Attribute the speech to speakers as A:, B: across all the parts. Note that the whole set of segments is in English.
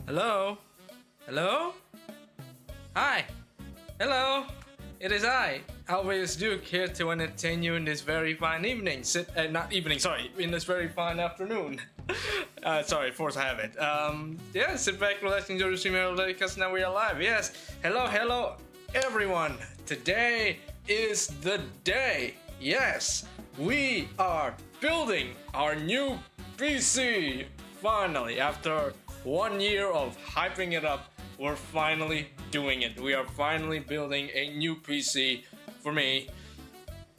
A: Hello? Hello? Hi! Hello! It is I, Aliveus Duke, here to entertain you in this very fine evening. Not evening, sorry, in this very fine afternoon. Sorry, force habit. Yeah, sit back, relax, enjoy the stream because now we are live. Yes, hello, everyone. Today is the day. Yes, we are building our new PC. Finally, after 1 year of hyping it up, we're finally doing it. We are finally building a new PC for me,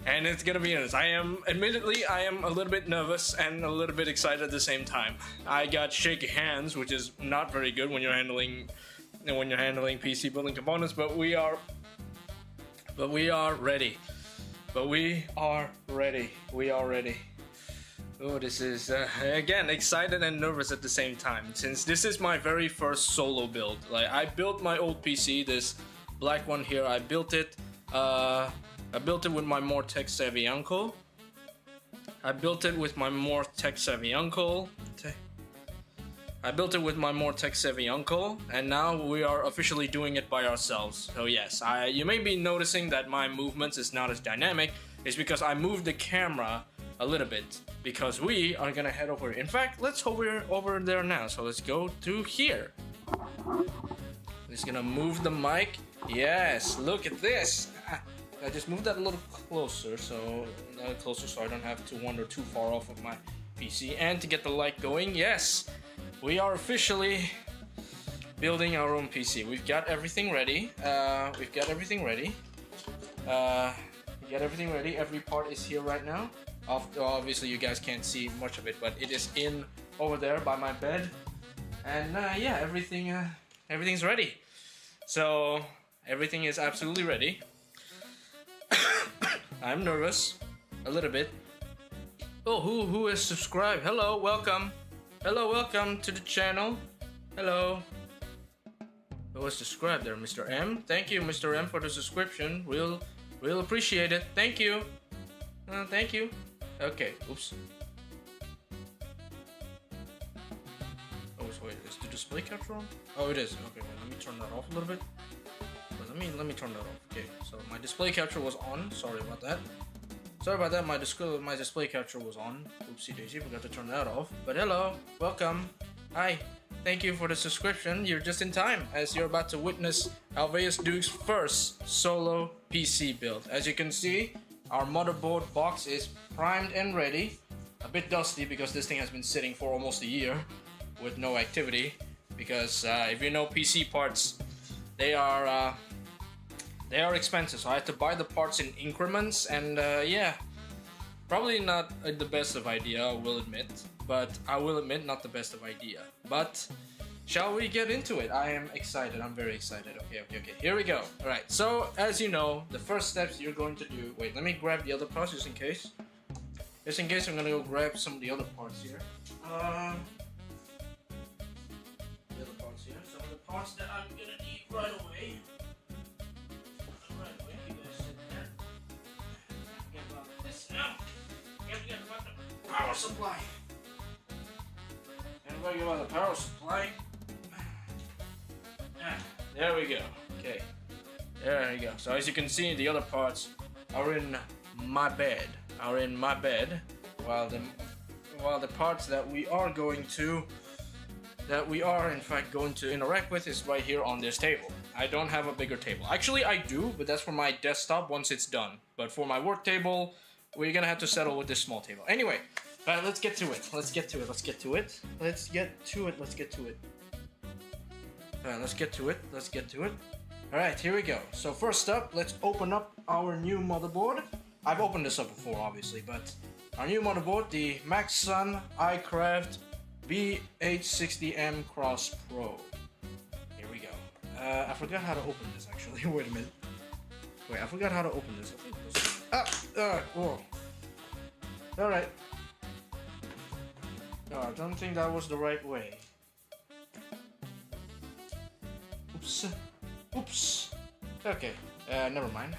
A: and it's gonna be honest. I am a little bit nervous and a little bit excited at the same time. I got shaky hands, which is not very good when you're handling PC building components. But we are ready. We are ready. Oh, this is, again, excited and nervous at the same time, since this is my very first solo build. Like, I built my old PC, this black one here. I built it with my more tech-savvy uncle. And now we are officially doing it by ourselves. So yes, you may be noticing that my movements is not as dynamic. It's because I moved the camera a little bit, because we are gonna head over. In fact, let's hover over there now. So let's go to here. Just gonna move the mic. Yes, look at this. I just moved that a little closer, so I don't have to wander too far off of my PC. And to get the light going, yes, we are officially building our own PC. We've got everything ready. Every part is here right now. Obviously, you guys can't see much of it, but it is in over there by my bed. And yeah, everything's ready. So everything is absolutely ready. I'm nervous a little bit. Oh, who has subscribed? Hello, welcome to the channel. Hello. Who has subscribed there, Mr. M? Thank you, Mr. M, for the subscription. We'll appreciate it. Thank you. Thank you. Okay, oops. Oh, wait, is the display capture on? Oh, it is. Okay, wait, let me turn that off a little bit. Let me turn that off. Okay, so my display capture was on. Sorry about that. My display capture was on. Oopsie daisy, forgot to turn that off. But hello, welcome. Hi, thank you for the subscription. You're just in time, as you're about to witness Aliveus Duke's first solo PC build. As you can see, our motherboard box is primed and ready. A bit dusty because this thing has been sitting for almost a year with no activity. Because if you know PC parts, they are expensive. So I had to buy the parts in increments, and yeah, probably not the best of idea, I will admit. But I will admit, not the best of idea. But shall we get into it? I am excited. I'm very excited. Okay. Here we go. All right. So as you know, the first steps you're going to do. Wait, let me grab the other parts just in case. I'm gonna go grab some of the other parts here. The other parts here. Some of the parts that I'm gonna need right away. You guys sit there. Forget about this now. Forget about the power supply. Forget about the power supply. There we go. Okay. There you go. So as you can see, the other parts are in my bed. While the parts that we are in fact going to interact with is right here on this table. I don't have a bigger table. Actually, I do, but that's for my desktop once it's done. But for my work table, we're gonna have to settle with this small table. Anyway, let's get to it. Let's get to it. Alright, here we go. So first up, let's open up our new motherboard. I've opened this up before, obviously, but our new motherboard, the Maxsun iCraft BH60M Cross Pro. Here we go. I forgot how to open this, actually. Wait a minute. I forgot how to open this. Whoa. Alright. No, I don't think that was the right way. Oops. Okay, never mind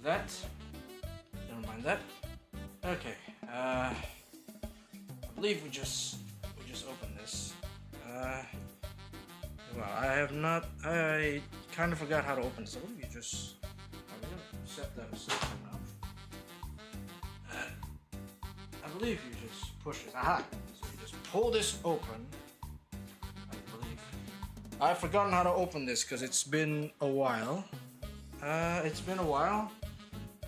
A: that. Okay, I believe we just opened this. Well, I have not. I kind of forgot how to open this. I believe you just. I'm gonna set that aside for now. I believe you just push it. Aha! So you just pull this open. I believe. I've forgotten how to open this because it's been a while. It's been a while.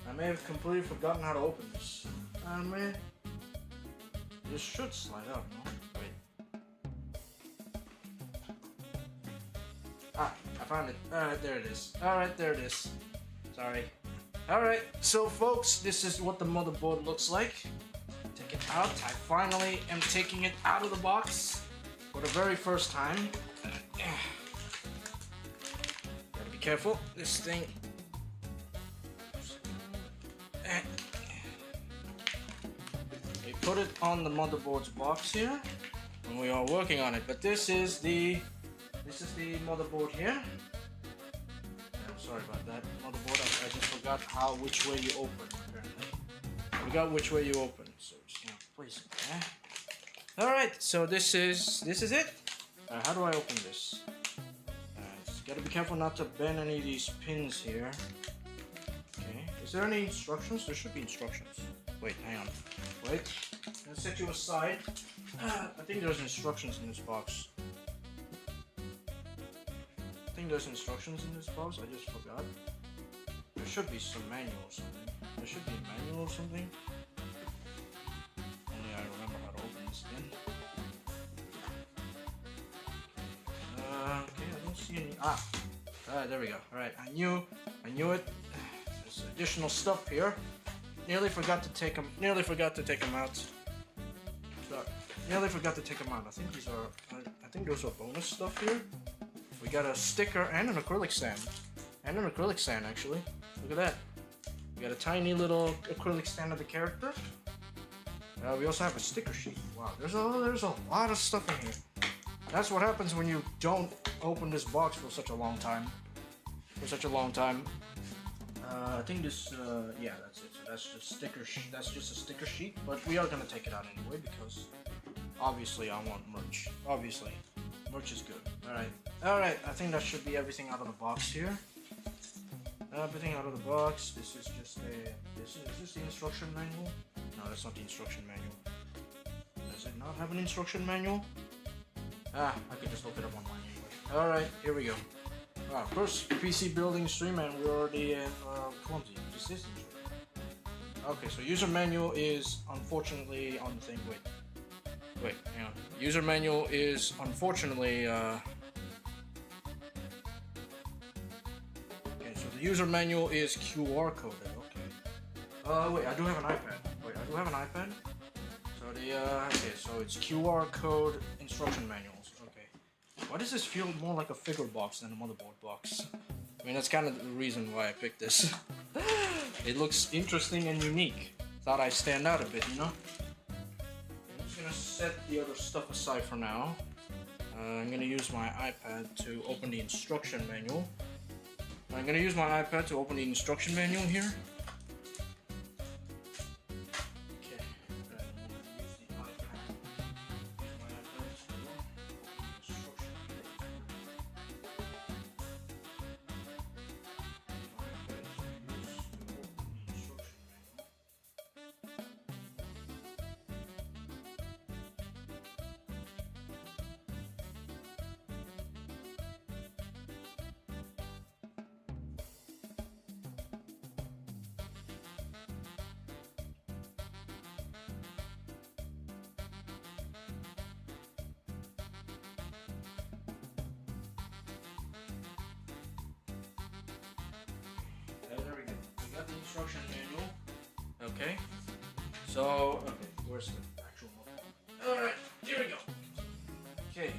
A: I may have completely forgotten how to open this. Man. This should slide out, no? Wait. Ah, I found it. Alright, there it is. Alright, there it is. Sorry. Alright, so folks, this is what the motherboard looks like. Take it out. I finally am taking it out of the box for the very first time. Gotta be careful. This thing. We put it on the motherboard's box here, and we are working on it. But this is the motherboard here. I'm sorry about that motherboard. I just forgot which way you open. Apparently, I forgot which way you open. So just gonna place it there. All right. So this is it. How do I open this? Just gotta be careful not to bend any of these pins here. Okay. Is there any instructions? There should be instructions. Wait, hang on. Wait. I'll set you aside. I think there's instructions in this box. I think there's instructions in this box. I just forgot. There should be some manual or something. There should be a manual or something. Only I remember how to open this again. Okay, I don't see any. There we go. All right, I knew it. There's additional stuff here. Nearly forgot to take them out. Nearly forgot to take them out. I think these are. I think those are bonus stuff here. We got a sticker and an acrylic sand. Actually. Look at that. We got a tiny little acrylic sand of the character. We also have a sticker sheet. Wow, there's a lot of stuff in here. That's what happens when you don't open this box for such a long time. I think this. Yeah, that's it. So that's just a sticker sheet. But we are gonna take it out anyway because obviously I want merch. Obviously, merch is good. All right. I think that should be everything out of the box here. Everything out of the box. This is just Is this the instruction manual? No, that's not the instruction manual. Does it not have an instruction manual? I can just look it up online anyway. All right, here we go. Wow, first PC building stream, and we're already clumsy. This is okay. So user manual is unfortunately on the thing. Wait, hang on. User manual is unfortunately. Okay, so the user manual is QR coded. Okay. Wait, I do have an iPad. So okay, so it's QR code instruction manuals. Okay. Why does this feel more like a figure box than a motherboard box? I mean, that's kind of the reason why I picked this. It looks interesting and unique. Thought I'd stand out a bit, you know? I'm just gonna set the other stuff aside for now. I'm gonna use my iPad to open the instruction manual. Here. There we go. We got the instruction manual. Okay. So, where's the actual model? Alright, here we go. Okay.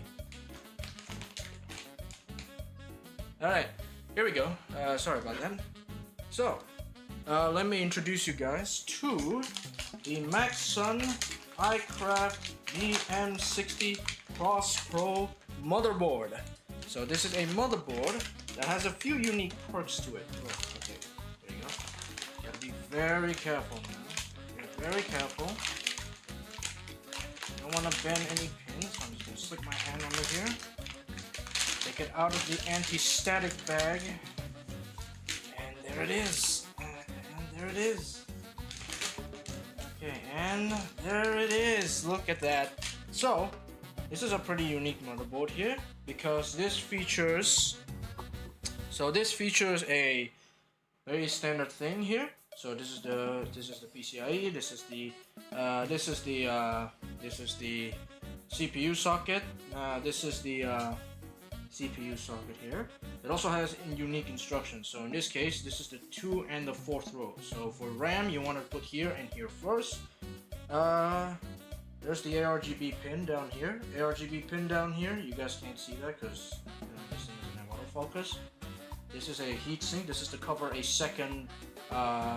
A: Alright, here we go. Sorry about that. So, let me introduce you guys to the Maxsun iCraft DM60 Cross Pro motherboard. So this is a motherboard that has a few unique perks to it. Oh, okay, there you go. You gotta be very careful now. Very careful. You don't want to bend any pins, so I'm just gonna slip my hand under here. Take it out of the anti-static bag. And there it is. And there it is. Okay, and there it is. Look at that. So, this is a pretty unique motherboard here because this features a very standard thing here. So this is the PCIe. This is the CPU socket. This is the CPU socket here. It also has unique instructions. So in this case, this is the 2 and the 4th row. So for RAM, you want to put here and here first. There's the ARGB pin down here. ARGB pin down here. You guys can't see that because this thing doesn't have autofocus. This is a heatsink. This is to cover a second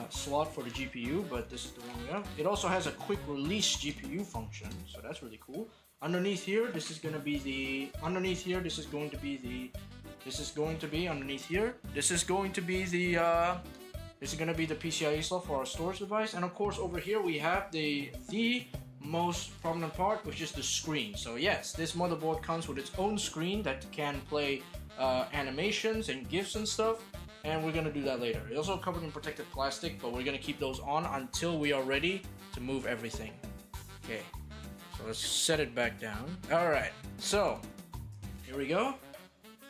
A: slot for the GPU, but this is the one we have. It also has a quick release GPU function, so that's really cool. Underneath here, this is going to be the. Underneath here, this is going to be the. This is going to be underneath here. This is going to be the. This is going to be the PCIe slot for our storage device, and of course over here we have the most prominent part, which is the screen. So yes, this motherboard comes with its own screen that can play animations and GIFs and stuff, and we're gonna do that later. It's also covered in protected plastic, but we're gonna keep those on until we are ready to move everything. Okay, so let's set it back down. Alright, so here we go.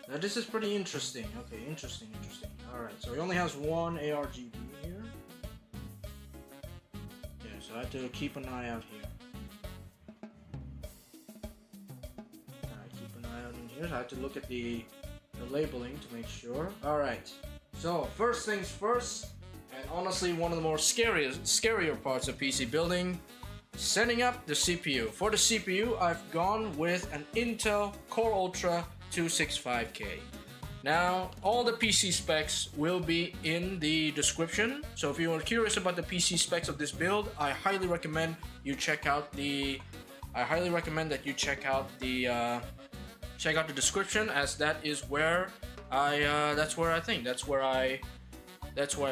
A: Now this is pretty interesting. Okay, interesting. Alright, so it only has one ARGB here. Yeah, so I have to keep an eye out here. I have to look at the labeling to make sure. Alright, so first things first, and honestly one of the more scarier parts of PC building, setting up the CPU. For the CPU, I've gone with an Intel Core Ultra 265K. Now, all the PC specs will be in the description, so if you are curious about the PC specs of this build, I highly recommend you check out the check out the description, as that is where that's where I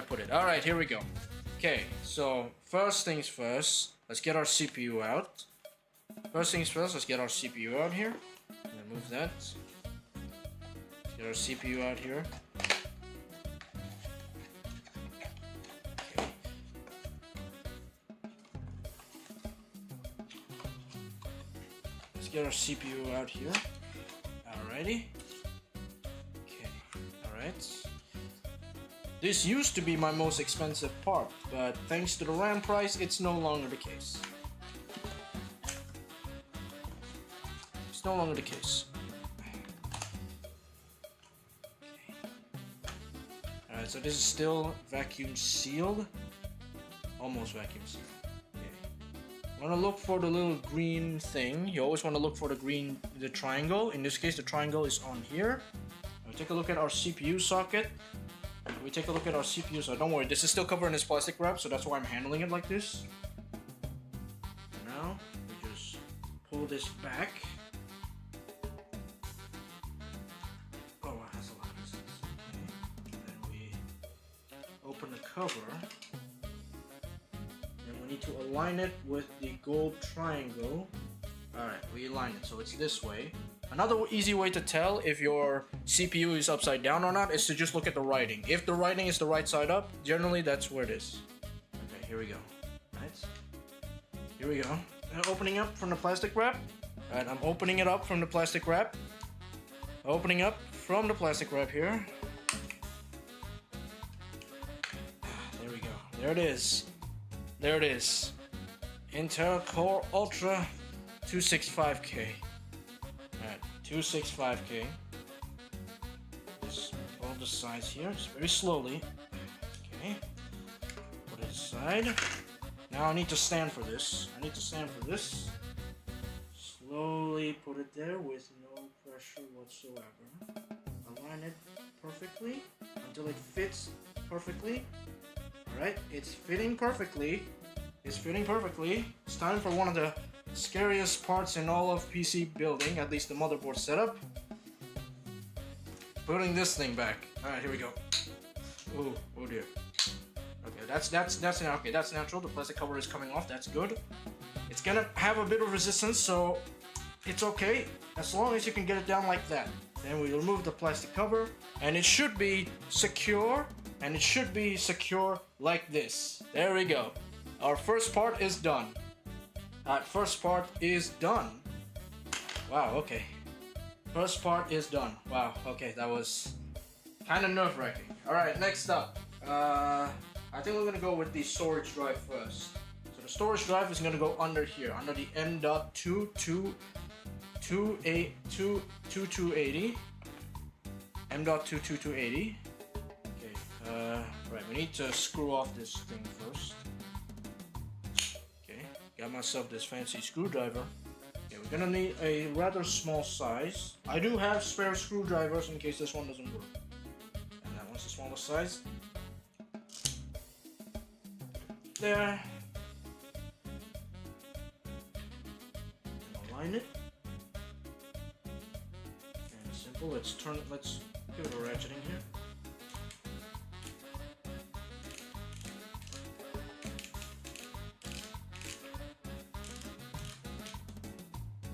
A: put it. All right, here we go. Okay, so first things first, let's get our CPU out. Let's get our CPU out here. Move that. Let's get our CPU out here. Okay. Let's get our CPU out here. Alrighty. Okay, alright. This used to be my most expensive part, but thanks to the RAM price, it's no longer the case. It's no longer the case. Okay. Alright, so this is still vacuum sealed. Almost vacuum sealed. Want to look for the little green thing. You always want to look for the triangle. In this case, the triangle is on here. We take a look at our CPU socket. So don't worry, this is still covered in this plastic wrap, so that's why I'm handling it like this. And now we just pull this back. Oh, it has a lot of resistance. Okay. And then we open the cover. We need to align it with the gold triangle. Alright, we align it so it's this way. Another easy way to tell if your CPU is upside down or not is to just look at the writing. If the writing is the right side up, generally that's where it is. Okay, here we go. Right. Here we go. Opening up from the plastic wrap. Alright, I'm opening it up from the plastic wrap. Opening up from the plastic wrap here. There we go. There it is. There it is. Intel Core Ultra 265K. Alright, 265K. Just pull the sides here, just very slowly. Okay. Put it aside. Now I need to stand for this. Slowly put it there with no pressure whatsoever. Align it perfectly until it fits perfectly. Alright, it's fitting perfectly. It's time for one of the scariest parts in all of PC building, at least the motherboard setup. Putting this thing back. Alright, here we go. Oh dear. Okay, that's natural. The plastic cover is coming off, that's good. It's gonna have a bit of resistance, so it's okay, as long as you can get it down like that. Then we remove the plastic cover, and it should be secure, and it should be secure like this. There we go. Our first part is done. Alright, first part is done. Wow, okay. First part is done. Wow, okay, that was kind of nerve-wracking. Alright, next up. I think we're gonna go with the storage drive first. So the storage drive is gonna go under here, under the M.22280. M.22280. Okay, right, we need to screw off this thing first. Okay, got myself this fancy screwdriver. Okay, we're gonna need a rather small size. I do have spare screwdrivers in case this one doesn't work. And that one's the smallest size. There. And align it. And simple. Let's turn it. Let's give it a ratcheting here.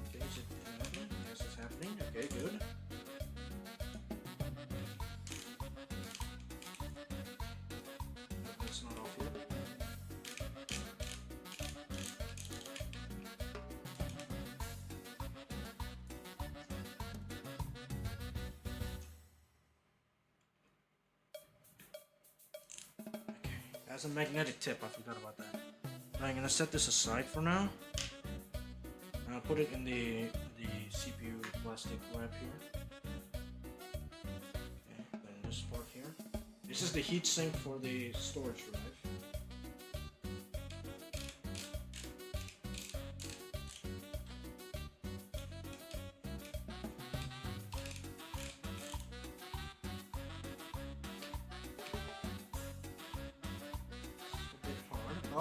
A: Okay, is it happening? Yes, it's happening. Okay, good. It's not off yet. That's a magnetic tip, I forgot about that. I'm gonna set this aside for now. And I'll put it in the CPU plastic wrap here. Okay, then this part here. This is the heatsink for the storage drive.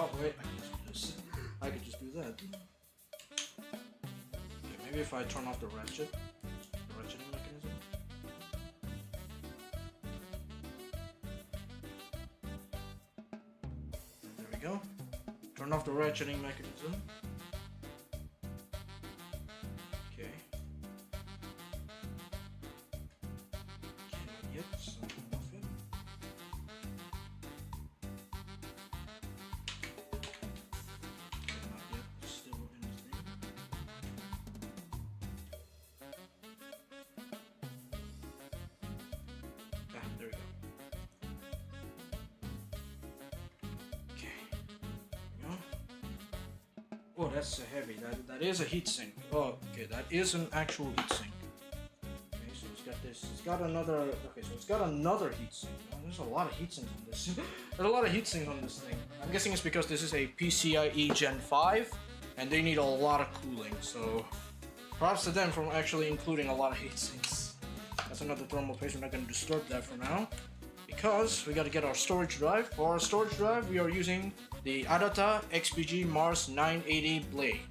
A: Oh wait, I can just do this. I could just do that. Okay, maybe if I turn off the ratcheting mechanism. There we go. Turn off the ratcheting mechanism. Okay. Can't yet, so off it. There we go. Okay. There we go. Oh, that's heavy. That is a heatsink. Oh, okay. That is an actual heatsink. Okay, so it's got this. It's got another. Okay, so it's got another heatsink. Oh, there's a lot of heatsinks on this. There's a lot of heatsinks on this thing. I'm guessing it's because this is a PCIe Gen 5, and they need a lot of cooling. So, props to them for actually including a lot of heatsinks. That's another thermal paste. We're not going to disturb that for now because we got to get our storage drive. For our storage drive, we are using the ADATA XPG Mars 980 blade.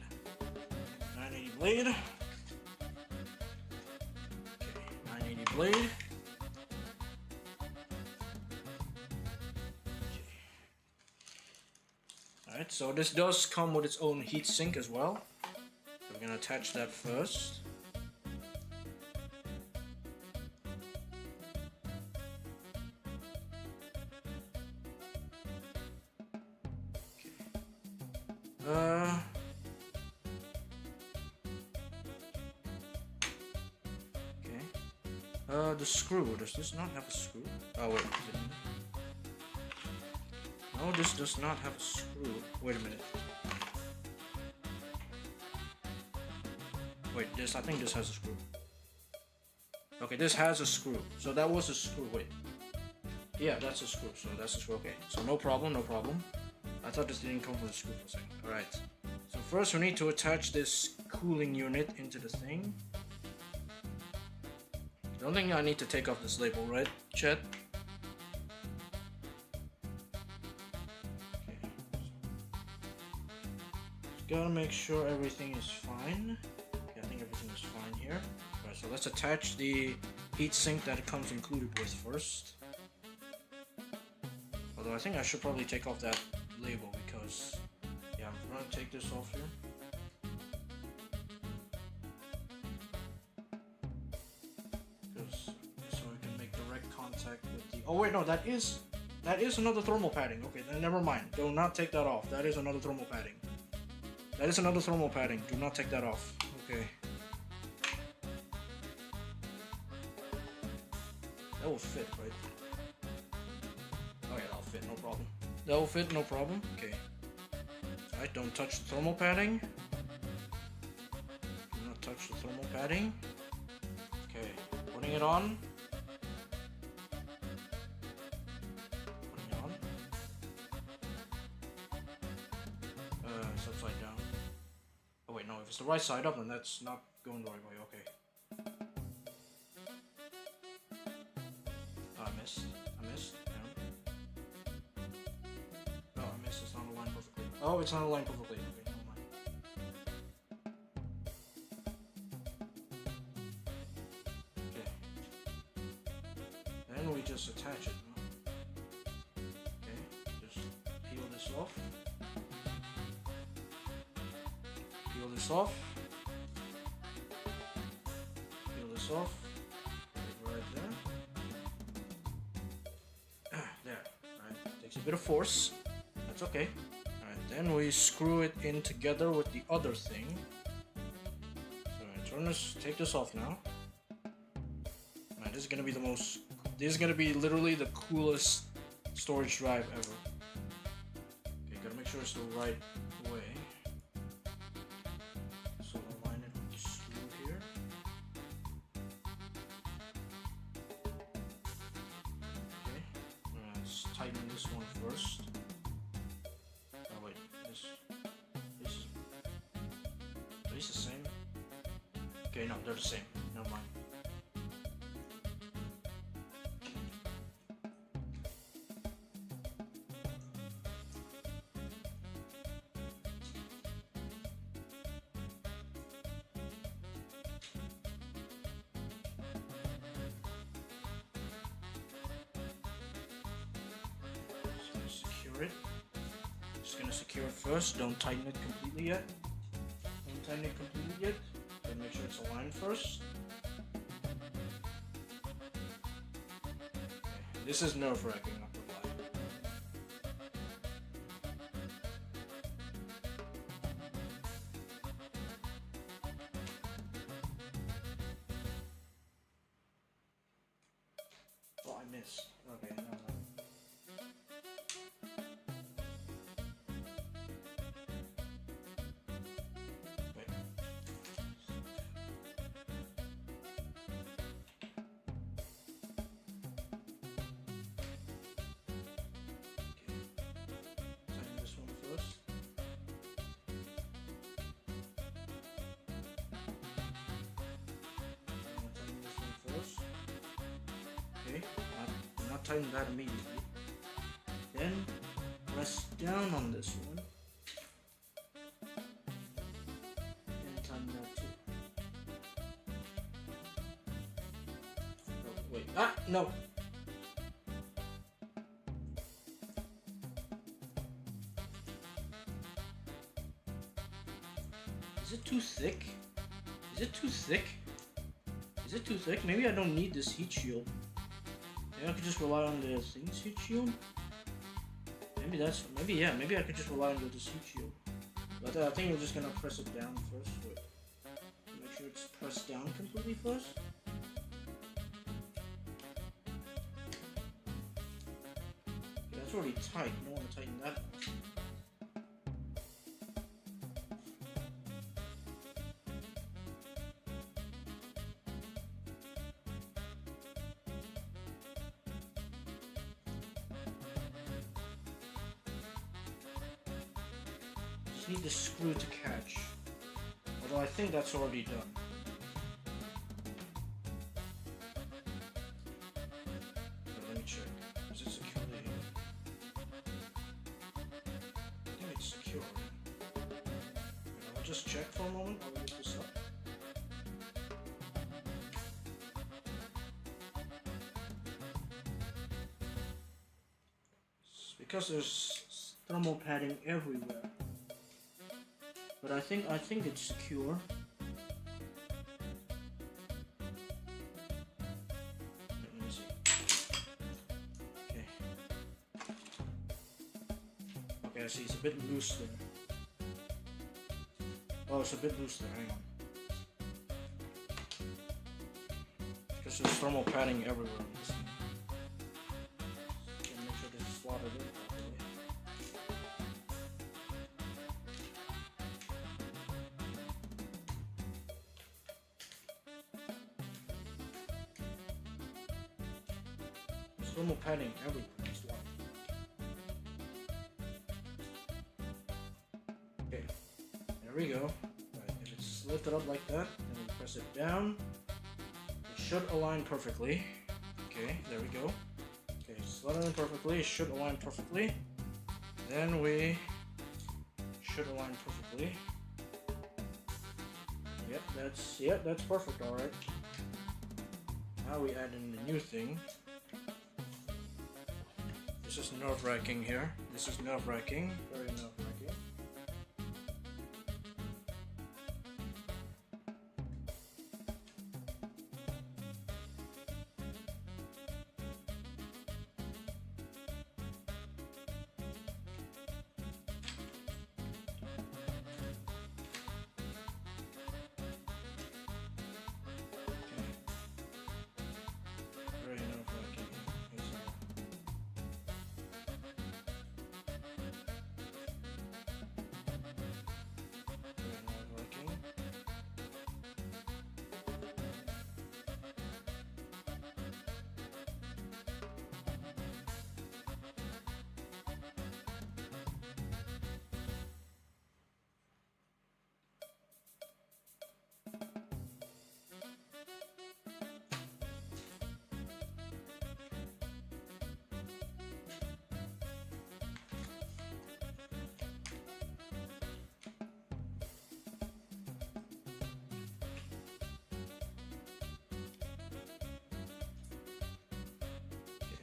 A: 980 blade. Okay, 980 blade. Okay. Alright, so this does come with its own heatsink as well. So we're going to attach that first. The screw. Does this not have a screw? Oh wait. No, this does not have a screw. Wait a minute. Wait, I think this has a screw. Okay, this has a screw. So that was a screw. Wait. Yeah, that's a screw. So that's a screw. Okay. So no problem, no problem. I thought this didn't come with a screw for a second. Alright. So first we need to attach this cooling unit into the thing. Don't think I need to take off this label, right, Chet? Okay. Just gotta make sure everything is fine. Okay, I think everything is fine here. Alright, so let's attach the heatsink that it comes included with first. Although I think I should probably take off that label because, yeah, I'm gonna take this off here. contact with the. Oh wait, no, that is another thermal padding. Okay, then never mind. Do not take that off. That is another thermal padding. That is another thermal padding. Do not take that off. Okay. That will fit, right? Oh yeah, that'll fit, no problem. That will fit, no problem. Okay. Alright, don't touch the thermal padding. Do not touch the thermal padding. Okay, putting it on. Putting it on. It's upside down. Oh wait, no, if it's the right side up, then that's not going the right way. Okay. Oh, I missed. Damn. Oh, I missed. It's not aligned perfectly. Oh, it's not aligned perfectly. Okay, never mind. Okay. Then we just attach it. Okay, just peel this off. Peel this off. Peel this off. Right there. There. Alright. Takes a bit of force. That's okay. Alright, then we screw it in together with the other thing. So turn this, take this off now. Man, this is gonna be the most. This is gonna be literally the coolest storage drive ever. Okay, gotta make sure it's the right way. So align it with the screw here. Okay, let's tighten this one first. Oh wait, this is. Are these the same? Okay, no, they're the same. Never mind. It. Just gonna secure it first. Don't tighten it completely yet. Don't tighten it completely yet. Then make sure it's aligned first. Okay. This is nerve-wracking, not gonna lie. Oh, I missed. Okay, no. Okay, not tighten that immediately. Then press down on this one. And tighten that too. Oh, wait. Ah, no. Is it too thick? Is it too thick? Is it too thick? Maybe I don't need this heat shield. Maybe I could just rely on the thing's heat shield? Maybe I could just rely on this heat shield. But I think we're just gonna press it down first. Wait. Make sure it's pressed down completely first. Okay, that's already tight. I don't want to tighten that much. Need the screw to catch, although I think that's already done. Let me check. Is it securely here? I think it's secure. I'll just check for a moment while we look this up. It's because there's thermal padding everywhere. But I think it's secure. Let me see. I see it's a bit loose there. Oh, it's a bit loose there, hang on. Because there's thermal padding everywhere on this thing. Make sure this is slotted in properly. There's thermal padding everywhere. Okay, there we go. Right, if it's lifted up like that, then we press it down. It should align perfectly. Okay, there we go. Okay, slot it in perfectly. It should align perfectly. Then we should align perfectly. Yep, that's perfect. All right. Now we add in the new thing. This is nerve-wracking here. This is nerve-wracking. Very nerve-wracking.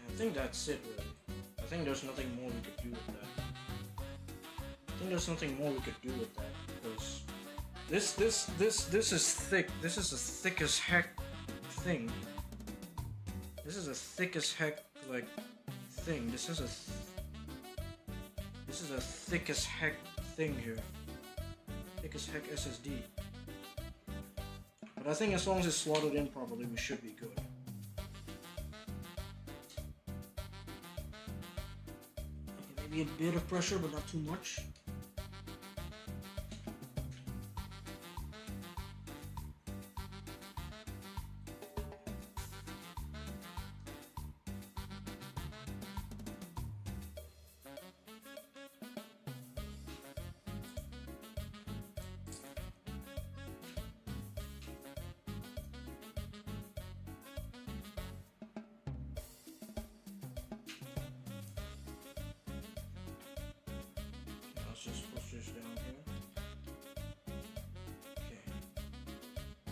A: I think that's it, really. I think there's nothing more we could do with that. Because this is thick. This is a thick as heck thing. This is a thick as heck like thing. This is a thick as heck thing here. Thick as heck SSD. But I think as long as it's slotted in properly, we should be good. A bit of pressure, but not too much. Just push this down here. Okay.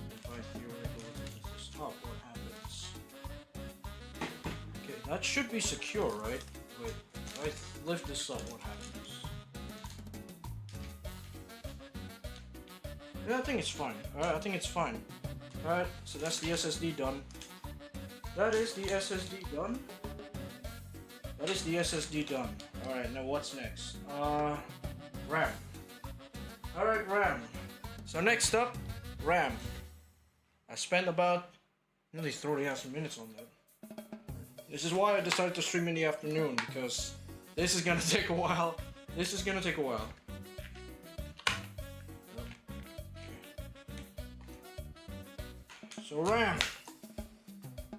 A: If I theoretically lift this up, what happens? Okay, that should be secure, right? Wait, if I lift this up, what happens? Yeah, I think it's fine. Alright, I think it's fine. Alright, so that's the SSD done. That is the SSD done. That is the SSD done. Alright, now what's next? RAM. Alright, RAM. So next up, RAM. I spent about nearly 30 minutes on that. This is why I decided to stream in the afternoon, because this is gonna take a while. So RAM.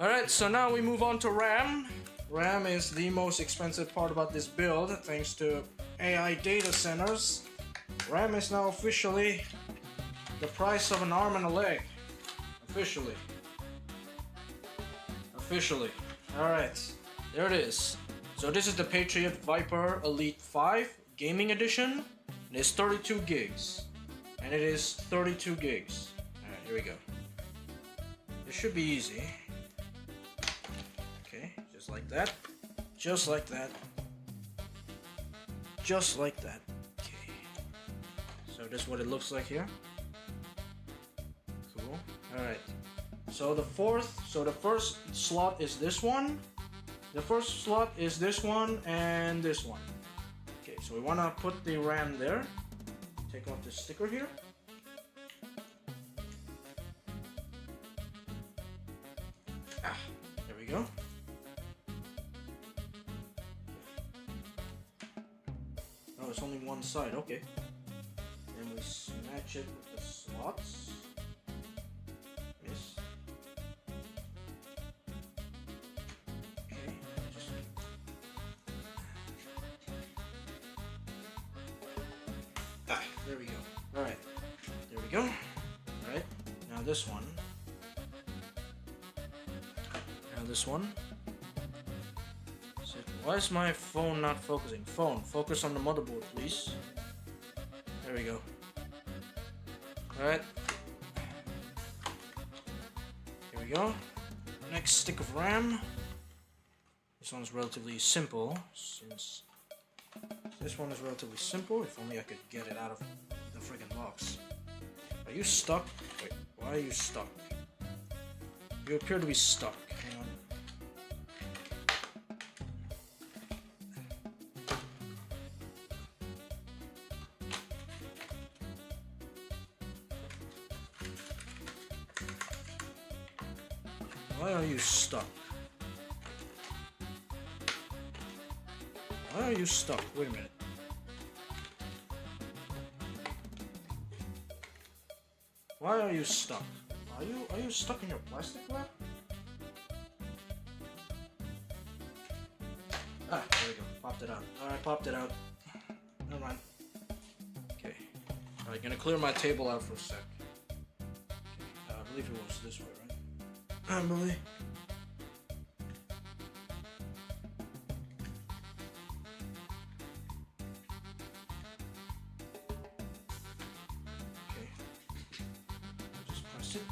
A: Alright, so now we move on to RAM. RAM is the most expensive part about this build, thanks to AI data centers. RAM is now officially the price of an arm and a leg. Officially. Alright, there it is. So this is the Patriot Viper Elite 5 Gaming Edition. It is 32 gigs. And it is 32 gigs. Alright, here we go. This should be easy. Okay, just like that. Just like that. Just like that. Okay. So this is what it looks like here. Cool. Alright. So the first slot is this one. The first slot is this one and this one. Okay, so we want to put the RAM there. Take off the sticker here. There we go. Oh, it's only one side, okay. Then we match it with the slots. Yes. Okay, just... there we go. Alright, there we go. Alright, now this one. This one. So why is my phone not focusing? Phone, focus on the motherboard, please. There we go. Alright. Here we go. Next stick of RAM. This one's relatively simple, since this one is relatively simple. If only I could get it out of the friggin' box. Are you stuck? Wait, why are you stuck? You appear to be stuck. Hang on. Why are you stuck? Why are you stuck? Wait a minute. Why are you stuck? Are you stuck in your plastic wrap? Ah, there we go. Popped it out. Alright, popped it out. Never mind. Okay. Alright, gonna clear my table out for a sec. Okay. I believe it was this way, right? I believe. Okay. Just press it.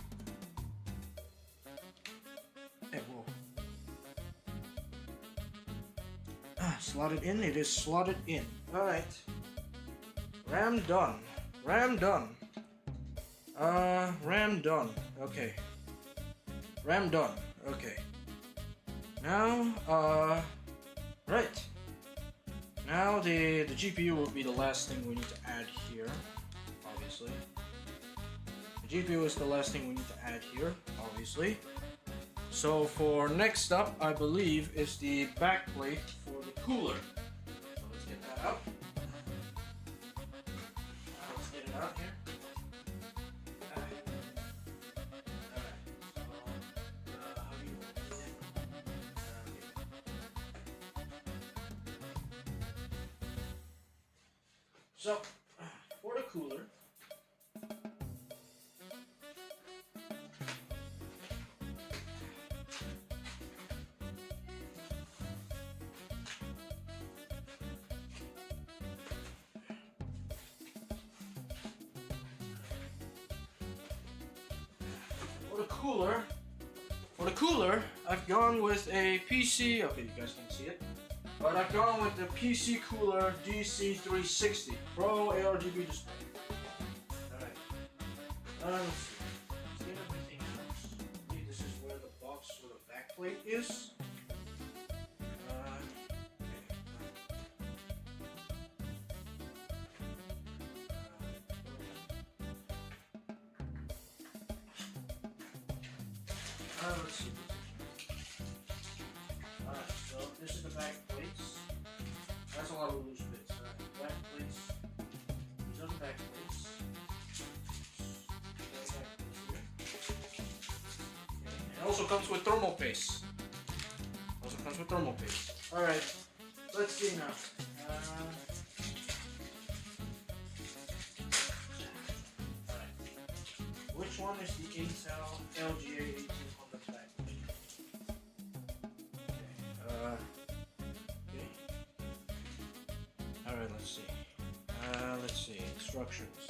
A: Hey, whoa. Slotted in. It is slotted in. Alright. RAM done. RAM done. RAM done. Okay. RAM done. Okay. Now, right. Now the GPU will be the last thing we need to add here, obviously. The GPU is the last thing we need to add here, obviously. So for next up, I believe, is the backplate for the cooler. So let's get that out. Let's get it out here. So, for the cooler, I've gone with a PC. Okay, you guys can see it. But I've gone with the PCCooler DC360 Pro ARGB display. Alright. Let's get everything else. I believe this is where the box for the backplate is. Let's see. Alright, so this is the back plates. That's a lot of loose bits. Back plates. These are the back plates. It also comes with thermal paste. Alright, let's see now. Alright. Which one is the Intel LGA 1800 back? Alright, let's see. Instructions.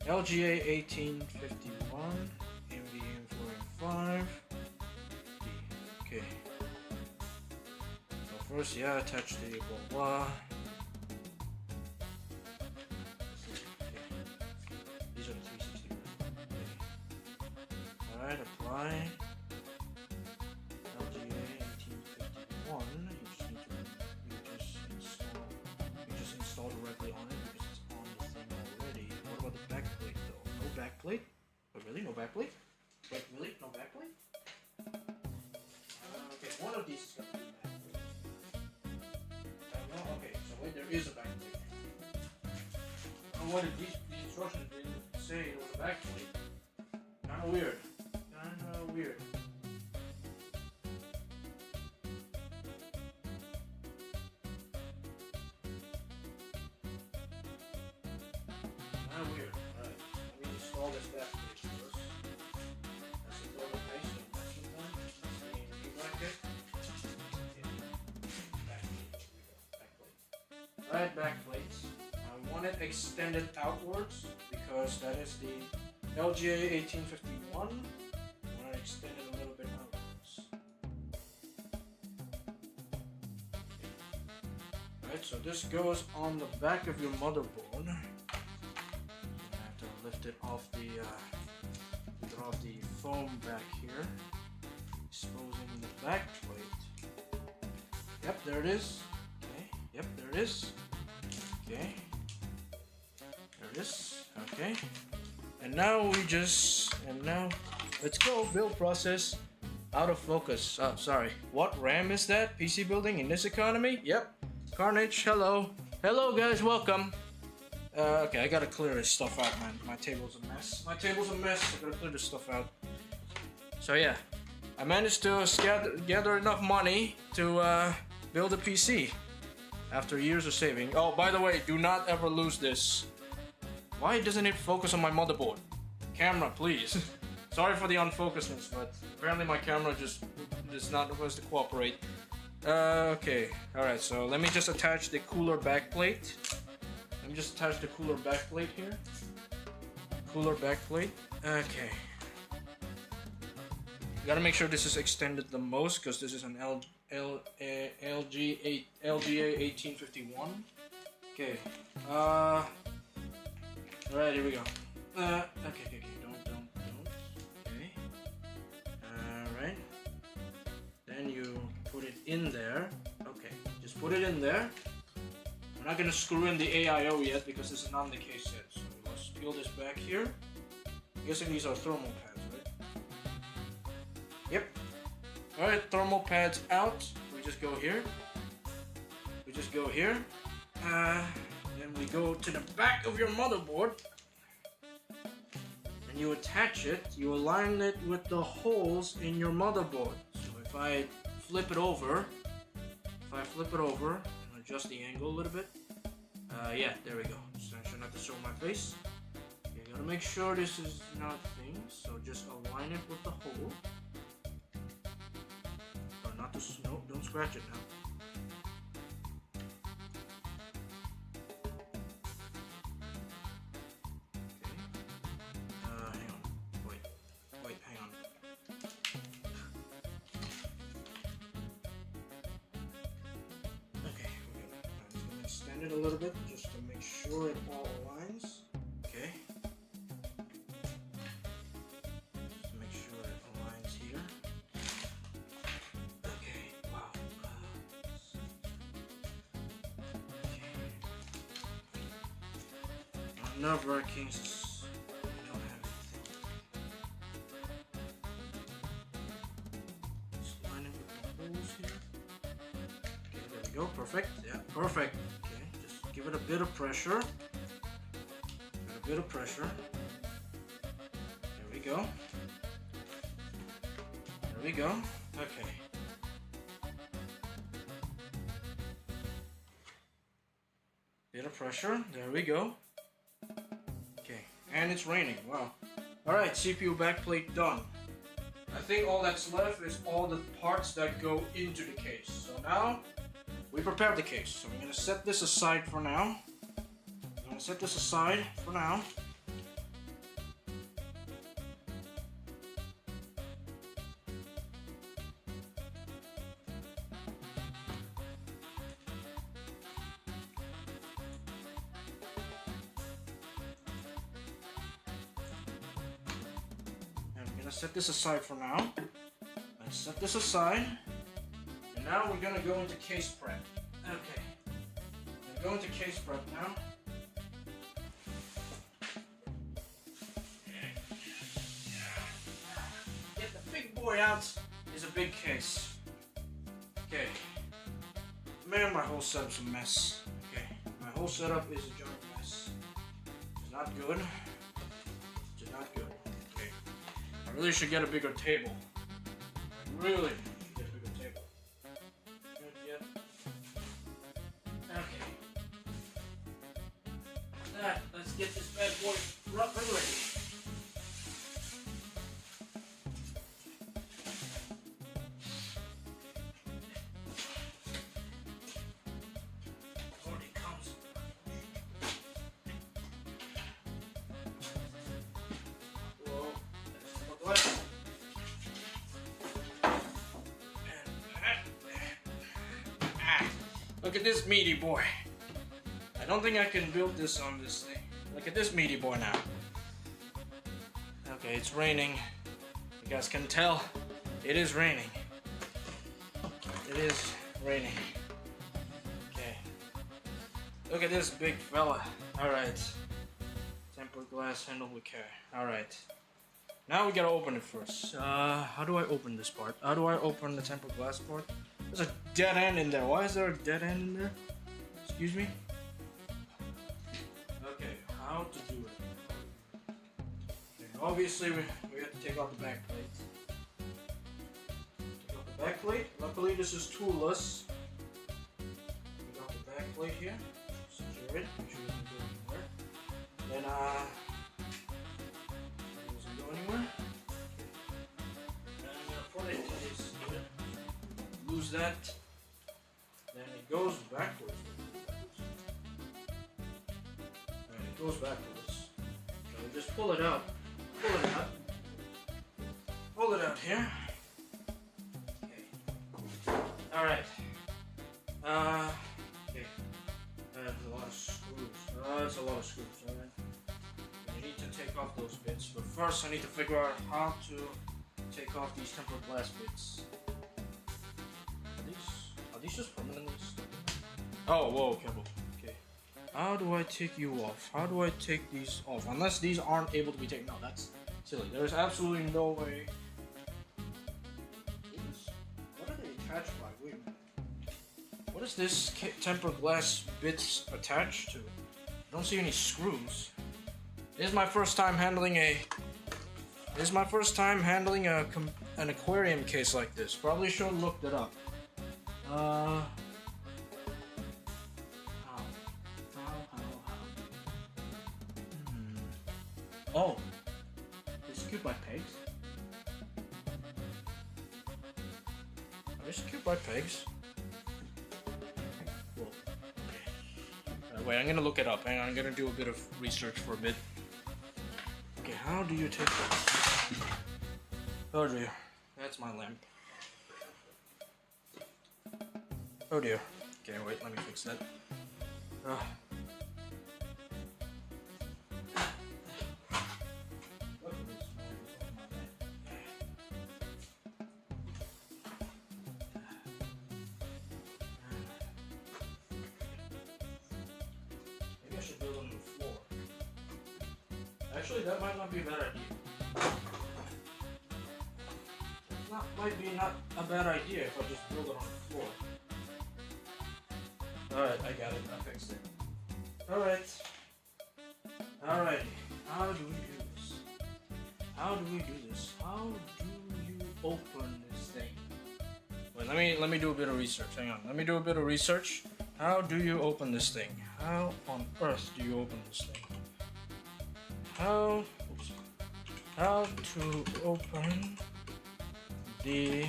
A: LGA 1851, NVMe 4.5. Okay. So first, yeah, attach the blah blah. These are the 360. Okay. Alright, apply. LGA 1851. You just install the backplate. Wait, really? No backplate? Okay, one of these is gonna be backplate. No, okay, so wait, there is a backplate. Oh, what did these instructions didn't say it was a backplate? Kinda weird. Kinda weird. Kinda weird. Alright, let me install this backplate first. That's a little base and Maxsun one. Same bracket. Backplate. Alright, backplates. I want it extended outwards because that is the LGA 1851. I want to extend it a little bit outwards. Alright, so this goes on the back of your motherboard. I have to lift it off the foam back here, exposing the back plate. Yep, there it is. Okay, yep, there it is. Okay, there it is. Okay. And now let's go. Build process out of focus. Oh, sorry. What RAM is that? PC building in this economy? Yep. Carnage, hello. Hello guys, welcome. Okay, I gotta clear this stuff out, man. My table's a mess. I gotta clear this stuff out. So yeah, I managed to gather enough money to build a PC after years of saving. Oh, by the way, do not ever lose this. Why doesn't it focus on my motherboard? Camera, please. Sorry for the unfocusedness, but apparently my camera just is not supposed to cooperate. Okay, alright, so let me just attach the cooler backplate. Let me just attach the cooler backplate here. Cooler backplate. Okay. You gotta make sure this is extended the most because this is an LGA 1851. Okay. Alright, here we go. Okay, don't. Okay. Alright. Then you put it in there. Okay, just put it in there. We're not gonna screw in the AIO yet because this is not in the case yet. So let's peel this back here. I'm guessing these are thermal pads, right? Yep. Alright, thermal pads out. We just go here. Then we go to the back of your motherboard and you attach it, you align it with the holes in your motherboard. So if I flip it over and adjust the angle a little bit, yeah, there we go. So I should not show my face. You gotta make sure this is not thing, so just align it with the hole. Not to, no, don't scratch it now. Hang on. Okay, I'm just gonna extend it a little bit just to make sure it all aligns. Okay. Just to make sure it aligns here. Okay, wow. Okay. Nerve-wracking. Go, perfect. Yeah, perfect. Okay, just give it a bit of pressure. There we go. Okay. Bit of pressure. There we go. Okay, and it's raining. Wow. All right, CPU backplate done. I think all that's left is all the parts that go into the case. So now we prepared the case, so we're going to set this aside for now. Set this aside. And now we're gonna go into case prep. Okay. I'm going to case prep now. out is a big case. Okay. Man, my whole setup's a mess. Okay. My whole setup is a giant mess. It's not good. It's not good. Okay. I really should get a bigger table. I really should get a bigger table. Okay. Let's get this bad boy rough and ready. Look at this meaty boy. I don't think I can build this on this thing. Look at this meaty boy now. Okay, it's raining. You guys can tell it is raining. It is raining. Okay. Look at this big fella. Alright. Tempered glass handle with care. Alright. Now we gotta open it first. How do I open this part? How do I open the tempered glass part? There's a dead end in there. Why is there a dead end in there? Excuse me? Okay, how to do it? Okay, obviously, we have to take off the back plate. Take off the back plate. Luckily, this is toolless. Take off the back plate here. Secure it. Make sure it doesn't go anywhere. Then, it doesn't go anywhere. And I'm gonna put it in this. Lose that, then it goes backwards. And it goes backwards. So we just pull it out. Pull it out. Pull it out here. Okay. Alright. Okay. That's a lot of screws. That's a lot of screws, alright. You need to take off those bits. But first I need to figure out how to take off these tempered glass bits. Are these just permanently stuck in there? Oh, whoa, careful. Okay. How do I take you off? How do I take these off? Unless these aren't able to be taken out. That's silly. There's absolutely no way. What are they attached by? Wait a minute. What is this tempered glass bits attached to? I don't see any screws. This is my first time handling a... This is my first time handling an aquarium case like this. Probably should have looked it up. How? Oh, they're secured by pegs? Are they secured by pegs? Whoa. Wait, I'm gonna look it up. Hang on, I'm gonna do a bit of research for a bit. Okay, how do you take that? Oh dear, that's my lamp. Oh dear. Okay, wait, let me fix that. Maybe I should build a new floor. Actually, that might not be a bad idea. Might be not a bad idea if I just build it on the floor. Alright, I got it. I fixed it. Alright. Alright. How do we do this? How do we do this? How do you open this thing? Wait, let me do a bit of research. Hang on. Let me do a bit of research. How do you open this thing? How on earth do you open this thing? How to open the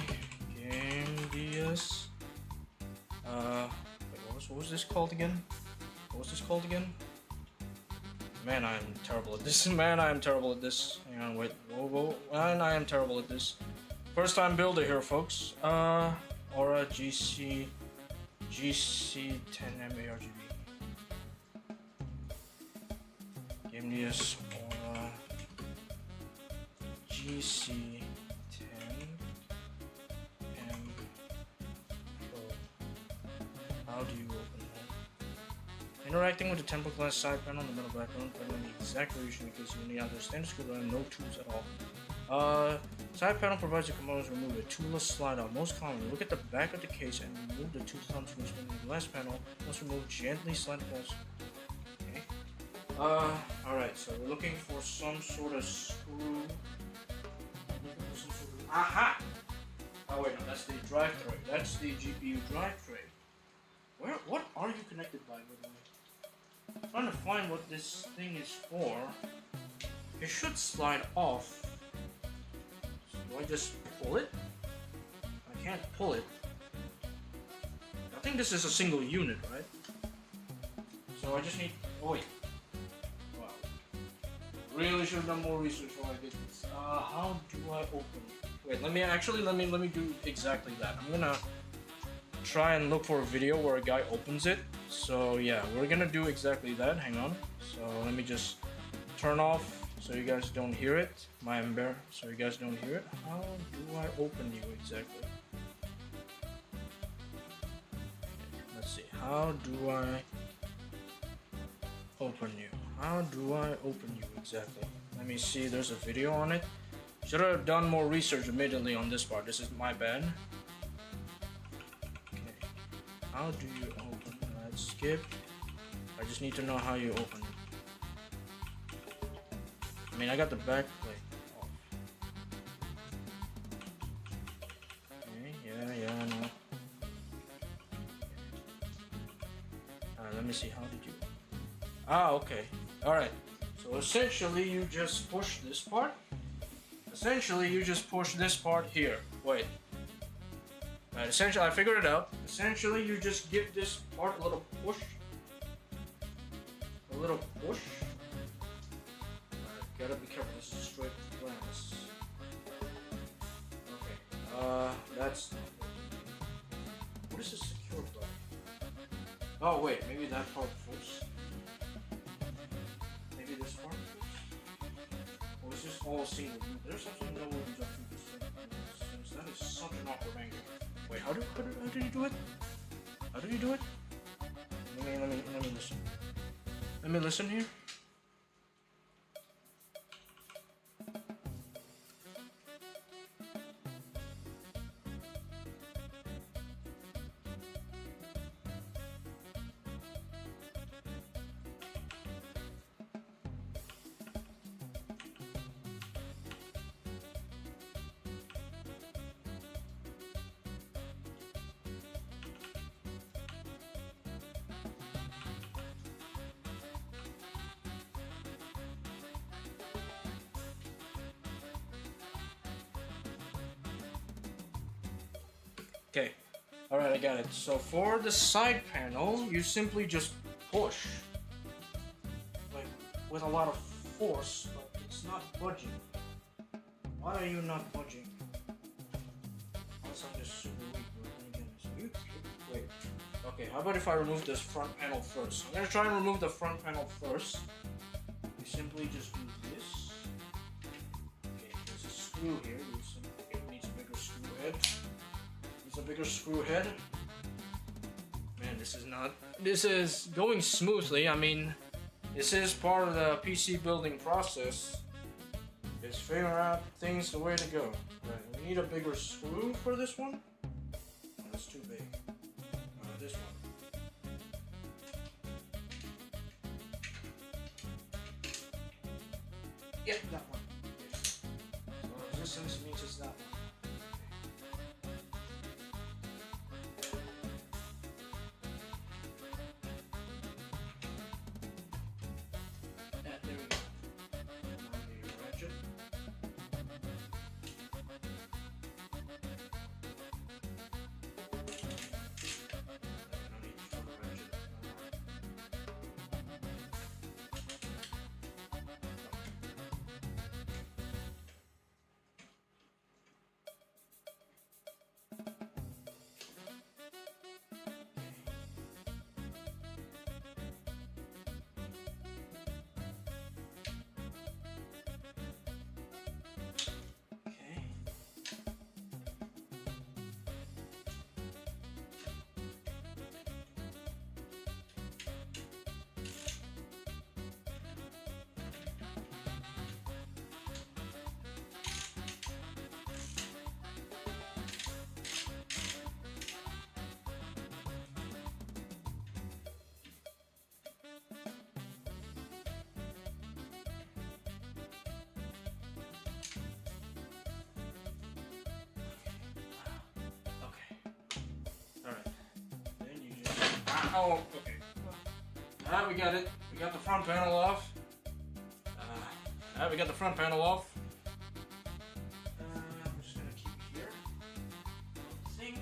A: GAMDIAS what was this called again? What was this called again? Man, I am terrible at this. Man, I am terrible at this. Hang on, wait. Whoa. Man, I am terrible at this. First time builder here, folks. Aura GC10M ARGB. GAMDIAS Aura GC10M Pro. How do you open that? Interacting with the tempered glass side panel on the middle background, putting on the exact resolution because you need either standard screwdriver and no tools at all. Side panel provides the components to remove a toolless slide out. Most commonly, look at the back of the case and remove the two thumbs from the glass panel. Must remove gently slide glass. Okay. Alright, so we're looking for some sort of screw. Aha! Oh wait, no, that's the drive tray. That's the GPU drive tray. What are you connected by the way? I'm trying to find what this thing is for. It should slide off. So do I just pull it? I can't pull it. I think this is a single unit, right? So I just need. Oh wait. Wow. Really should have done more research while I did this. How do I open it? Wait, let me do exactly that. I'm gonna try and look for a video where a guy opens it. So yeah, we're gonna do exactly that. Hang on. So let me just turn off so you guys don't hear it. So you guys don't hear it. How do I open you exactly? Let's see. How do I open you? How do I open you exactly? Let me see. There's a video on it. Should have done more research immediately on this part. This is my bad. Okay. How do you open? Let's skip. I just need to know how you open it. I mean, I got the back plate off. Okay, yeah, I know. Alright, let me see. How did you? Okay. Alright. So essentially, you just push this part. Essentially, you just push this part here. Wait. Alright, essentially, I figured it out. Essentially, you just give this part a little push. A little push. Alright, gotta be careful. This is straight glass. Okay. That's. What is this secure button? Oh, wait. Maybe that part first. Maybe this part first. Or is this all single? There's absolutely no way to jump through this. Since that is such an awkward angle. Wait, how do you do it? How do you do it? Let me listen. Let me listen here. Okay, alright, I got it. So for the side panel, you simply just push. Like, with a lot of force, but it's not budging. Why are you not budging? Unless I'm just super weak. Wait. Okay, how about if I remove this front panel first? I'm gonna try and remove the front panel first. You simply just do this. Okay, there's a screw here. It needs a bigger screw head. A bigger screw head. Man, this is going smoothly. I mean, this is part of the PC building process. Just figure out things the way to go. Right, we need a bigger screw for this one. Oh, that's too big. This one. Yep, that one. Yes. So resistance means it's that one. Oh, okay. We got it. We got the front panel off. We got the front panel off. I'm just gonna keep it here. Thing.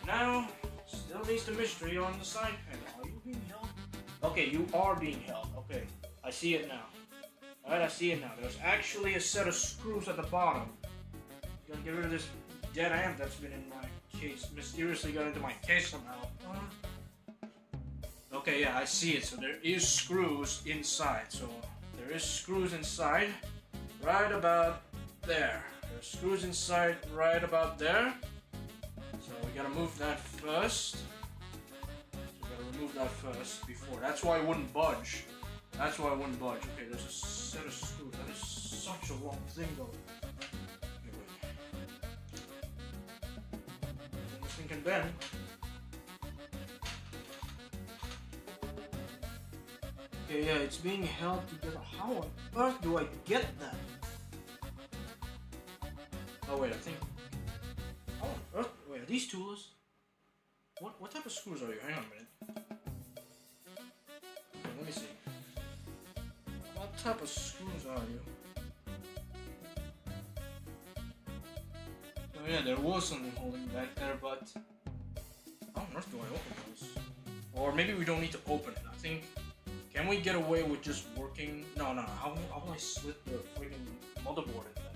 A: Now, still needs the mystery on the side panel. Are you being held? Okay, you are being held. Okay, I see it now. Alright, I see it now. There's actually a set of screws at the bottom. Gonna get rid of this dead amp that's been in my case. Mysteriously got into my case somehow. Okay, yeah, I see it. So there is screws inside. So there is screws inside right about there. There's screws inside right about there. So we gotta move that first. Remove that first before. That's why it wouldn't budge. That's why it wouldn't budge. Okay, there's a set of screws. That is such a long thing though. This thing can bend. Okay, yeah, it's being held together. How on earth do I get that? Oh wait, I think. How on earth? Wait, are these tools? What type of screws are you? Hang on a minute. Okay, let me see. What type of screws are you? Oh yeah, there was something holding back there, but how on earth do I open those? Or maybe we don't need to open it. I think. Can we get away with just working? No. How will I split the freaking motherboard in that?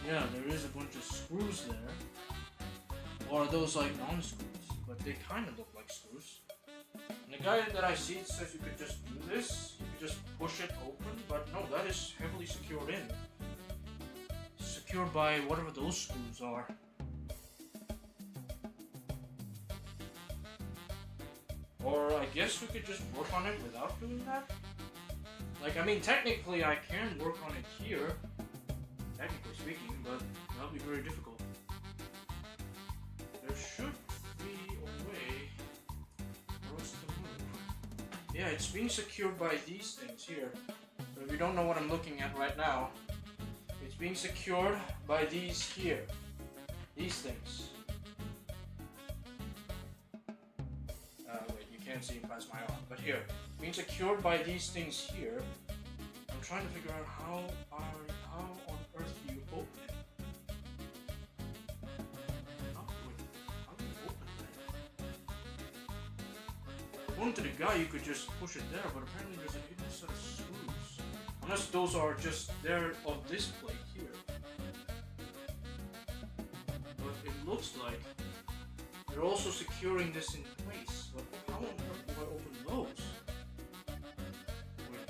A: Yeah, there is a bunch of screws there. Or are those like non-screws? But they kind of look like screws. And the guy that I see says you could just do this. You could just push it open. But no, that is heavily secured in. Secured by whatever those screws are. Or I guess we could just work on it without doing that? Like, I mean, technically I can work on it here. Technically speaking, but that'll be very difficult. There should be a way for us to move. Yeah, it's being secured by these things here. So if you don't know what I'm looking at right now, it's being secured by these here. These things. Wait, you can't see it past my arm, but here. It's being secured by these things here. I'm trying to figure out how on earth do you open it? How do you open that? According to the guy, you could just push it there, but apparently there's a hidden set of screws. Unless those are just there of this plate here. But it looks like they're also securing this in place. But how on earth do I open those? Wait.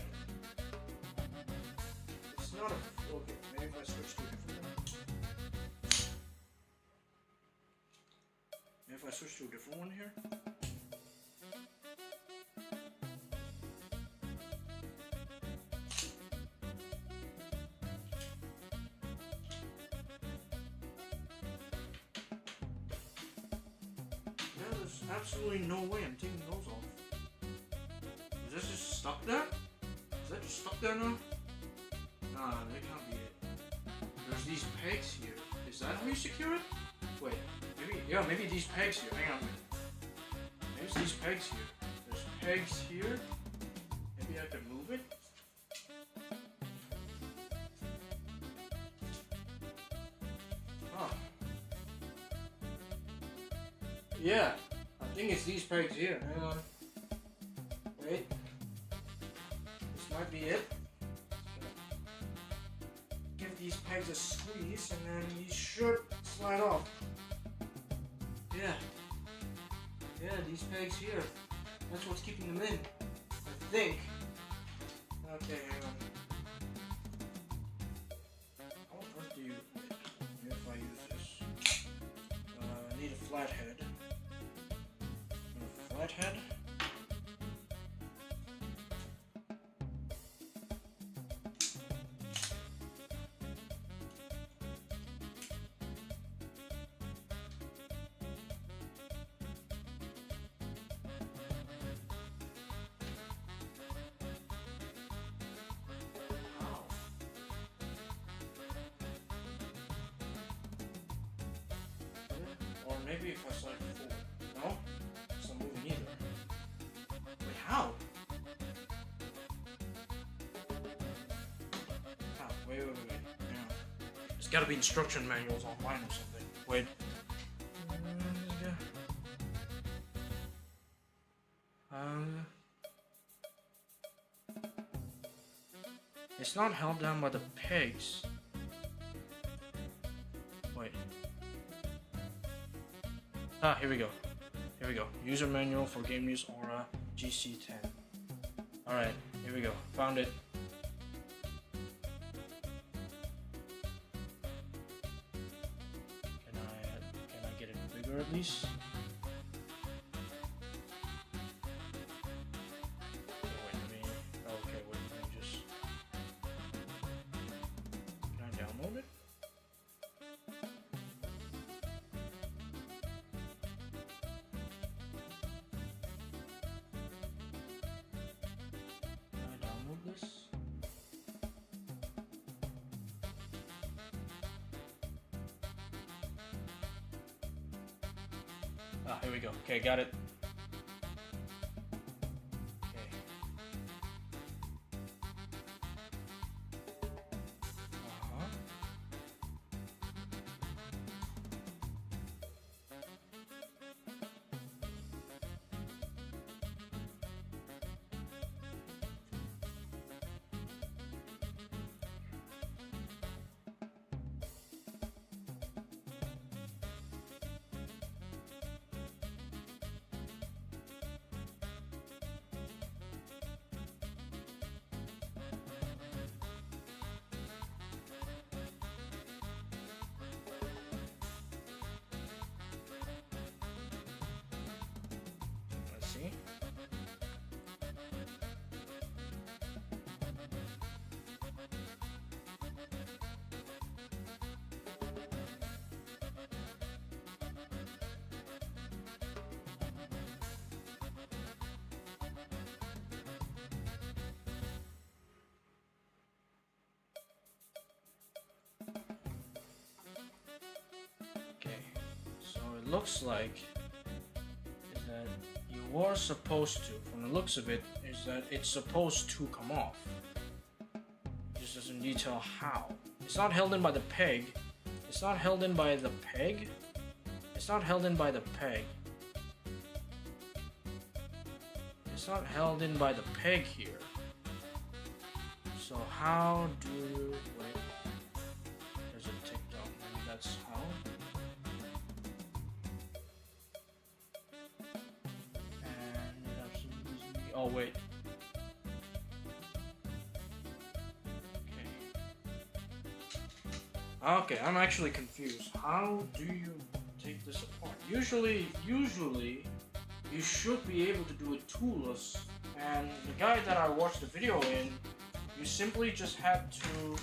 A: It's not a... Okay, maybe if I switch to a different one. Maybe if I switch to a different one here. There's absolutely no way I'm taking those off. Is this just stuck there? Is that just stuck there now? Nah, that can't be it. There's these pegs here. Is that how you secure it? Wait, maybe these pegs here. Hang on a minute. Maybe it's these pegs here. There's pegs here. Maybe I can move it. Huh. Yeah, I think it's these pegs here. Hang on. Wait. This might be it. Give these pegs a squeeze and then these should slide off. Yeah. Yeah, these pegs here. That's what's keeping them in. I think. Okay, hang on. How on earth do you... Maybe if I use this. I need a flathead. Flathead. maybe if I select full. No? It's not moving either. Wait, how? How? Wait. Yeah. There's gotta be instruction manuals online or something. Wait. It's not held down by the pegs. Wait. Ah, here we go. Here we go. User manual for GAMDIAS Aura GC10. Alright, here we go. Found it. Can I get it bigger at least? Ah, here we go. Okay, got it. Okay. See? Okay, so it looks like you are supposed to, from the looks of it, is that it's supposed to come off. It just doesn't detail how. It's not held in by the peg. It's not held in by the peg. It's not held in by the peg. It's not held in by the peg here. So how do you, wait, there's a tick down, maybe that's how. Oh wait. Okay, I'm actually confused. How do you take this apart? Usually you should be able to do it toolless, and the guy that I watched the video in, you simply just had to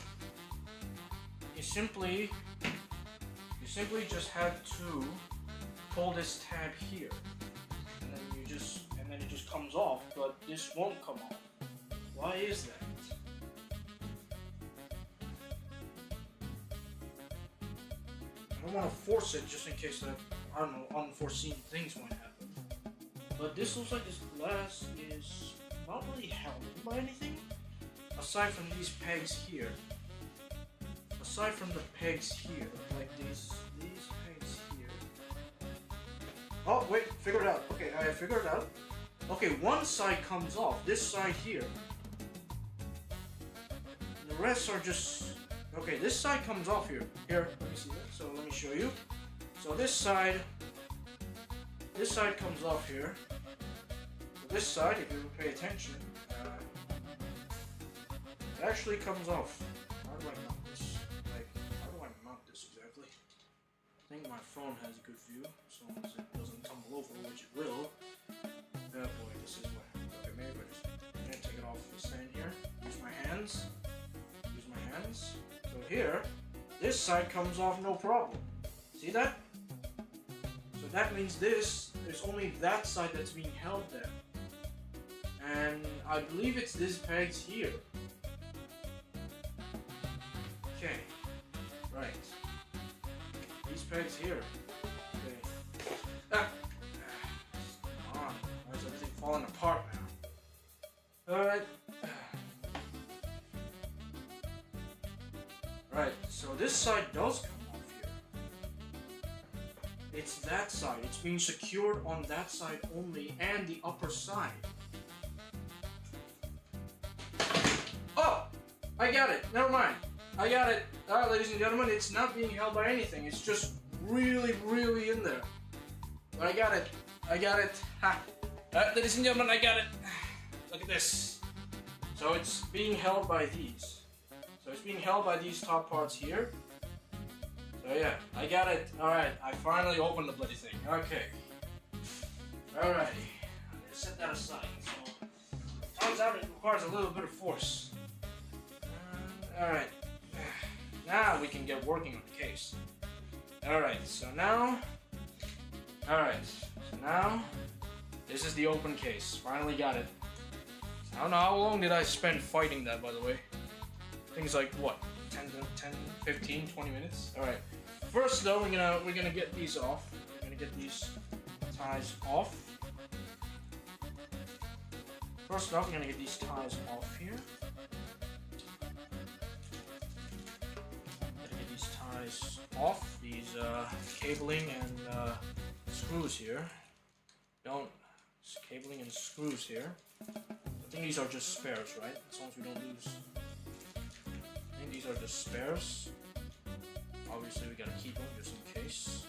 A: pull this tab here. And then it just comes off, but this won't come off. Why is that? I don't want to force it just in case that, I don't know, unforeseen things might happen. But this looks like this glass is not really held in by anything, aside from these pegs here. Aside from the pegs here, like these pegs here. Oh wait, figured it out. Okay, I figured it out. Okay, one side comes off, this side here. The rest are just... Okay, this side comes off here. Here, let me see that. So let me show you. So this side comes off here. So this side, if you pay attention, it actually comes off. How do I mount this? Like, how do I mount this exactly? I think my phone has a good view, so long as it doesn't tumble over, which it will. Oh boy, this is what. Okay, maybe I'm gonna take it off the stand here. Use my hands. So here, this side comes off no problem. See that? So that means there's only that side that's being held there. And I believe it's these pegs here. Okay, right. These pegs here. Okay. falling apart now. Alright. Right, so this side does come off here. It's that side. It's being secured on that side only and the upper side. Oh! I got it. Never mind. I got it. Alright, ladies and gentlemen, it's not being held by anything. It's just really, really in there. But I got it. I got it. Ha! Ladies and gentlemen, I got it. Look at this. So it's being held by these. So it's being held by these top parts here. So yeah, I got it. Alright, I finally opened the bloody thing. Okay. Alrighty. I'm gonna set that aside. So, turns out it requires a little bit of force. Alright. Now we can get working on the case. Alright, so now... Alright, so now... This is the open case. Finally got it. I don't know how long did I spend fighting that, by the way. Things like, what? 10, 15, 20 minutes? Alright. First though, we're gonna get these off. We're gonna get these ties off. First off, we're gonna get these ties off here. Off these cabling and screws here. Cabling and screws here. I think these are just spares, right? As long as we don't lose. I think these are just spares. Obviously, we gotta keep them just in case.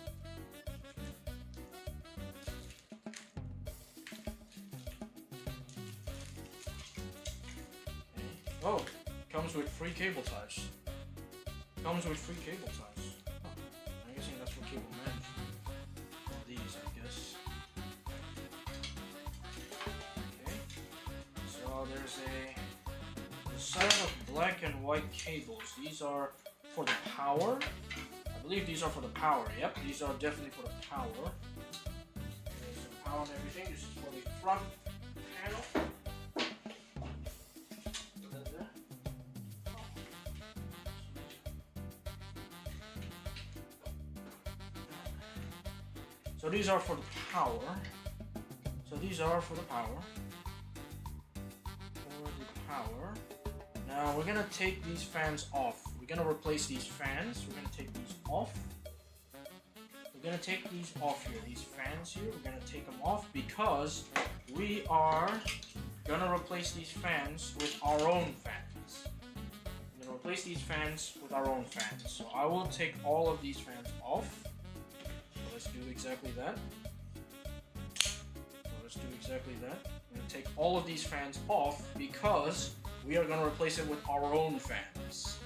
A: Okay. Oh, comes with free cable ties. Comes with free cable ties. Huh. I'm guessing that's for cable management. These, I guess. Okay. So there's a set of black and white cables. These are for the power. I believe these are for the power. Yep, these are definitely for the power. There's the power and everything. This is for the front panel. So these are for the power. So these are for the power. For the power. Now we're gonna take these fans off. We're gonna replace these fans. We're gonna take these off. We're gonna take these off here. These fans here, we're gonna take them off because we are gonna replace these fans with our own fans. We're gonna replace these fans with our own fans. So I will take all of these fans off. Let's do exactly that. I'm going to take all of these fans off because we are going to replace it with our own fans.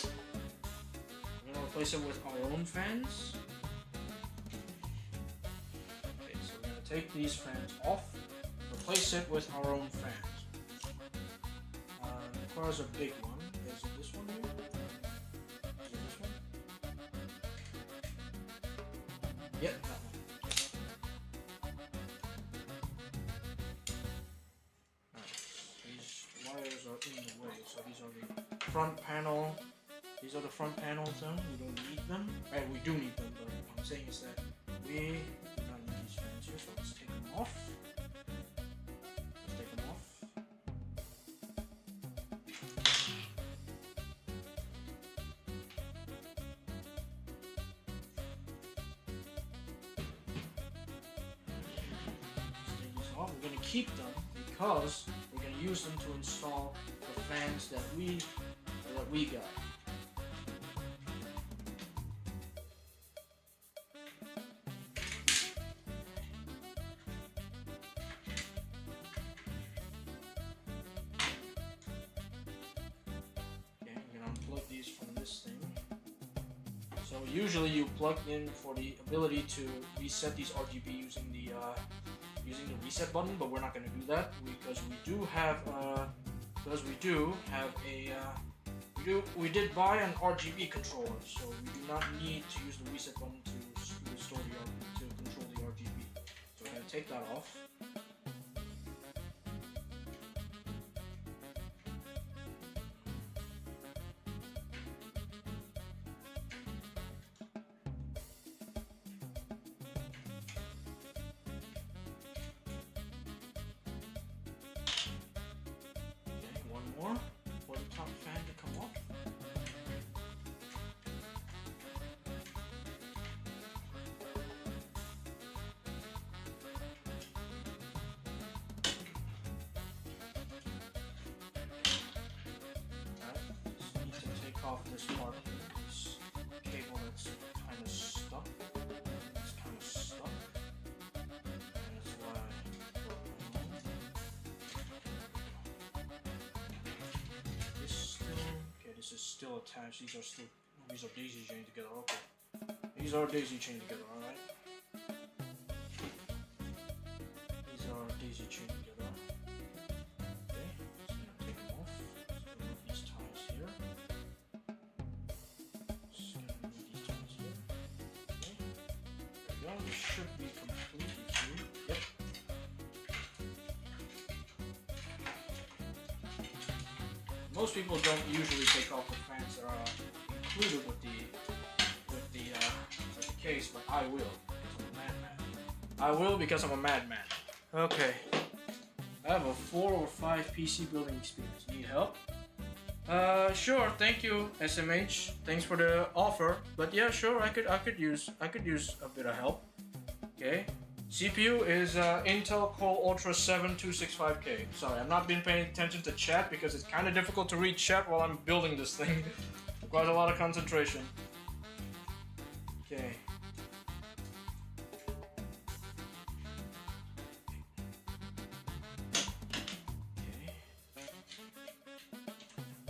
A: We're going to replace it with our own fans. Okay, so we're going to take these fans off, replace it with our own fans. It requires a big one. Is it this one here? Yep, that one. Right. These wires are in the way, so these are the front panel. These are the front panels then. We don't need them. Right, we do need them, but what I'm saying is that we do not need these fans here, so let's take them off. We're going to keep them because we're going to use them to install the fans that we got. Okay, we're going to unplug these from this thing. So usually you plug in for the ability to reset these RGB using the reset button, but we're not going to do that because we did buy an RGB controller, so we do not need to use the reset button to control the RGB. So we're going to take that off. off this part, this cable that's kind of stuck. It's kind of stuck. And that's why. This still, okay, this is still attached. These are daisy chained together. Okay, these are daisy chained together. All right. These are daisy chained together. This should be completely true. Yep. Most people don't usually take off the fans that are included with the case, but I will because I'm a madman. I will because I'm a madman. Okay. I have a 4 or 5 PC building experience. Need help? Sure. Thank you, SMH. Thanks for the offer. But yeah, sure. I could use a bit of help. Okay. CPU is Intel Core Ultra 7265K. Sorry, I'm not been paying attention to chat because it's kind of difficult to read chat while I'm building this thing. Requires a lot of concentration. Okay.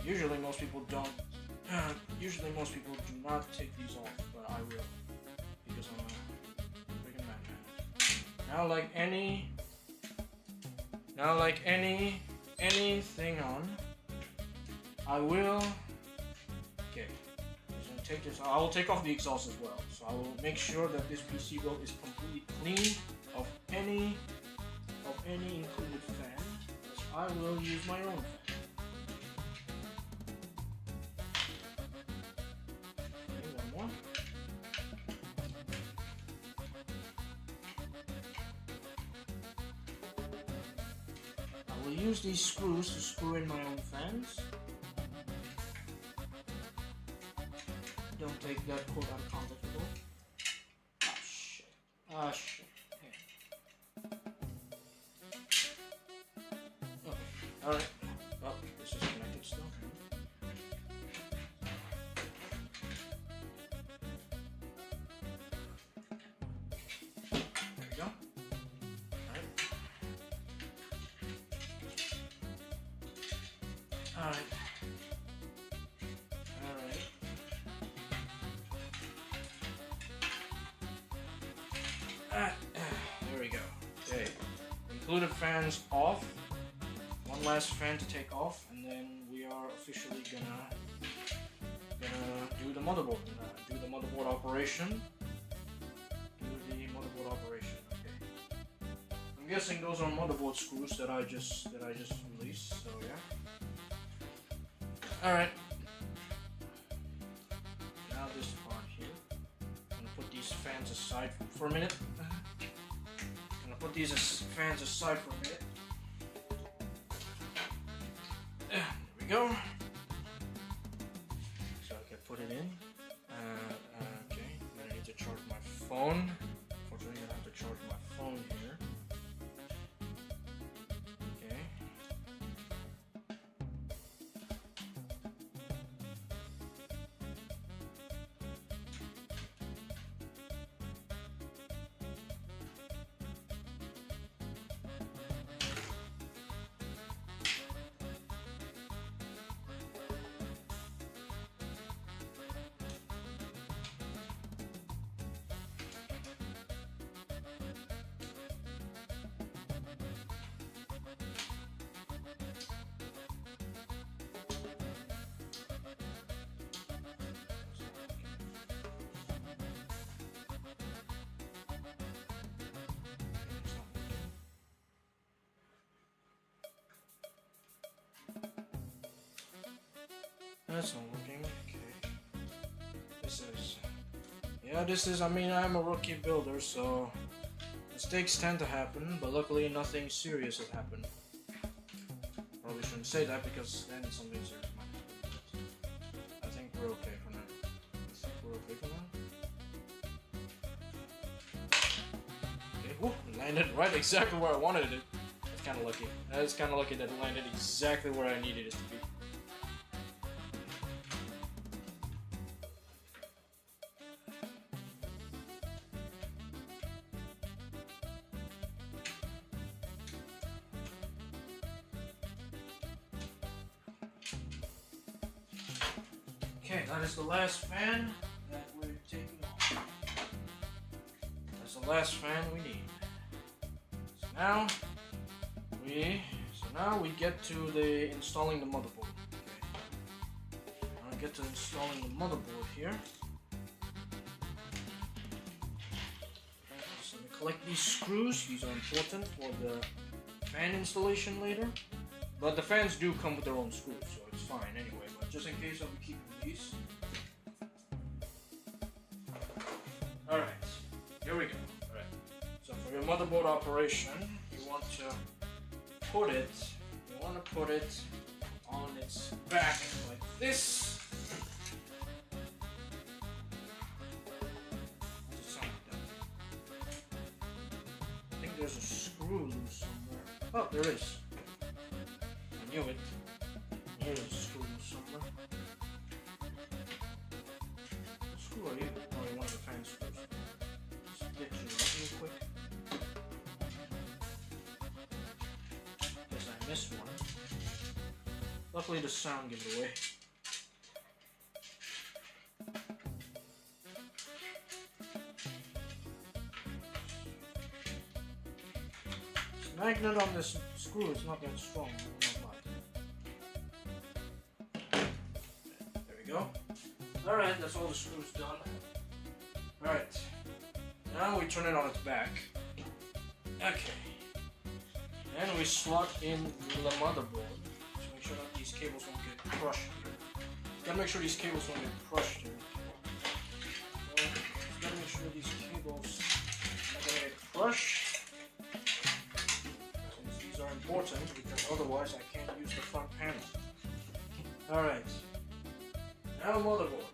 A: Usually most people don't. Usually most people do not take these off, but I will because I'm a freaking madman. Now, like anything on, I will. Okay, I'm just gonna take this. I will take off the exhaust as well, so I will make sure that this PC build is completely clean of any included fan. I will use my own fan. Use these screws to screw in my own fans. Don't take that quote uncomfortable. Ah shit. Ah shit. Okay. Alright. Well, this is connected still. There we go. Alright. There we go. Okay. Included fans off. One last fan to take off, and then we are officially gonna do the motherboard. Do the motherboard operation. Okay. I'm guessing those are motherboard screws that I just released. So yeah. Alright. Now this part here. I'm gonna put these fans aside for a minute. Fans aside for a minute. There we go. So I can put it in. Okay. Then I need to charge my phone. Unfortunately, I have to charge my phone here. That's not working. Okay. This is, I mean, I'm a rookie builder, so mistakes tend to happen, but luckily nothing serious has happened. Probably shouldn't say that because then something serious might happen. I think we're okay for now. Okay, whoop, landed right exactly where I wanted it. That's kind of lucky. That's kind of lucky that it landed exactly where I needed it to be. Okay, that is the last fan that we're taking off. That's the last fan we need. So now we get to the installing the motherboard. Okay. Now I get to installing the motherboard here. So we collect these screws. These are important for the fan installation later. But the fans do come with their own screws, so it's fine anyway. But just in case, I'll be keeping these. Alright, here we go. Alright. So for your motherboard operation, you want to put it on its back like this. I think there's a screw loose somewhere. Oh, there is. I knew it. Here's a screw loose somewhere. What screw are you? Oh, you're one of the fan screws. Just get you out real quick. Guess I missed one. Luckily the sound gave it away. The magnet on this screw is not that strong. There we go. Alright, that's all the screws done. Alright. Now we turn it on its back. Okay. And we slot in the motherboard. Just make sure that these cables won't get crushed here. Gotta make sure these cables won't get crushed here. Gotta make sure these cables are gonna get crushed. Since these are important, because otherwise I can't use the front panel. Alright. Now motherboard.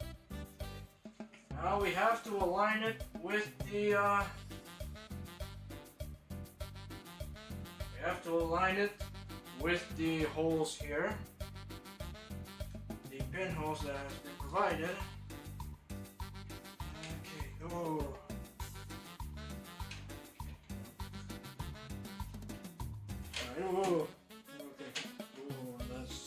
A: Now we have to align it with the holes here. The pinholes that have been provided. Okay, oh. Alright, oh. Okay. Oh, that's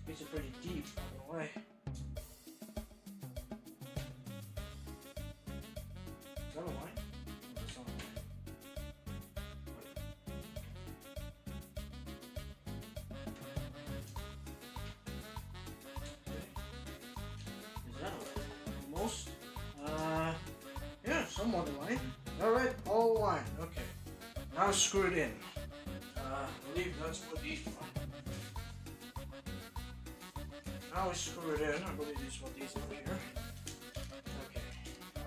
A: these are pretty deep, by the way. Is that a line? No, that's not a line. Okay. Is that a line? Almost. Yeah, somewhat a line. Alright, all line. Okay. Now screw it in. I believe that's what these are. Now we screw it in. I believe this is what these are here. Okay.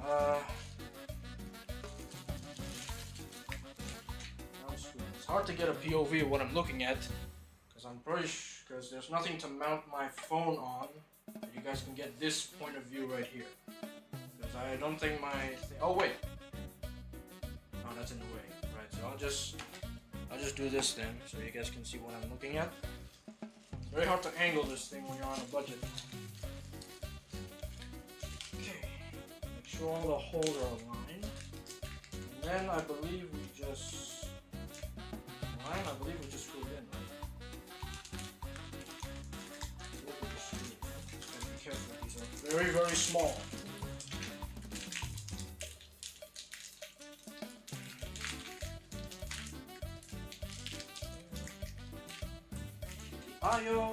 A: Now screw it. It's hard to get a POV of what I'm looking at, because I'm pretty sure because there's nothing to mount my phone on. But you guys can get this point of view right here. Because I don't think my oh wait. Oh, that's in the way. Right. So I'll just do this then, so you guys can see what I'm looking at. Very hard to angle this thing when you're on a budget. Okay, make sure all the holes are aligned. And then I believe we just screw it in, right? Be careful, these are very, very small.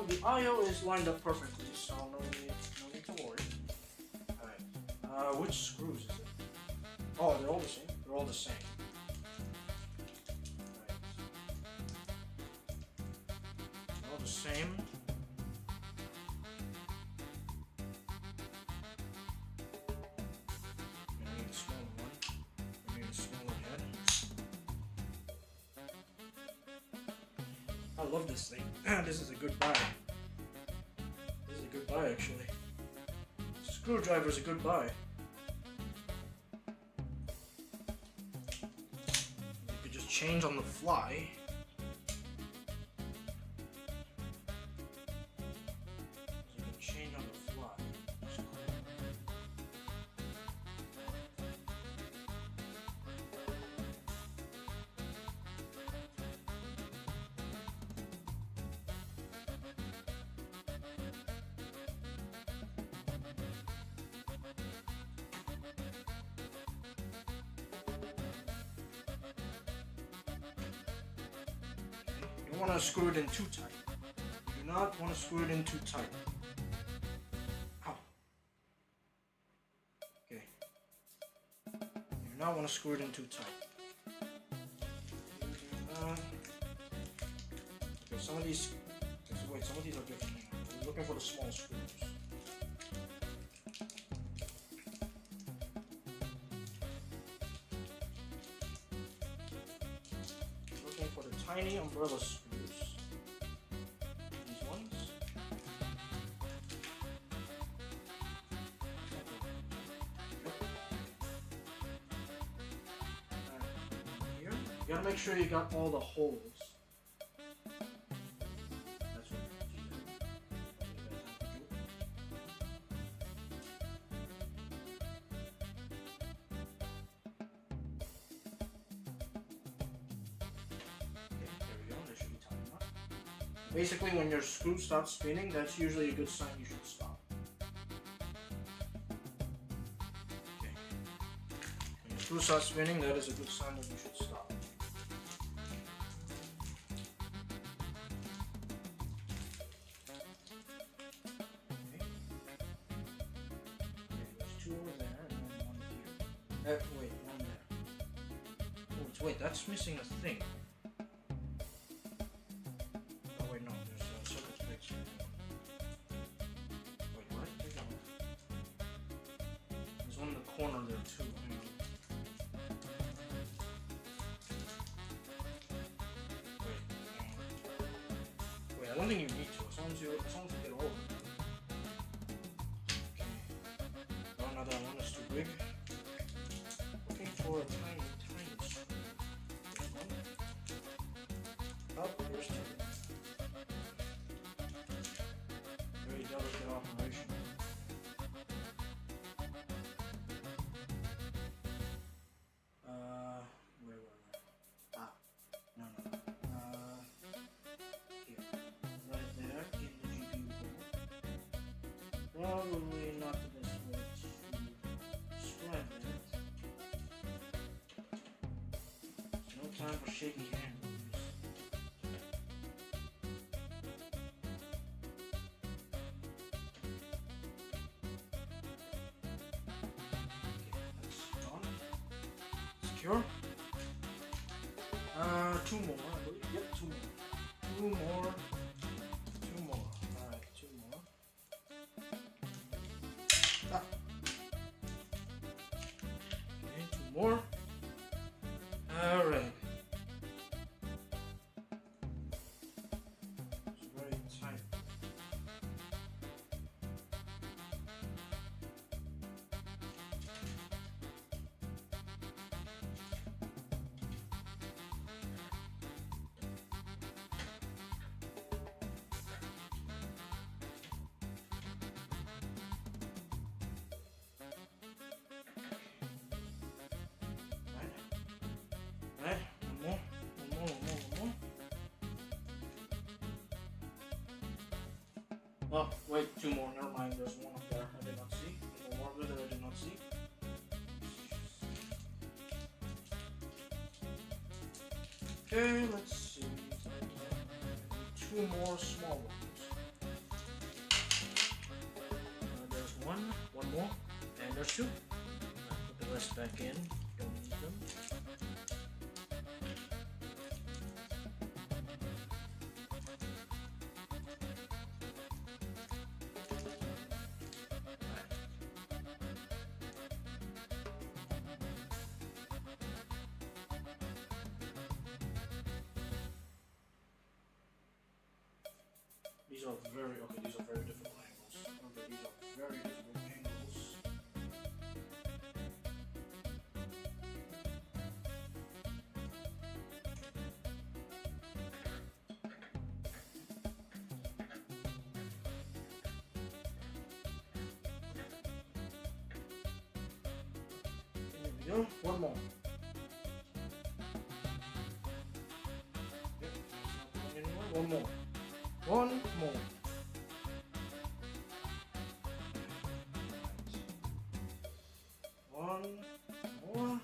A: The IO is lined up perfectly, so no need to worry. Alright, which screws is it? Oh, they're all the same? They're all the same. Right. All the same. I need a smaller one. I need a smaller head. I love this thing. This is a good buy. This is a good buy, actually. Screwdriver is a good buy. You could just change on the fly. You can change on the fly. don't want to screw it in too tight. You do not want to screw it in too tight. Ow. Okay. You do not want to screw it in too tight. Okay, some of these are different. We're looking for the small screws. Looking for the tiny umbrella screws. These ones. Yep. Here. You gotta make sure you got all the holes. Basically, when your screw stops spinning, that's usually a good sign you should stop. Okay. When your screw stops spinning, that is a good sign that you should stop. Okay. There's two over there and then one here. Wait, one there. Oh, wait, that's missing a thing. Corner there too. Wait, I don't think you need to. As long as you get over it. Okay. Oh, no, that one is too big. Looking for a tiny screw. There's one. Oh, there's two. Very delicate operation. Probably not the best way to describe it. There's no time for shaky hands. Okay, that's done. Secure. Two more, I believe. Yep, two more. Two more. Alright, two more. Okay, two more. Alright. It's very tight. Right, one more. Oh, wait, two more. Never mind. There's one up there I did not see. One more that I did not see. Okay, let's see. Two more small ones. There's one more, and there's two. Put the rest back in. Don't need them. These are very different angles. Okay, these are very different angles. There we go. One more. Yep, not going anywhere. One more. One more. One more.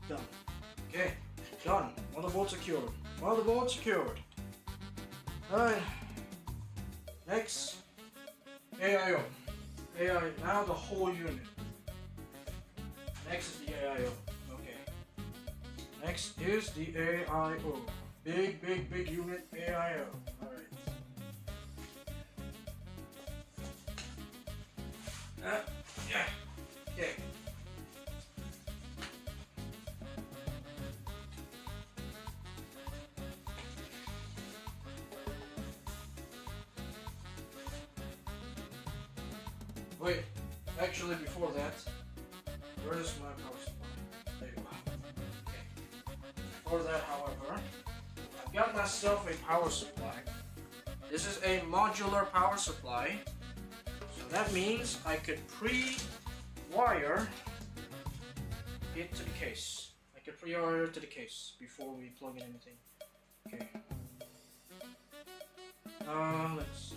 A: Done. Okay, done. Motherboard secured. Motherboard secured. Alright. Next, AIO. AI, now the whole unit. Next is the AIO. Okay. Next is the AIO. Big unit AIO. Alright. Yeah. Okay. Wait, actually before that, where is my power supply? There you go. Okay. Before that, however, I've got myself a power supply. This is a modular power supply. So that means I could pre-wire it to the case. I could pre-wire it to the case before we plug in anything. Okay. Let's see.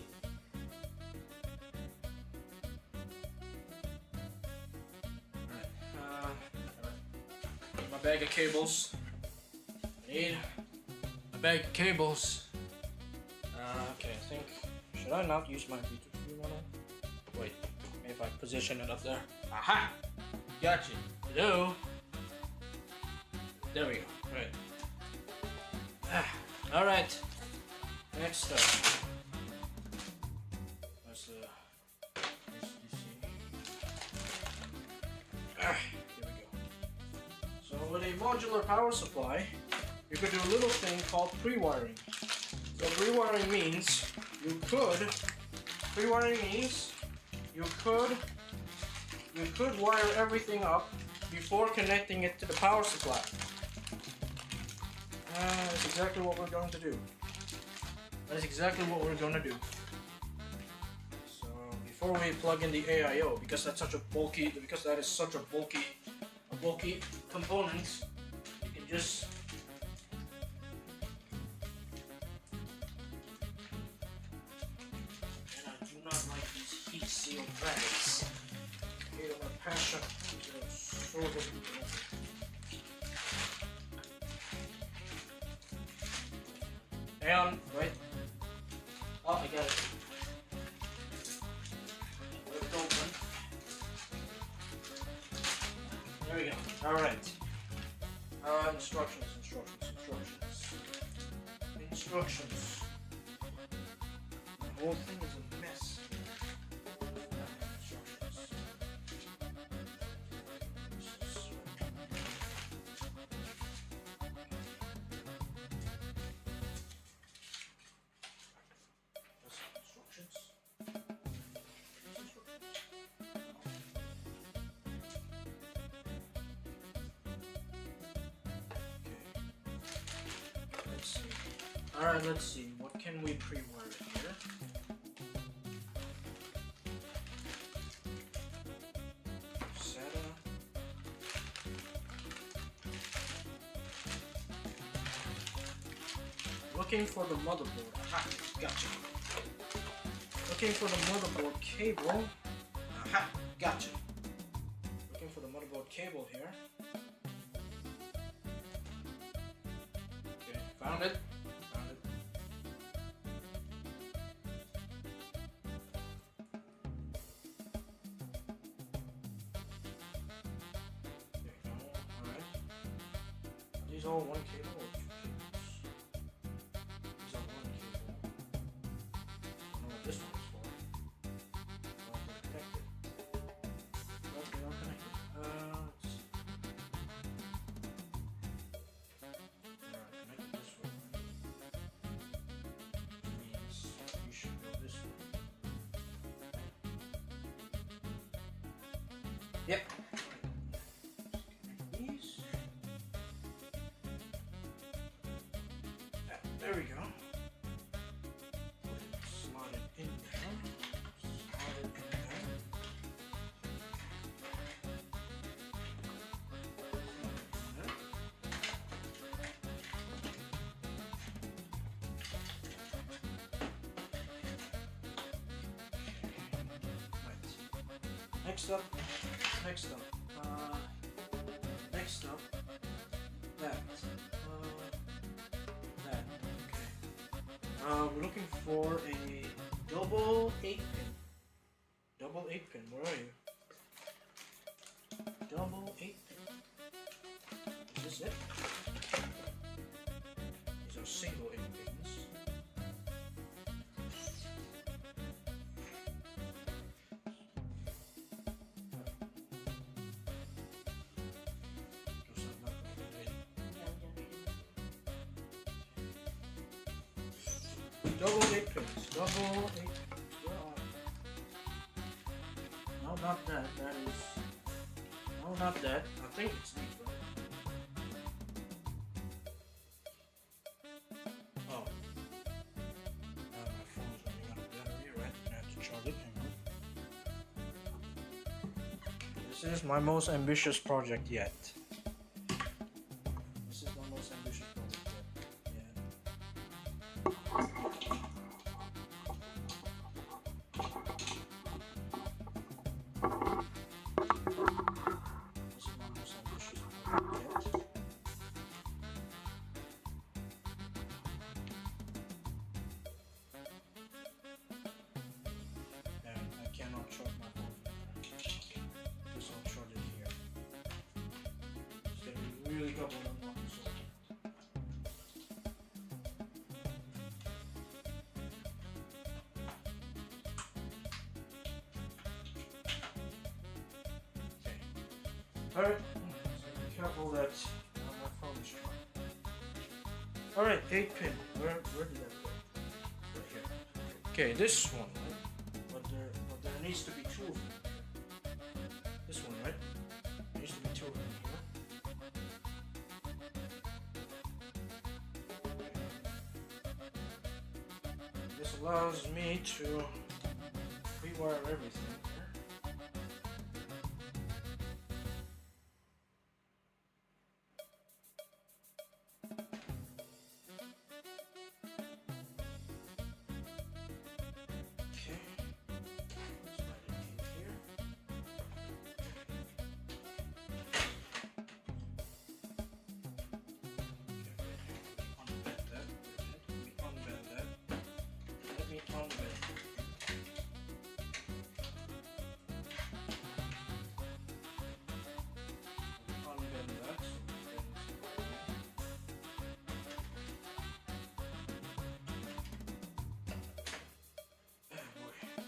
A: My bag of cables. I need a bag of cables. Okay, I think, should I not use my Vtuber model? Wait, maybe if I position it up there. Aha! Gotcha. Hello. There we go. Right. Alright. Next up. That's the DC. Here we go. So with a modular power supply, you could do a little thing called pre-wiring. So pre-wiring means you could wire everything up before connecting it to the power supply. That's exactly what we're going to do. That is exactly what we're going to do. So before we plug in the AIO, because that is such a bulky component, you can just heat sealed bags. Made of a passion. They're so difficult. Hang on, wait. Oh, I got it. Let's open. There we go. Alright. Instructions. The whole thing is a mess. Alright, let's see. What can we pre-wire here? SATA. Looking for the motherboard. Aha, gotcha. Looking for the motherboard cable. Aha, gotcha. Looking for the motherboard cable here. Okay, found it. These all one cable or two cables? These are one cable. I don't know what this one is for. Well, they're connected. Well, they are connected. Let's see. Alright, connected this way. Which means we should go this way. Yep. There we go. Slot it in there. Right. Next up. That. That. Okay. We're looking for a double 8 pin. Double 8 pin. Where are you? Double 8 pin. Is this it? These are single 8 pins. Double 8 pins. Double 8 pins. Where are they? No, not that. That is. No, not that. I think it's these, right? Oh. My phone's running out of battery, right? I have to charge it. Hang on. This is my most ambitious project yet. This is my most ambitious project yet. Really got one on one, so. Okay. Alright. So be careful that my phone is trying. Alright, 8 pin. Where did that go? Right here. Okay, this one, right? But there needs to be 2 of them. This one, right? There needs to be 2 of them here. This allows me to rewire everything here. Okay. Slide it in here. Unbend that. Unbend that. Let me unbend. Unbend that.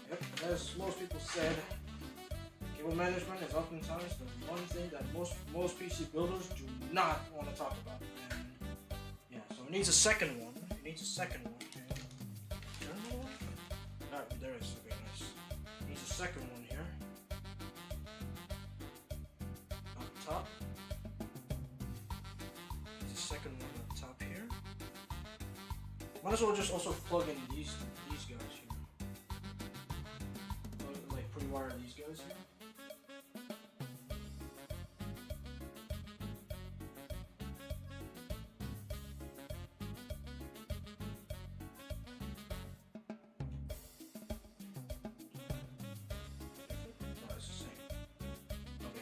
A: Yep, as most people said, cable management is oftentimes the one thing that most PC builders do not want to talk about. And yeah, so it needs a second one. It needs a second one. There is. Okay, nice. Needs a second one here. On top. There's a second one on top here. Might as well just also plug in these guys here. Like pre-wire these guys here.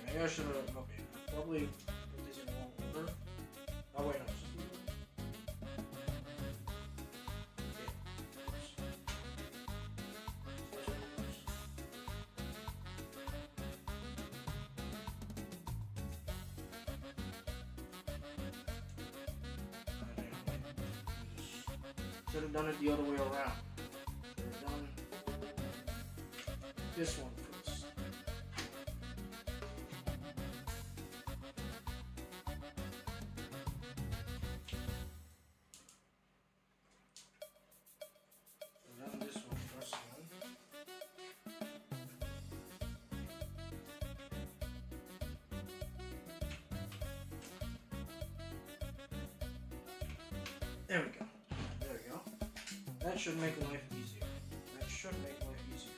A: Maybe I should have, okay, probably put this in wrong order. Oh wait, no. Should have done it the other way around. Should have done this one first. There we go. There we go. That should make life easier. That should make life easier.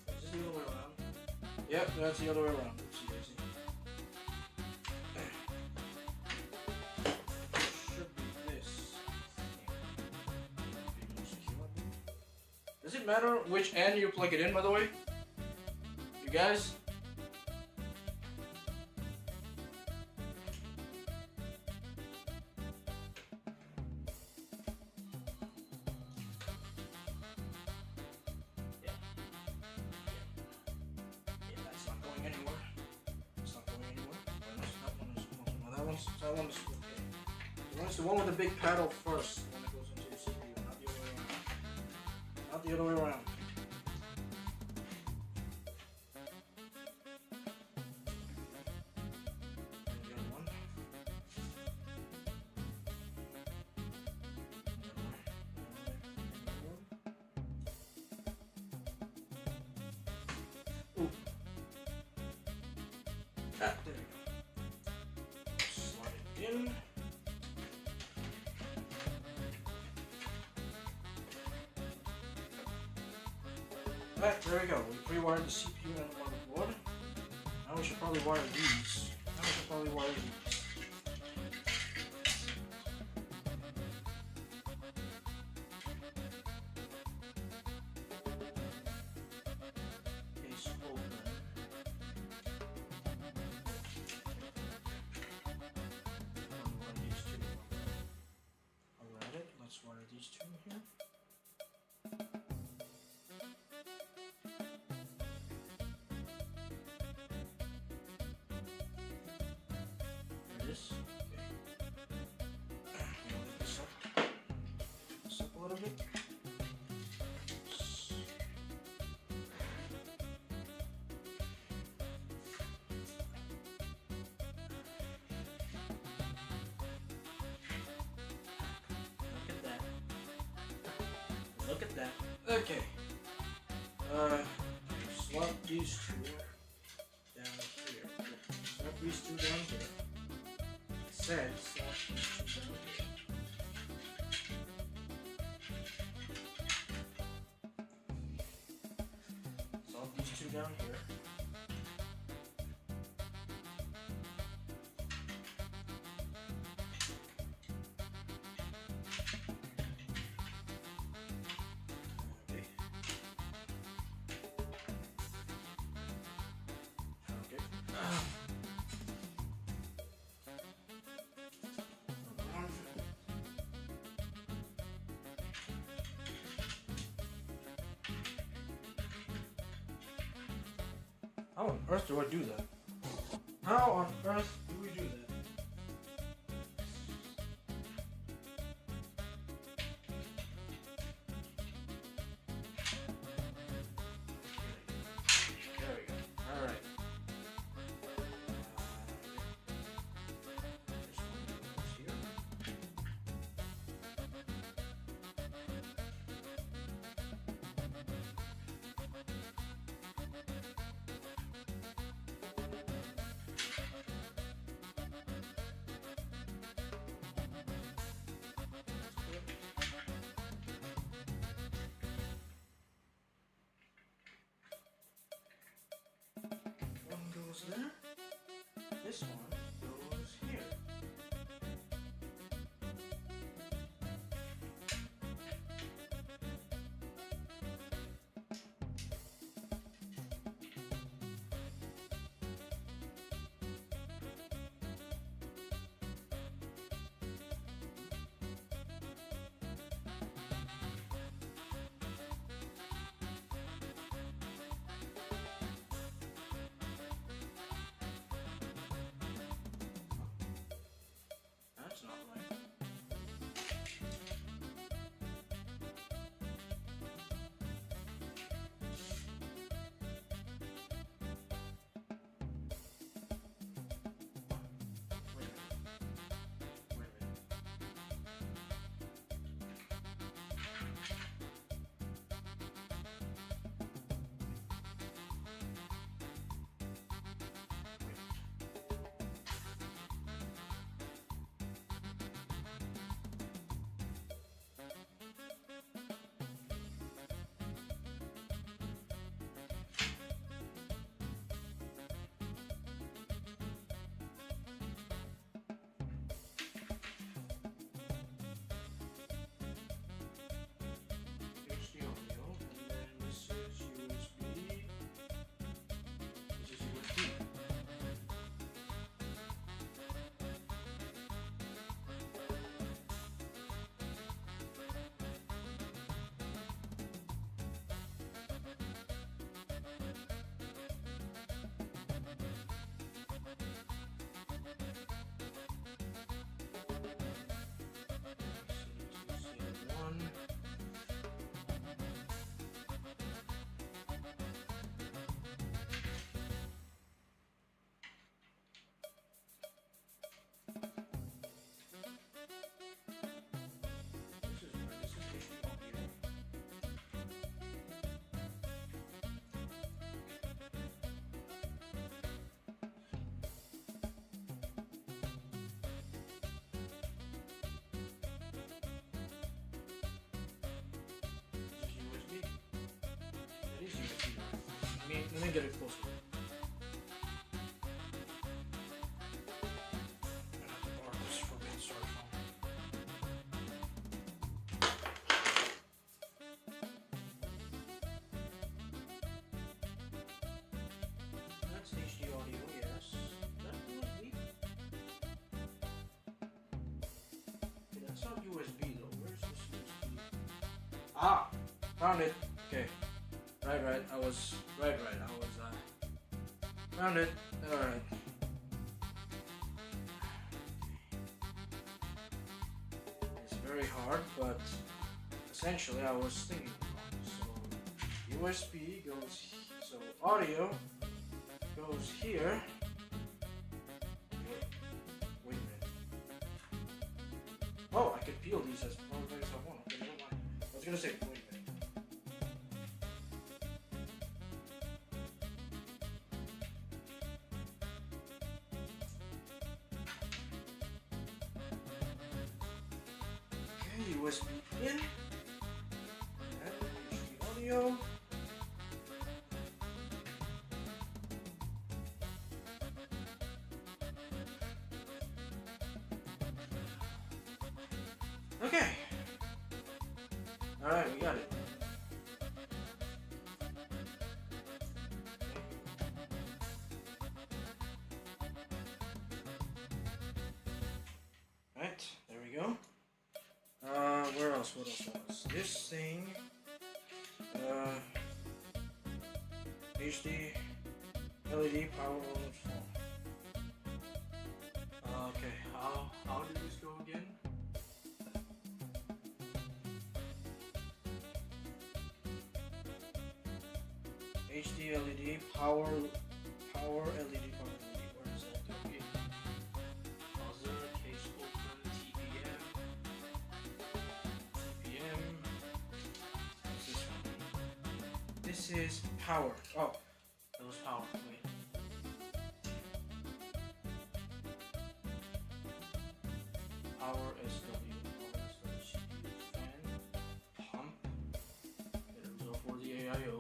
A: Is this the other way around? Yep, that's the other way around. Should be this. Does it matter which end you plug it in, by the way? You guys? It's the one with the big paddle first when it goes into your CPU, not the other way around. Not the other way around. There we go. Slide it in. Alright, there we go. We pre-wired the CPU and the motherboard. Now we should probably wire these. Case open. Wire these two. Alright, let's wire these two here. This. Okay. Lift this up. This up a little bit. Look at that. Okay. Slot these two down here. Slot these two down here. Said slot these two down here. Slot these two down here. How on earth do I do that? How on earth do we do that? There we go. Alright. This one goes here. One goes there. This one goes here. let me get it closer. That's HD audio, yes. Is that USB? Okay, that's not USB though. Where's this USB? Ah! Found it. Okay. Right. I was found it. Alright. It's very hard, but essentially I was thinking so USB goes so audio goes here. Wait a minute. Oh, I could peel these as far as I want. Okay, never mind. I was gonna say, wait a minute. Okay, USB in. And HD audio. Okay. Alright, we got it. Alright, there we go. Where else? What else? This thing. HD LED power on phone. Okay, how did this go again? HD LED power LED power LED. Where is that? Okay. Buzzer, case open, TPM. What's this one? This is power. Oh, that was power. Wait. Power SW. Fan. Pump. There we go for the AIO.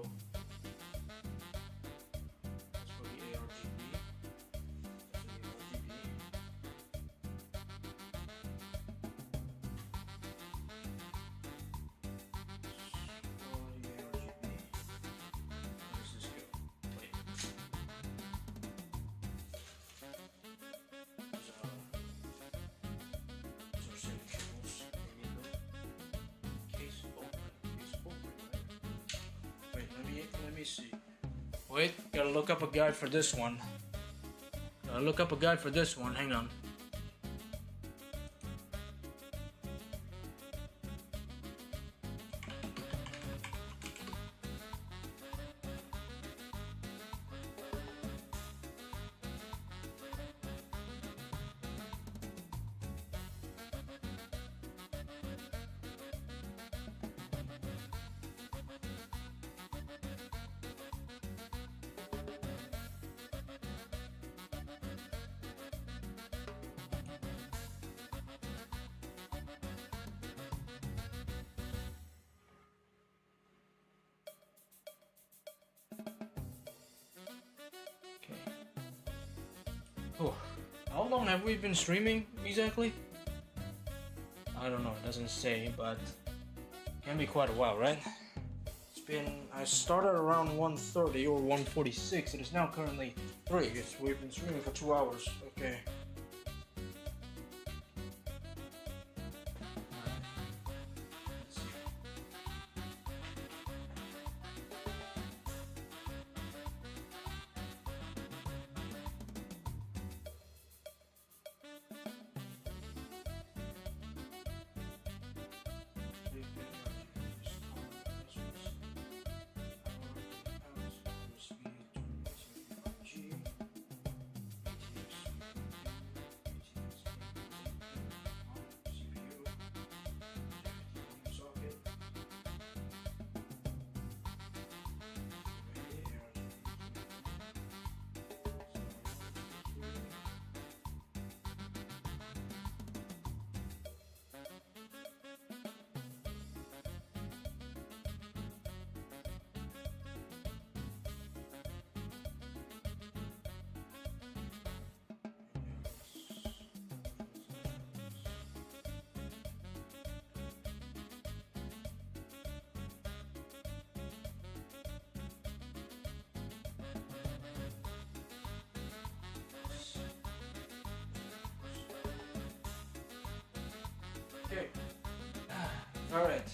A: Let me see. Wait, gotta look up a guide for this one. Hang on. Oh, how long have we been streaming exactly? I don't know, it doesn't say, but it can be quite a while, right? It's been, I started around 1:30 or 1:46. It is now currently 3. We've been streaming for 2 hours. Okay. Okay. Alright.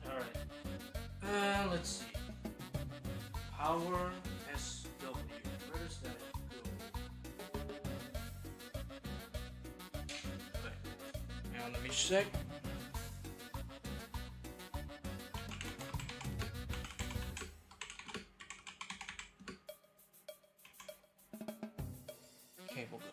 A: Alright. Let's see. Power SW. Where does that go? Okay. Now let me check. Cable go.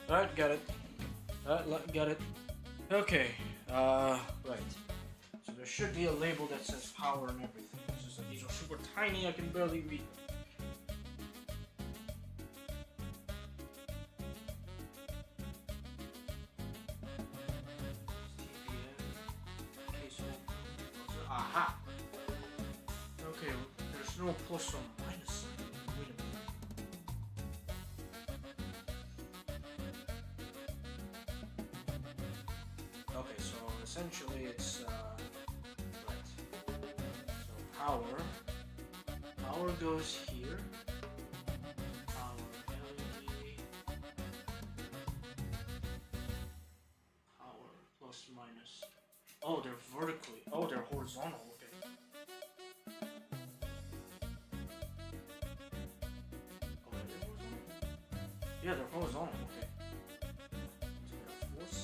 A: Alright, got it. Alright, got it. Okay, right. So there should be a label that says power and everything. It's just that these are super tiny, I can barely read them. Aha! Okay, there's no plus or minus. Wait a minute. Okay, so essentially it's right. So power goes here. Power LED. Power plus minus. Oh, they're vertically. Oh, they're horizontal. Okay. Oh, are they horizontal? Yeah, they're horizontal. Okay. So they're force.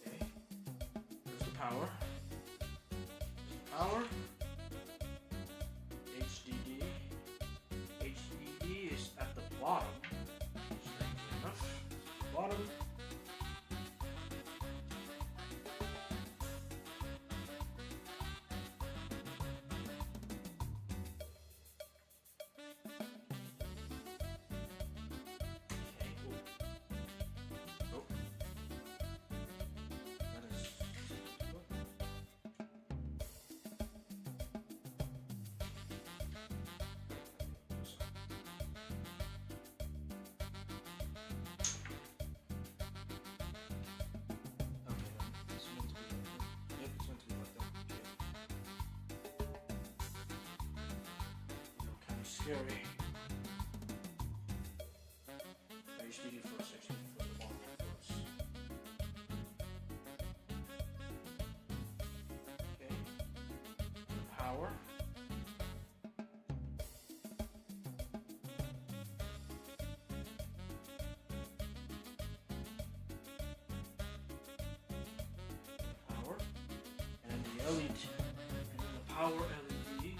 A: Okay. There's the power. Power. HDD. HDD is at the bottom. Strangely enough. Bottom. Scary. HDD first, HDD for the bottom first. Okay. Power. Power. And then the LED. And then the power LED.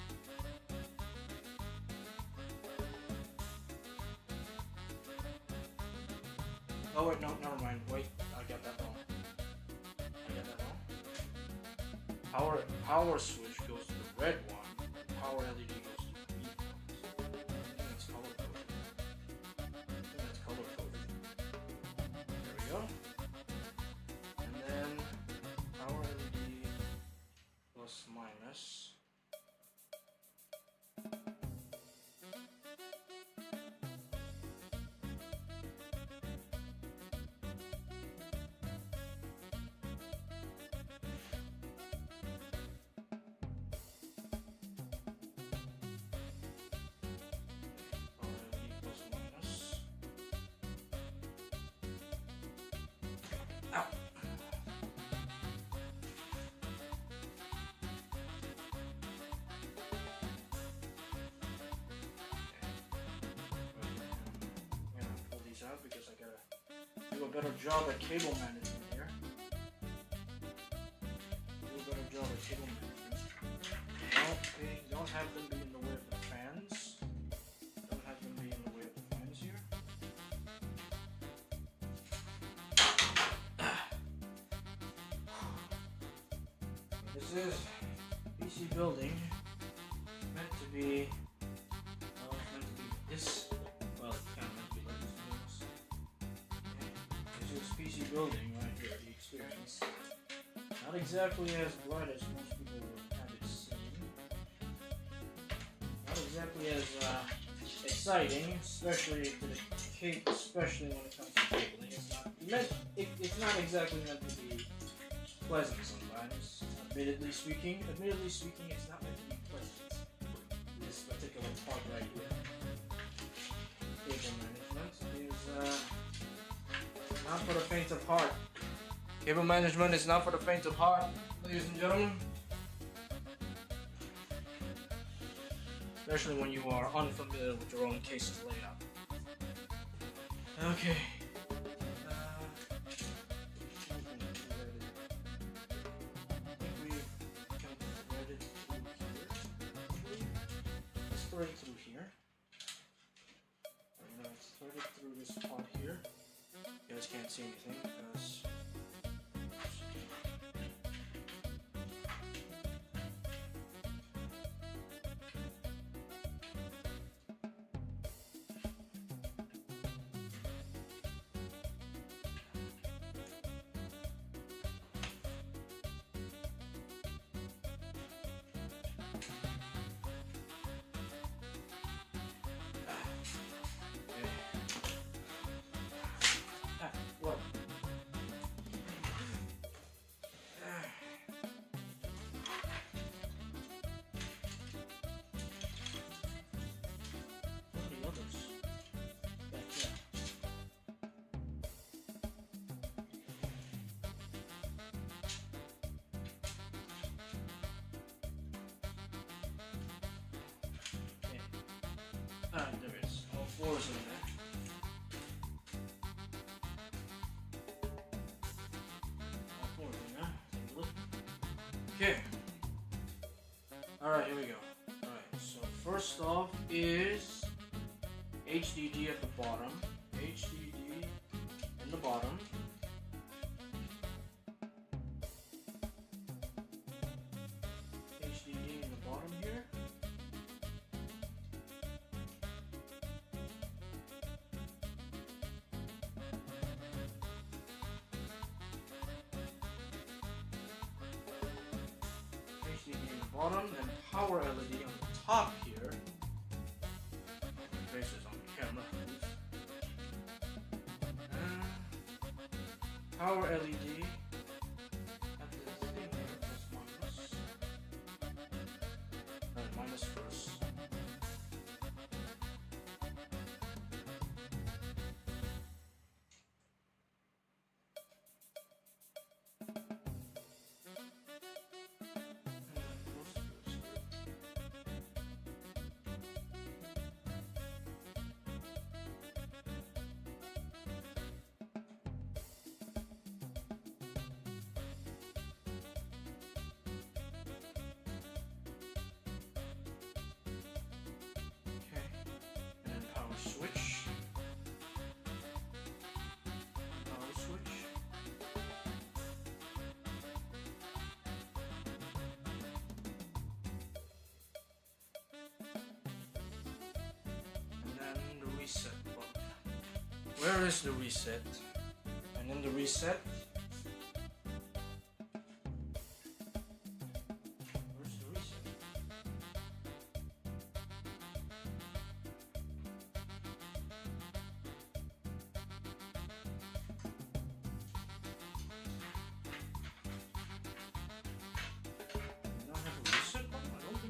A: Oh wait, no, never mind. Wait, I got that wrong. Power switch goes to the red one. Power LED goes to the green one. I think that's color coded. There we go. And then power LED plus minus. do a better job at cable management here. Do a better job at cable management. Don't have them be in the way of the fans. Don't have them be in the way of the fans here. This is PC building meant to be, well, it's meant to be this, well, it's kind of meant to be like this. Okay. This is PC building right here, the experience. Not exactly as bright as most people would have it seen. Not exactly as exciting, especially to the cable, especially when it comes to cabling. It's not exactly meant to be pleasant sometimes. Admittedly speaking, it's not meant to be pleasant. This particular part right here. Cable management is not for the faint of heart. Cable management is not for the faint of heart, ladies and gentlemen. Especially when you are unfamiliar with your own case's layout. Okay. Thread it through here. I'm gonna thread it through this part here. You guys can't see anything because what? What are the others? Back there. Okay. Alright, there it is. All four is in there. Okay. Alright, here we go. Alright, so first off is HDD at the bottom. HDD in the bottom. HDD in the bottom here. Bottom and power LED on the top here. Faces on the camera. Power LED at this thing here, plus minus. Minus first. Switch. Power switch. And then the reset button. Where is the reset? And then the reset.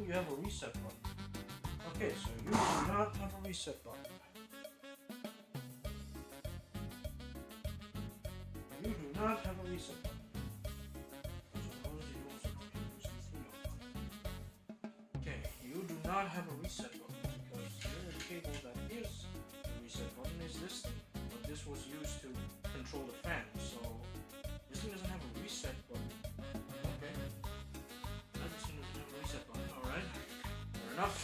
A: You have a reset button. Okay, so you do not have a reset button. You do not have a reset button. Okay, you do not have a reset button because the only cable that is a reset button is this thing. But this was used to control the fan, so this thing doesn't have a reset button. Okay. This thing doesn't have a reset button, alright. Fair enough.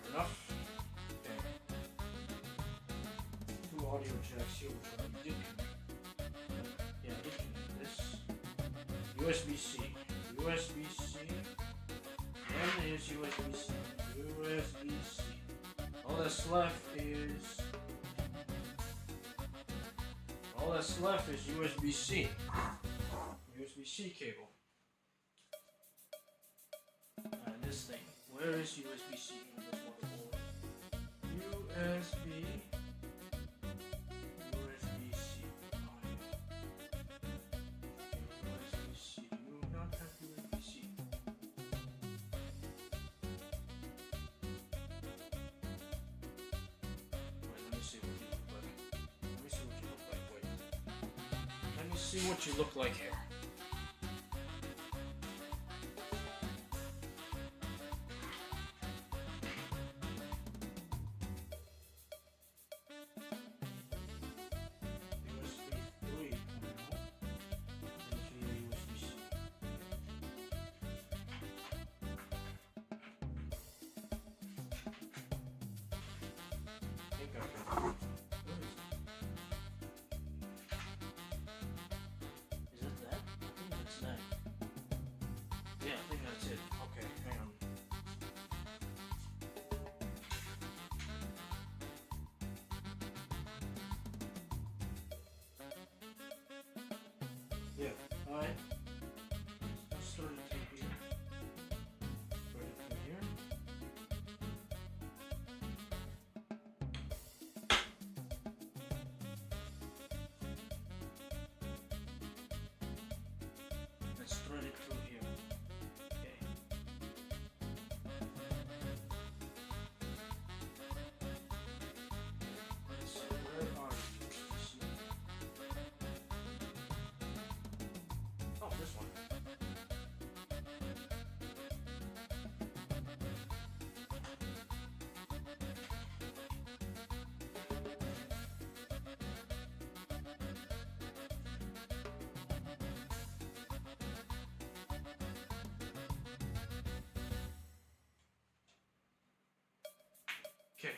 A: Fair enough. Okay. 2 audio jacks here, which I did connect. Yeah, I did connect this. USB-C. USB-C. Then is USB-C. USB-C. All that's left is USB-C. USB-C cable. And this thing. Where is USB-C on this motherboard? USB-C. USB-C. Do you not have USB-C? See what you look like here. USB 3. USB-C. I think I can. Yeah, alright. Let's start it through here. Start it through here. Let's thread it through here. Okay. Let's see, where are you? Oh, this one. Okay.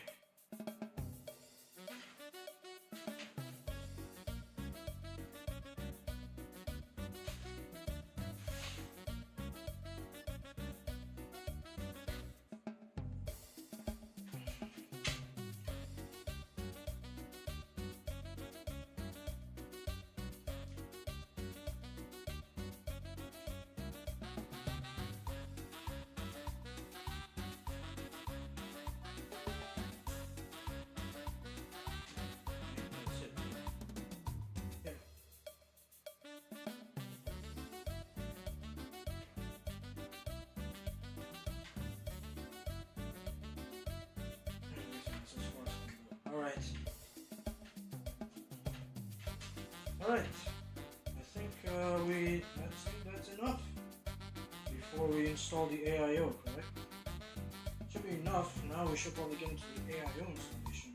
A: Alright. Alright. I think that's enough before we install the AIO, correct? Should be enough. Now we should probably get into the AIO installation.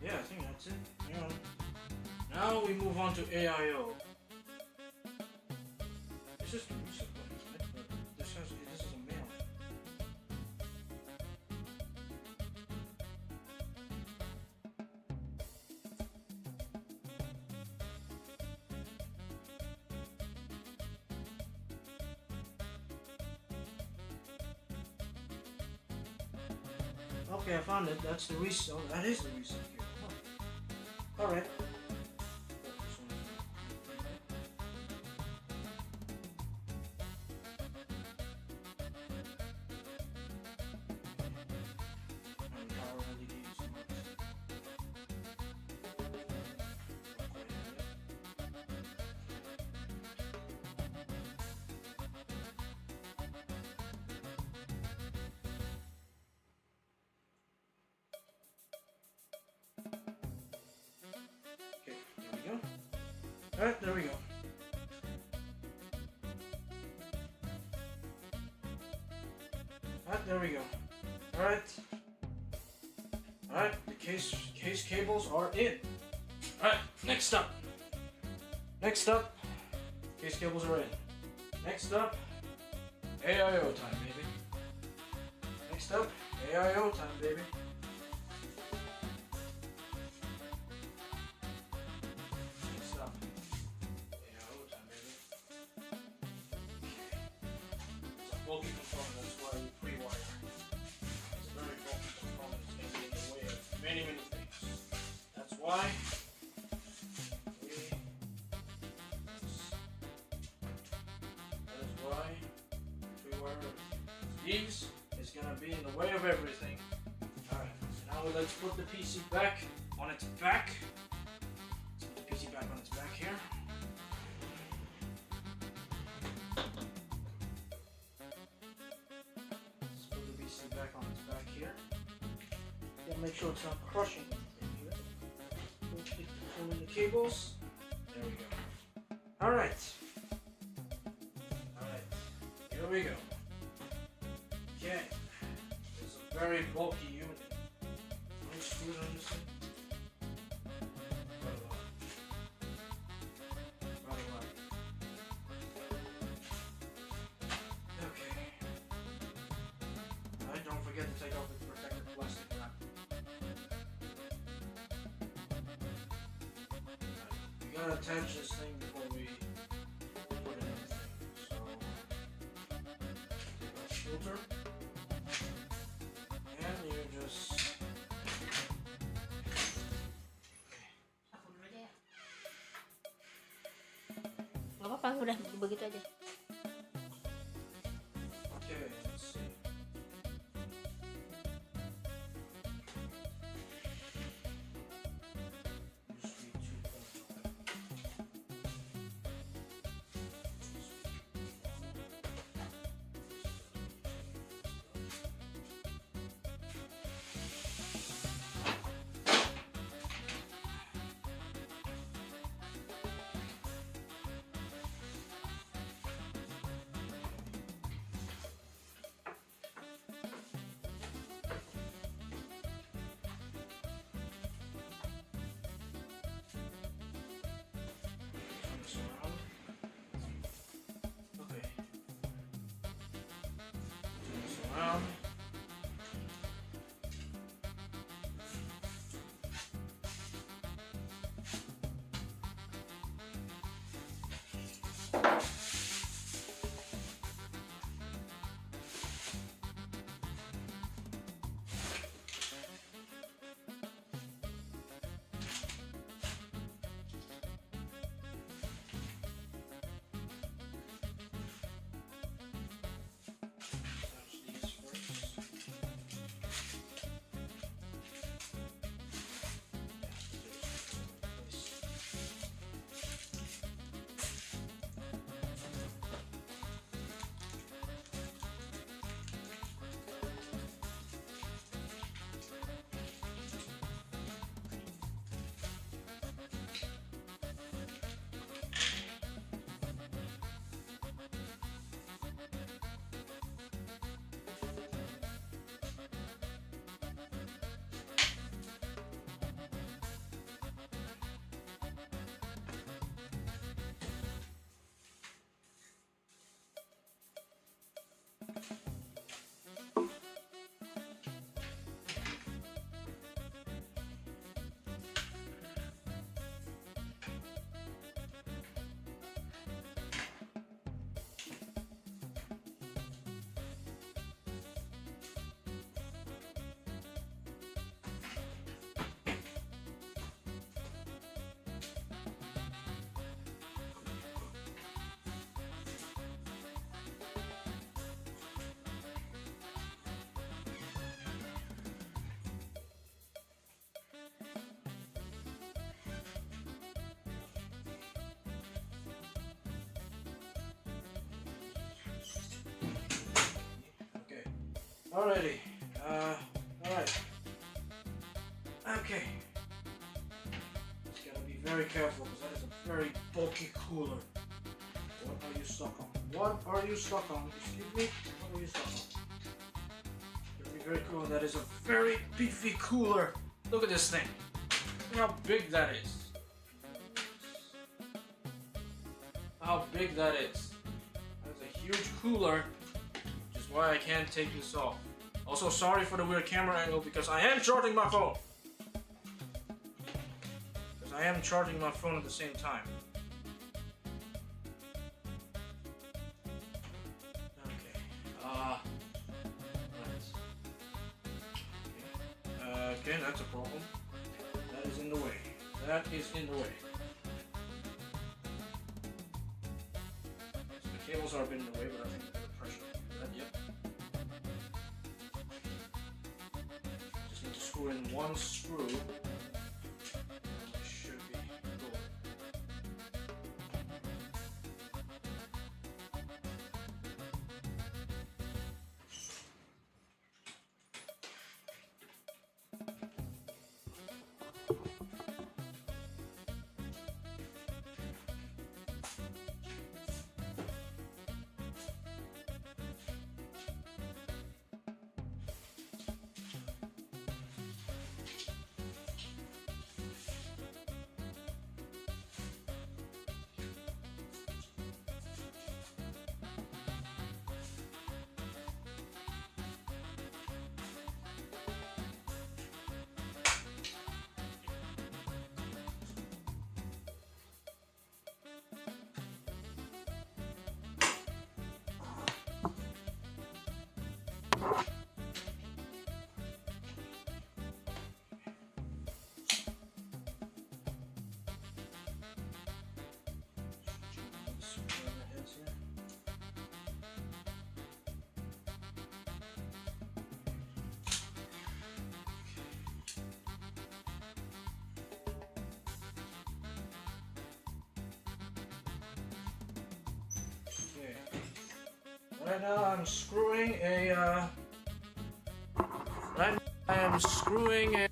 A: Yeah, I think that's it. Hang on. Now we move on to AIO. It's just a reset button, right? But this is a mail. Okay, I found it. That's the reset. Oh, that is the reset here. Oh. All right. Alright, there we go. Alright, there we go. Alright. Alright, the case cables are in. Alright, next up. Case cables are in. Next up, AIO time, baby. Next up, AIO time, baby. Next up, AIO time, baby. It's a bulky component, that's why we pre-wire. It's a very bulky component, it's going to be in the way of many things. That's why these is gonna be in the way of everything. Alright, so now let's put the PC back on its back. Let's put the PC back on its back here. Let's put the PC back on its back here. Gotta make sure it's not crushing anything here. Pulling the cables. There we go. Alright. Here we go. Okay, this is a very bulky unit. How much screws on this thing? Quite a lot. Okay. Alright, don't forget to take off the protective plastic wrap. We gotta attach this thing before we put it in the thing. So, take off the filter. And you just
B: nggak apa-apa, udah begitu aja.
A: okay, let's see. Okay. Turn this around. Alrighty. Alright. Okay. Just gotta be very careful because that is a very bulky cooler. What are you stuck on? What are you stuck on? Excuse me? What are you stuck on? Gotta be very cool. That is a very beefy cooler. Look at this thing. Look how big that is. How big that is. That's a huge cooler, which is why I can't take this off. Also, sorry for the weird camera angle because I am charging my phone. Because I am charging my phone at the same time. Okay. Right. Okay, that's a problem. That is in the way. That is in the way. So the cables are a bit in the way, but I think the pressure. That, yep. Just need to screw in one screw. It should be cool. Right now I'm screwing a right now I am screwing a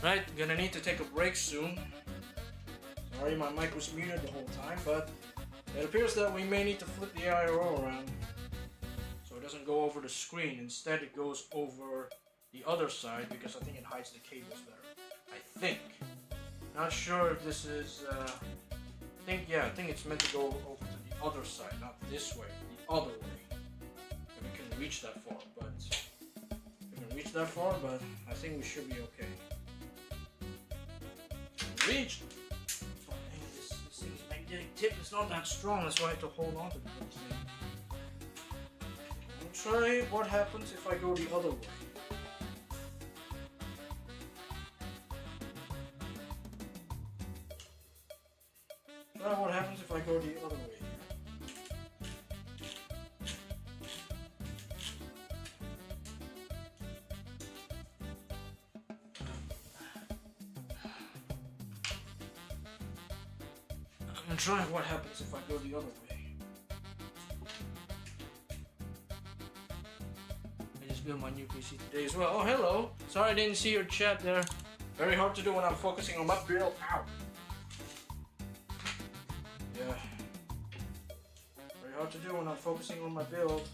A: Right, gonna need to take a break soon. Sorry, my mic was muted the whole time, but it appears that we may need to flip the IRO around so it doesn't go over the screen. Instead, it goes over the other side because I think it hides the cables better. I think. Not sure if this is. I think it's meant to go over to the other side, not this way, the other way. If we can reach that far, but I think we should be okay. Reached. Oh, dang, this thing's magnetic tip. It's not that strong. That's why I have to hold on to the thing. I'll try what happens if I go the other way. Try what happens if I go the other way. I'm trying what happens if I go the other way. I just built my new PC today as well. Oh, hello! Sorry I didn't see your chat there. Very hard to do when I'm focusing on my build. Ow! Yeah. Very hard to do when I'm focusing on my build.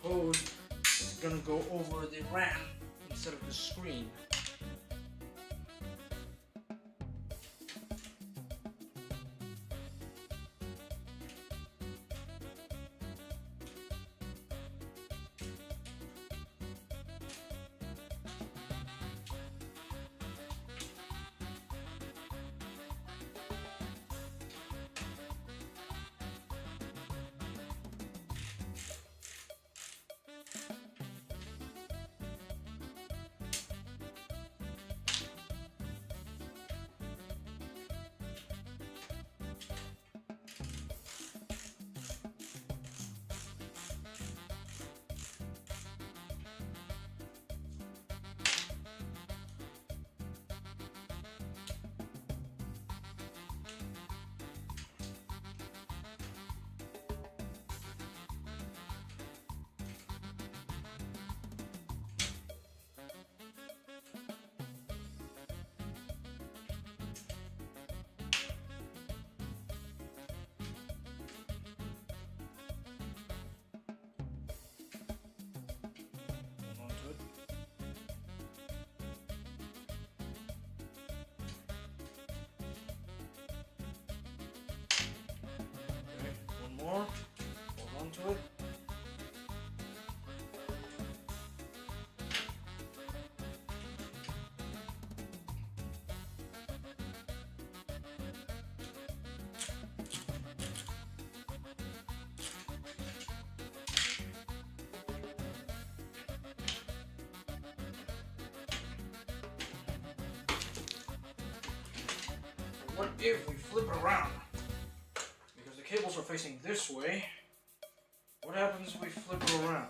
A: Hose is gonna go over the RAM instead of the screen. More. Hold on to it. What if we flip it around? Cables are facing this way. What happens if we flip it around?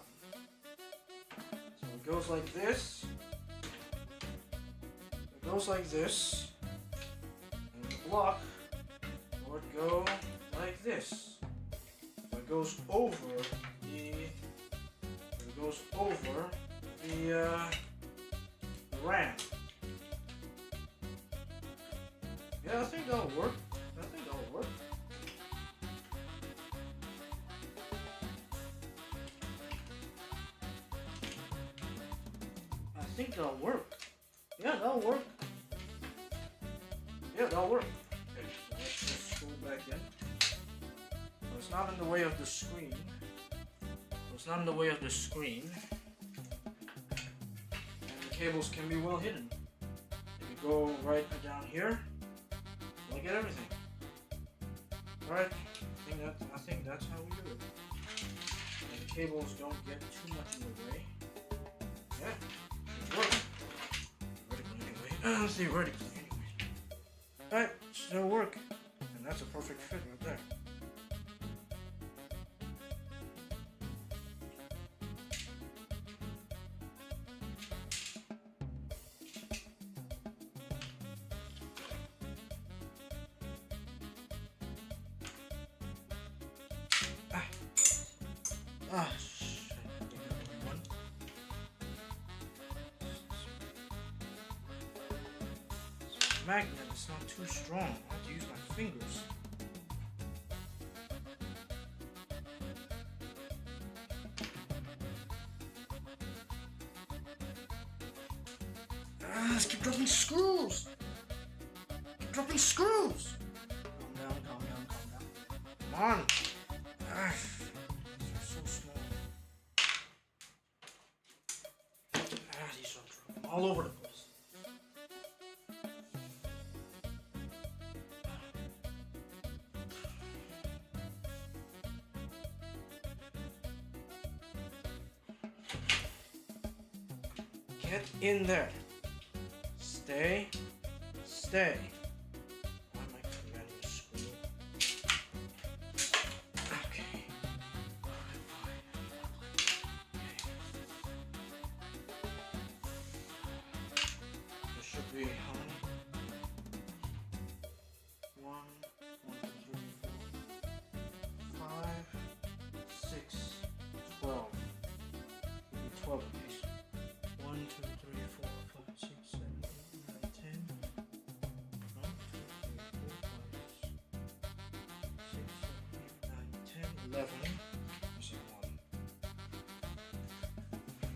A: So it goes like this. It goes like this. And the block would go like this. So it goes over the RAM. Yeah, I think that'll work. I think that'll work. Yeah, that'll work. Yeah, that'll work. Okay, so let's just screw it back in. So it's not in the way of the screen. It's not in the way of the screen. And the cables can be well hidden. If you go right down here, you'll get everything. Alright, I think that's how we do it. And the cables don't get too much in the way. Yeah, it works. Theoretically anyway. Theoretically anyway. Alright, still work. And that's a perfect fit right there. Magnet is not too strong. I have to use my fingers. Let's keep dropping screws. Keep dropping screws. Calm down, calm down, calm down. Come on. These are so small. These are dropping all over the place. Get in there. Stay. Stay. Why am I commanding a screw? Okay. There should be how many? 1, 2, 3, 4, 5, 6, 12. Maybe 12 of these. 1, 2, 3, 4, 5, 6, 7, 8, 9, 10. 1, 2, 3, 4, 5, 6, 7, 8, 9, 10, 11. There's one.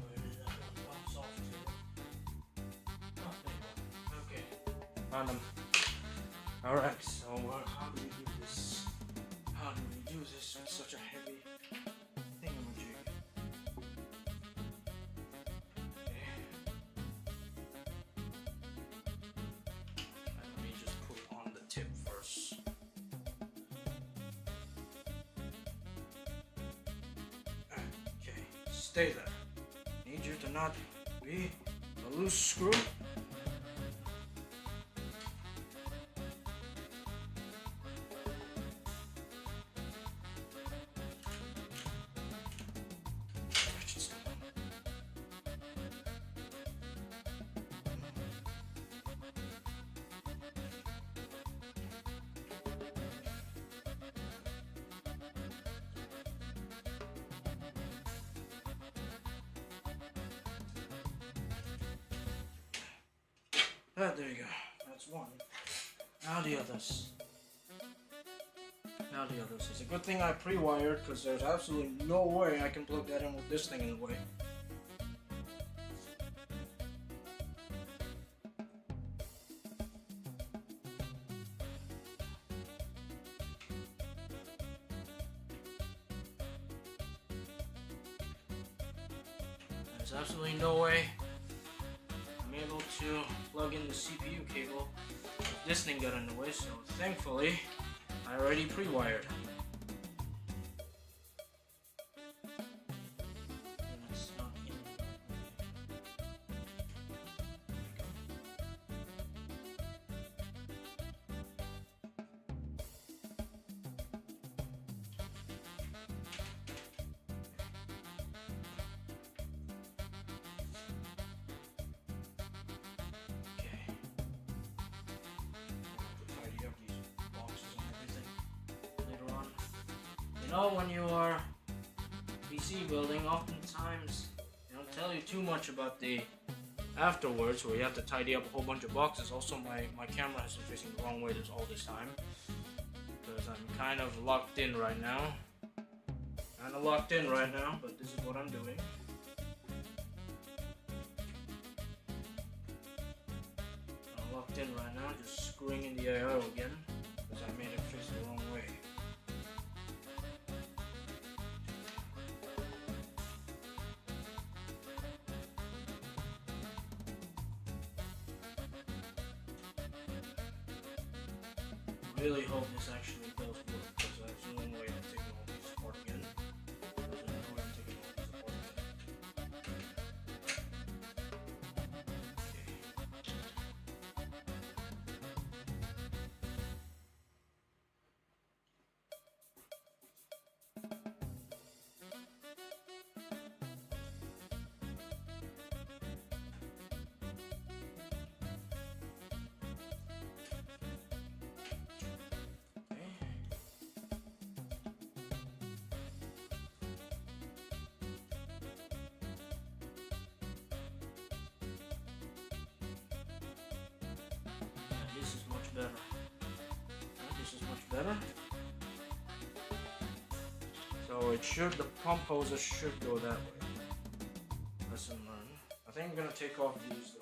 A: Where did that one bounce off to? Oh, there you go. Okay. Found them. Alright, so how do we do this? How do we do this with such a heavy thingamajig? Let me just put it on the tip first. Okay, stay there. Need you to not be a loose screw. There you go. That's one. Now the others. Now the others. It's a good thing I pre-wired because there's absolutely no way I can plug that in with this thing in the way. There's absolutely no way I'm able to plug in the CPU cable if this thing got in the way, so thankfully I already pre-wired. You know, when you are PC building, oftentimes they don't tell you too much about the afterwards, where you have to tidy up a whole bunch of boxes. Also, my camera has been facing the wrong way all this time because I'm kind of locked in right now. But this is what I'm doing. locked in right now, just screwing in the I/O again because I made it face the wrong way. Really hope this actually does work because there's no way I'm taking all these apart again. There's no way I'm taking all these apart again. This is much better. This is much better. So it should, the pump hoses should go that way. Lesson learned. I think I'm gonna take off these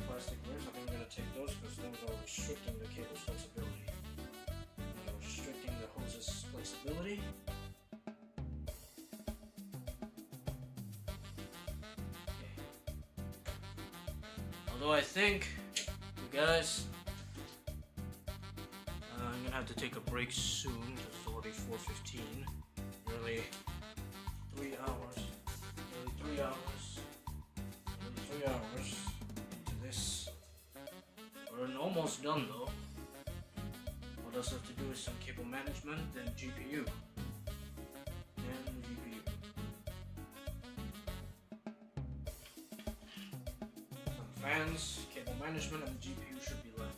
A: plastic rings. I think I'm gonna take those because those are restricting the cable's flexibility. They're restricting the hose's flexibility. Okay. Although I think, you guys, I'm gonna have to take a break soon. It's already 4:15. Nearly 3 hours. Nearly 3 hours. Nearly 3 hours into this. We're almost done though. What else I have to do is some cable management and GPU. And GPU. Some fans, cable management, and GPU should be left.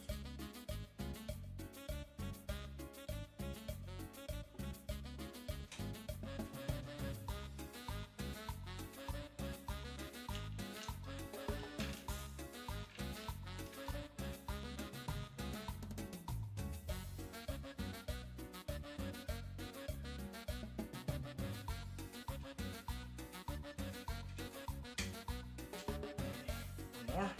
A: One more.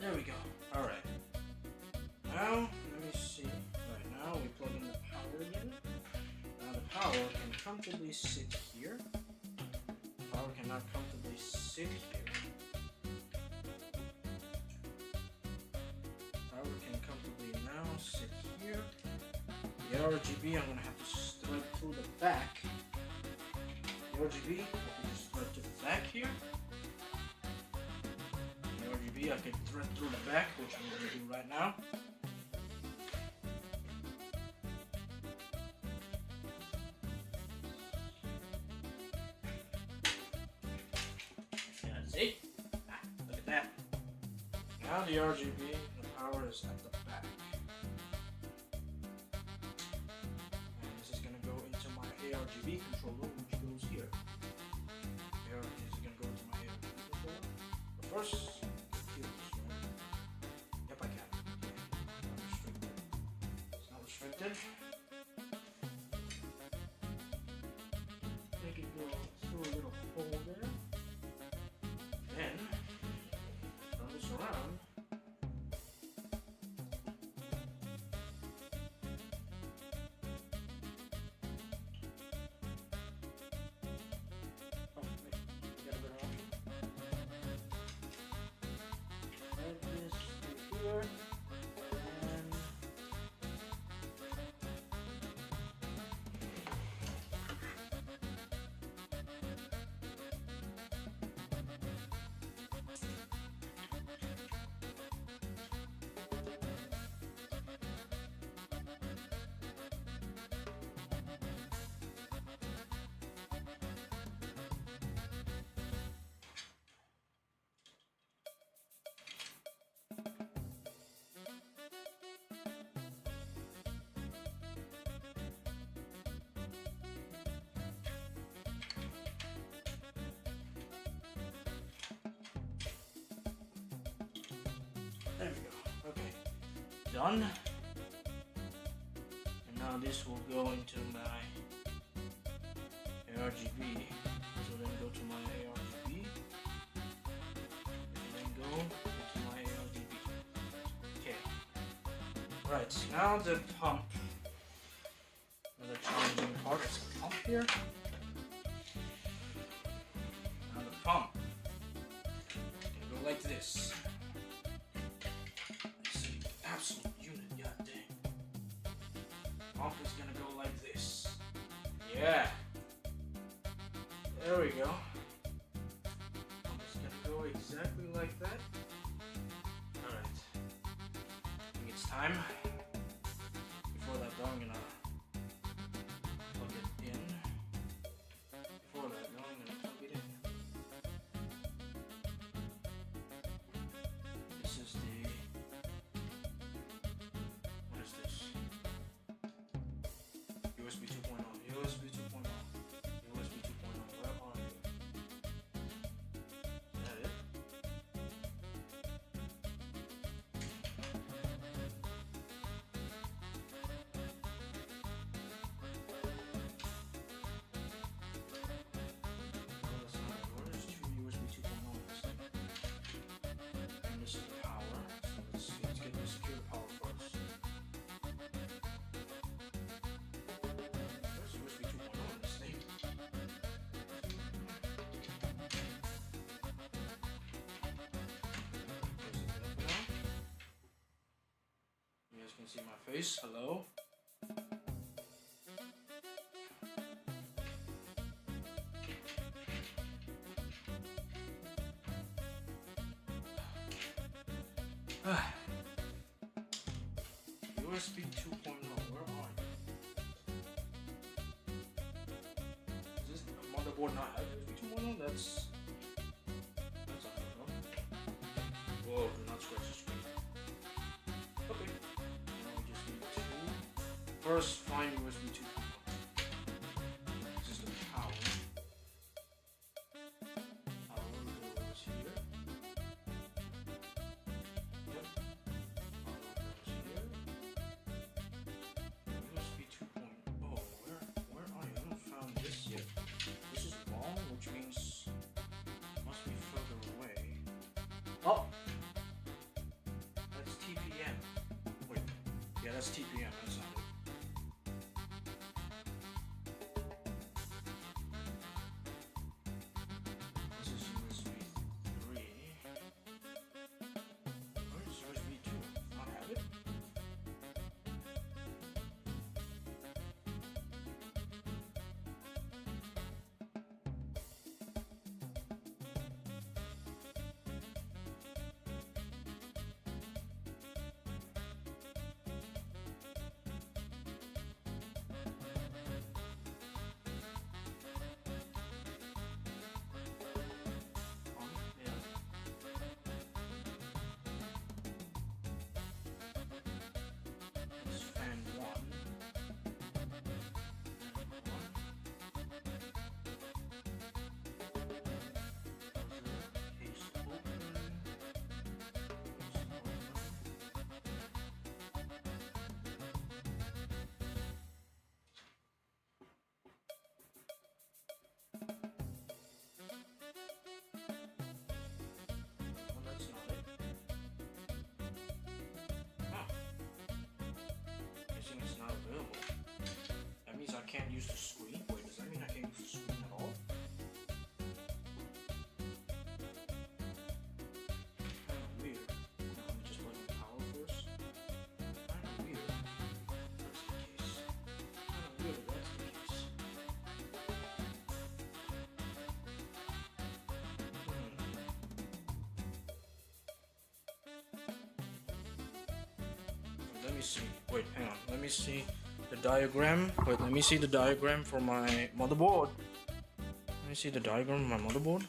A: There we go. Alright. Now, let me see. Right now, we plug in the power again. Now the power can comfortably sit here. The power cannot comfortably sit here. Power can comfortably now sit here. The ARGB, I'm going to have to thread through the back. The RGB, I can just thread to the back here. I can thread through the back, which I'm going to do right now. That's it. Look at that. Now the RGB, the power is at the back. And this is going to go into my ARGB controller, which goes here. This is going to go into my ARGB controller. But first, make it go through a little hole there. Then turn this around. Oh, wait, got a better option. Add this to here. Done. And now this will go into my ARGB. So then go to my ARGB. And then go into my ARGB. Okay. Right, now the pump. Another challenging part is the pump here. Now the pump. Gonna go like this. It's an absolute unit, goddamn. Pump is gonna go like this. Yeah. There we go. Pump is gonna go exactly like that. Alright. I think it's time. Before that though, I'm gonna plug it in. Before that though, I'm gonna plug it in. This is the... What is this? USB 2.0. USB 2.0. USB 2.0. Where are you? Is that it? Oh, that's not it. Where is two USB 2.0 in this thing? And this is the power. So let's get the secure power first. There's USB 2.0 in this thing. You guys can see my face. Hello. USB 2.0, where are you? Is this motherboard not have USB 2.0? That's unheard of. Whoa, do not scratch the screen. Okay. Now we just need to first find USB 2.0. This is the power. Power goes here. Yep. Power goes here. USB 2.0. Where are you? I haven't found this yet. This is wrong, which means it must be further away. Oh! That's TPM. Wait. Yeah, that's TPM. That's not it. This is USB 3. Where is USB 2? Not have it? Yeah. It's fan 1. Case open. Well, that's not it. Huh. Guessing it's not available. That means I can't use the screen. Wait, does that mean I can't use the screen at all? Kinda weird. Let me just plug in power first. Kinda weird. That's the case. Kinda weird if that's the case. Let me see. Wait, hang on. Let me see the diagram. Wait, let me see the diagram for my motherboard. Let me see the diagram of my motherboard.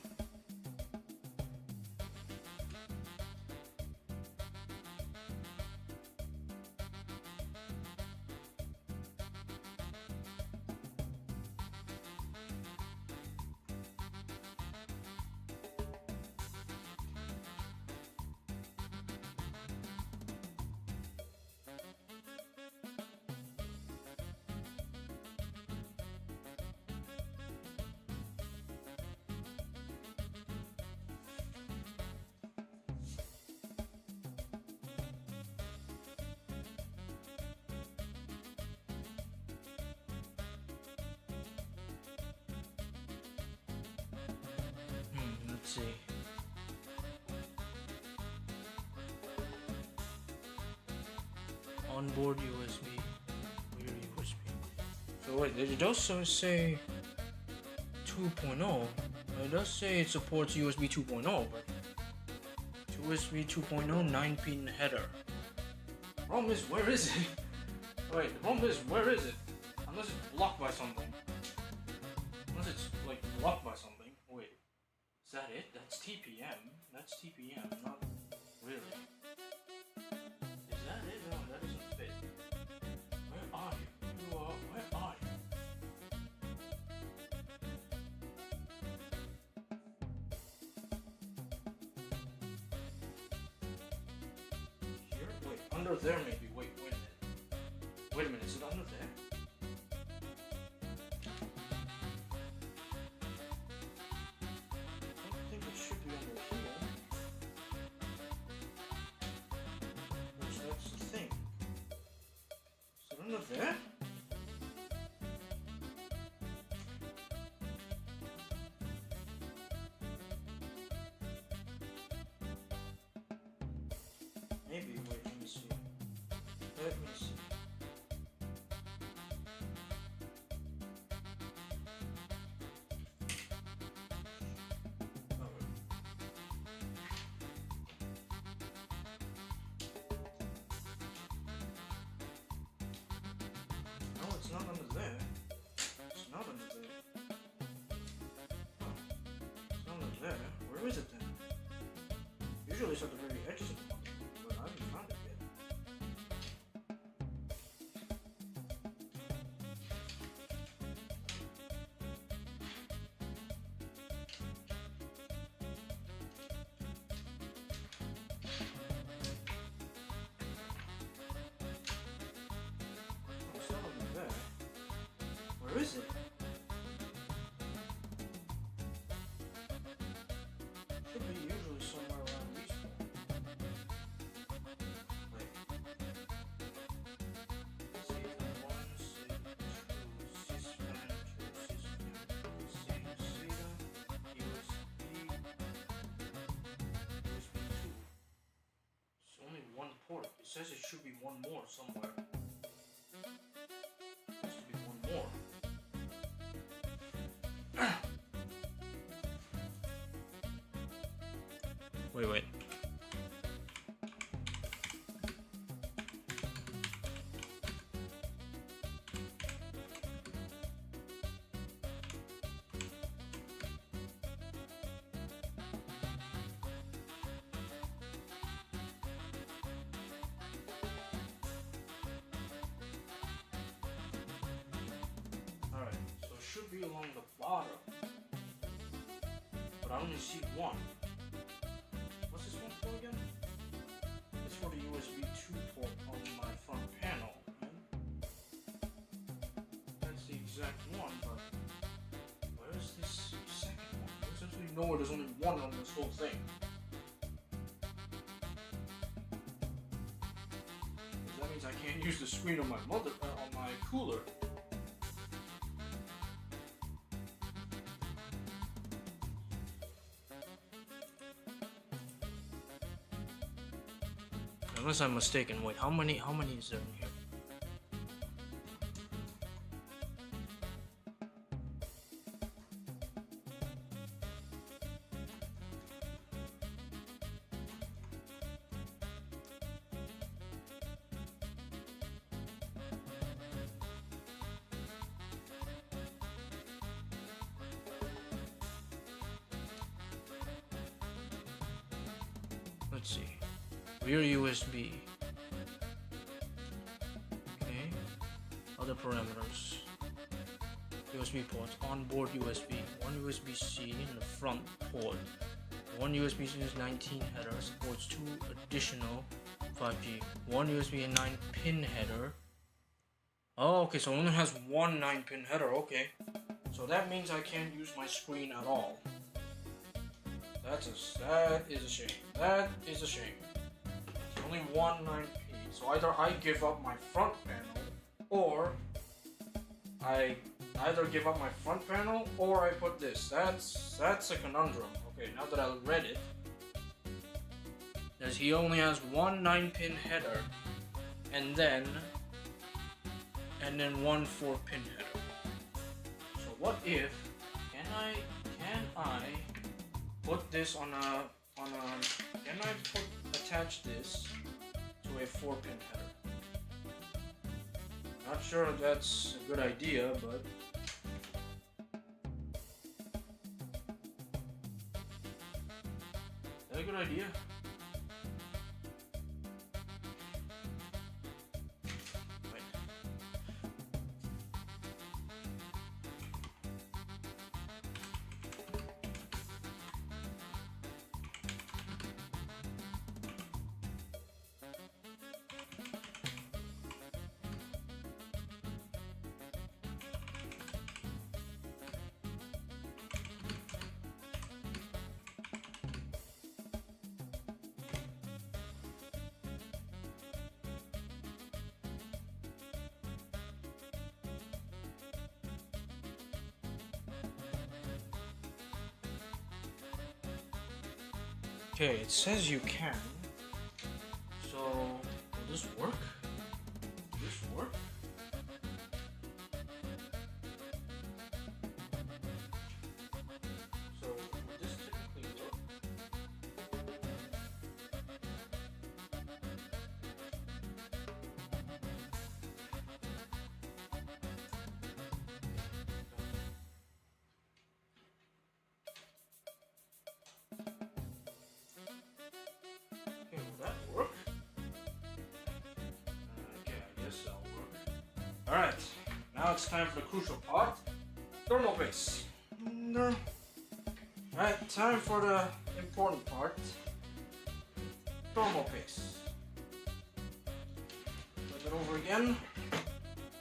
A: see. Onboard USB. Rear USB. So wait, it does say 2.0. It does say it supports USB 2.0, but USB 2.0 9-pin header. Problem is, where is it? Wait, the problem is, where is it? Unless it's blocked by something. Unless it's like blocked by something. Wait, is that it? That's TPM. That's TPM, not really. Is that it? No, that doesn't fit. Where are you? Where are you? Here? Wait, under there maybe. Wait a minute. Wait a minute, is it under there? I don't think it should be under here. Which that's the thing. Is it under there? Maybe, wait, let me see. Let me see. Oh, wait. No, it's not under there. It's not under there. Huh. It's not under there. Where is it then? Usually it's at the very edges of the motherboard, but I haven't found it yet. Oh, it's not under there. Where is it? Should be usually somewhere around these four. Wait. Zeta 1, Zeta 2, Syspan 2, Syspan 2, Zeta, USB 2. It's only one port. It says it should be one more somewhere. There has to be one more. Wait. Alright, so it should be along the bottom. But I only see one. What's this one for again? It's for the USB 2 port on my front panel, right? That's the exact one, but where is this second one? There's absolutely nowhere, there's only one on this whole thing. That means I can't use the screen on my on my cooler. Unless I'm mistaken. Wait, how many is there in here? Let's see. Rear USB. Okay. Other parameters. USB ports. Onboard USB. One USB-C in the front port. One USB-C is 19 header. Supports 2 additional 5G. One USB and 9-pin header. Oh, okay. So it only has one 9-pin header. Okay. So that means I can't use my screen at all. That is a shame. That is a shame. Only one 9P. So either I give up my front panel, or I either give up my front panel, or I put this. That's a conundrum. okay, now that I read it, is he only has one 9-pin header, and then one 4-pin header. So what if can I put this on a attach this to a 4-pin header? Not sure if that's a good idea, but is that a good idea? Okay, it says you can. So, will this work? Will this work? So, will this typically work? Okay, will that work? Okay, I guess that'll work. Alright, now it's time for the crucial part. Thermal paste. Alright, time for the important part. Thermal paste. Flip it over again.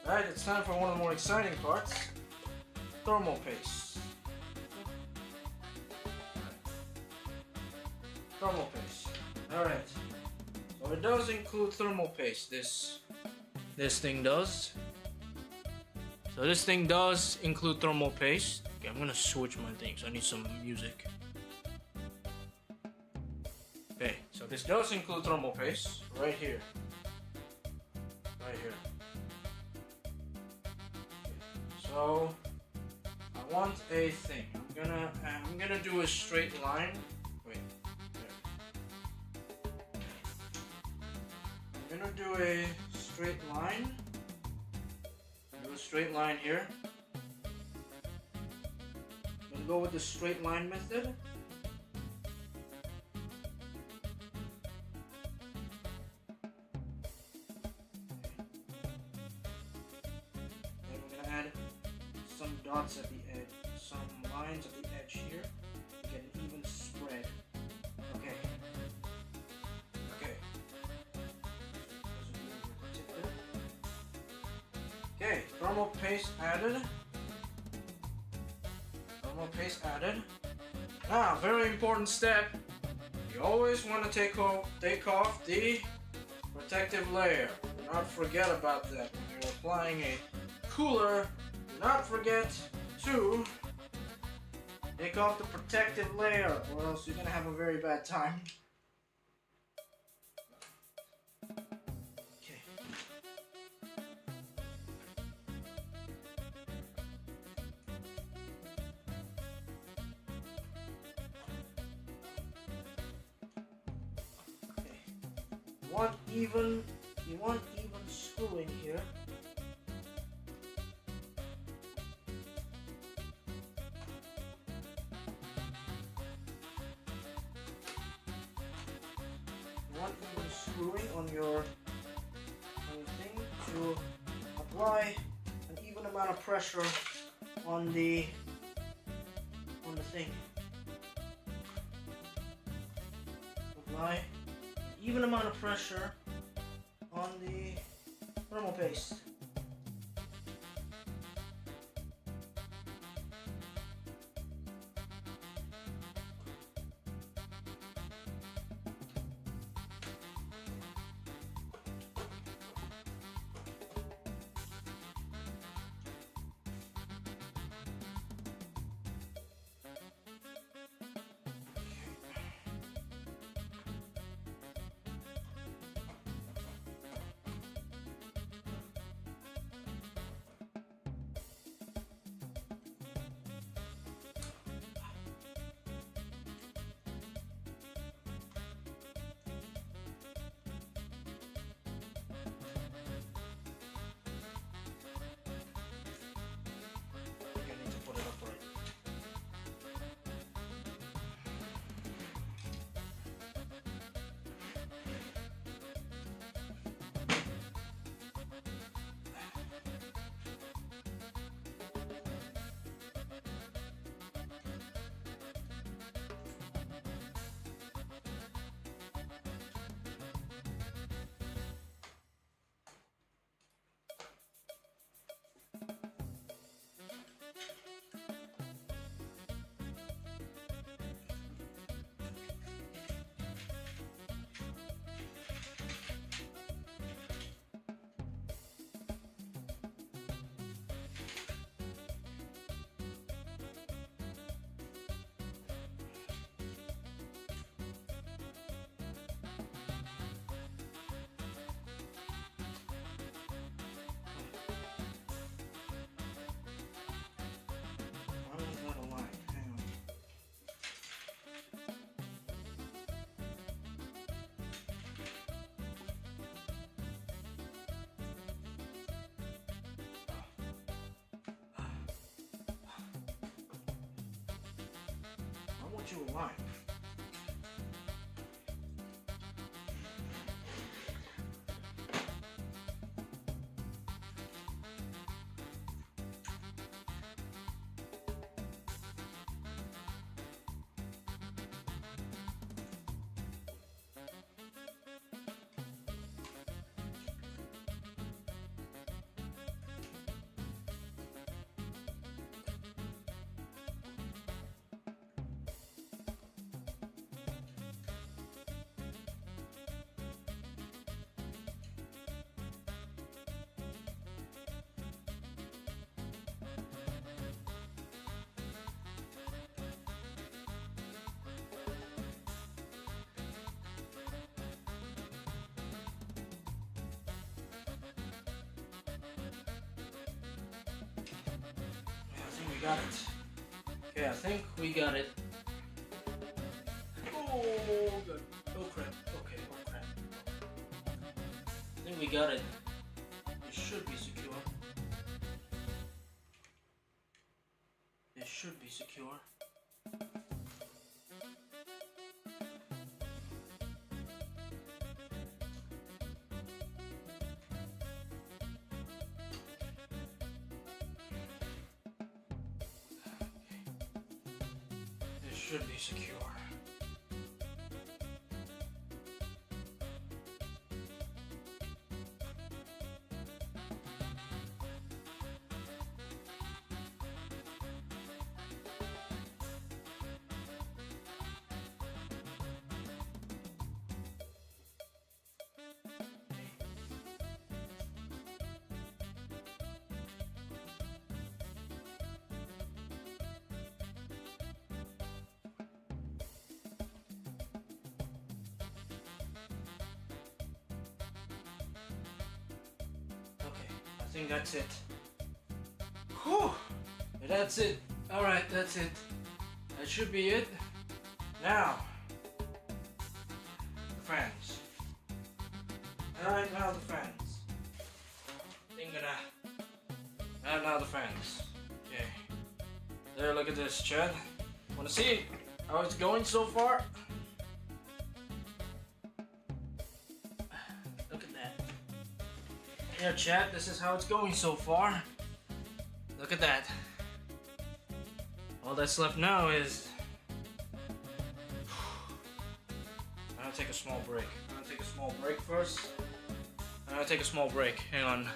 A: Alright, it's time for one of the more exciting parts. Thermal paste. Thermal paste. Alright. So it does include thermal paste. This thing does. So this thing does include thermal paste. Okay, I'm gonna switch my things. I need some music. Okay, so this does include thermal paste right here. Right here. Okay, so I want a thing. I'm gonna do a straight line. Wait. I'm gonna do a straight line. Do a straight line here. I'm gonna go with the straight line method. Then we're gonna add some dots at the edge, some lines at the edge here to get an even spread. Okay. Okay. Okay, thermal paste added. Thermal paste added. Now, very important step. You always want to take off the protective layer. Do not forget about that when you're applying a cooler. Do not forget to take off the protective layer, or else you're gonna have a very bad time. You want even screwing here. You want even screwing on your thing to apply an even amount of pressure on the thing. Apply even amount of pressure on the thermal paste. you were lying. Got it. Okay, I think we got it. Oh, good. Oh crap. Okay, oh crap. I think we got it. It should be secure. It should be secure. Should be secure. I think that's it. Whew! That's it. Alright, that's it. That should be it. Now, the fans. Alright, now the fans. And now the fans. Okay. There, look at this, Chad. Wanna see how it's going so far? Yeah, chat, this is how it's going so far. Look at that. All that's left now is... I'm gonna take a small break. First. I'm gonna take a small break. Hang on.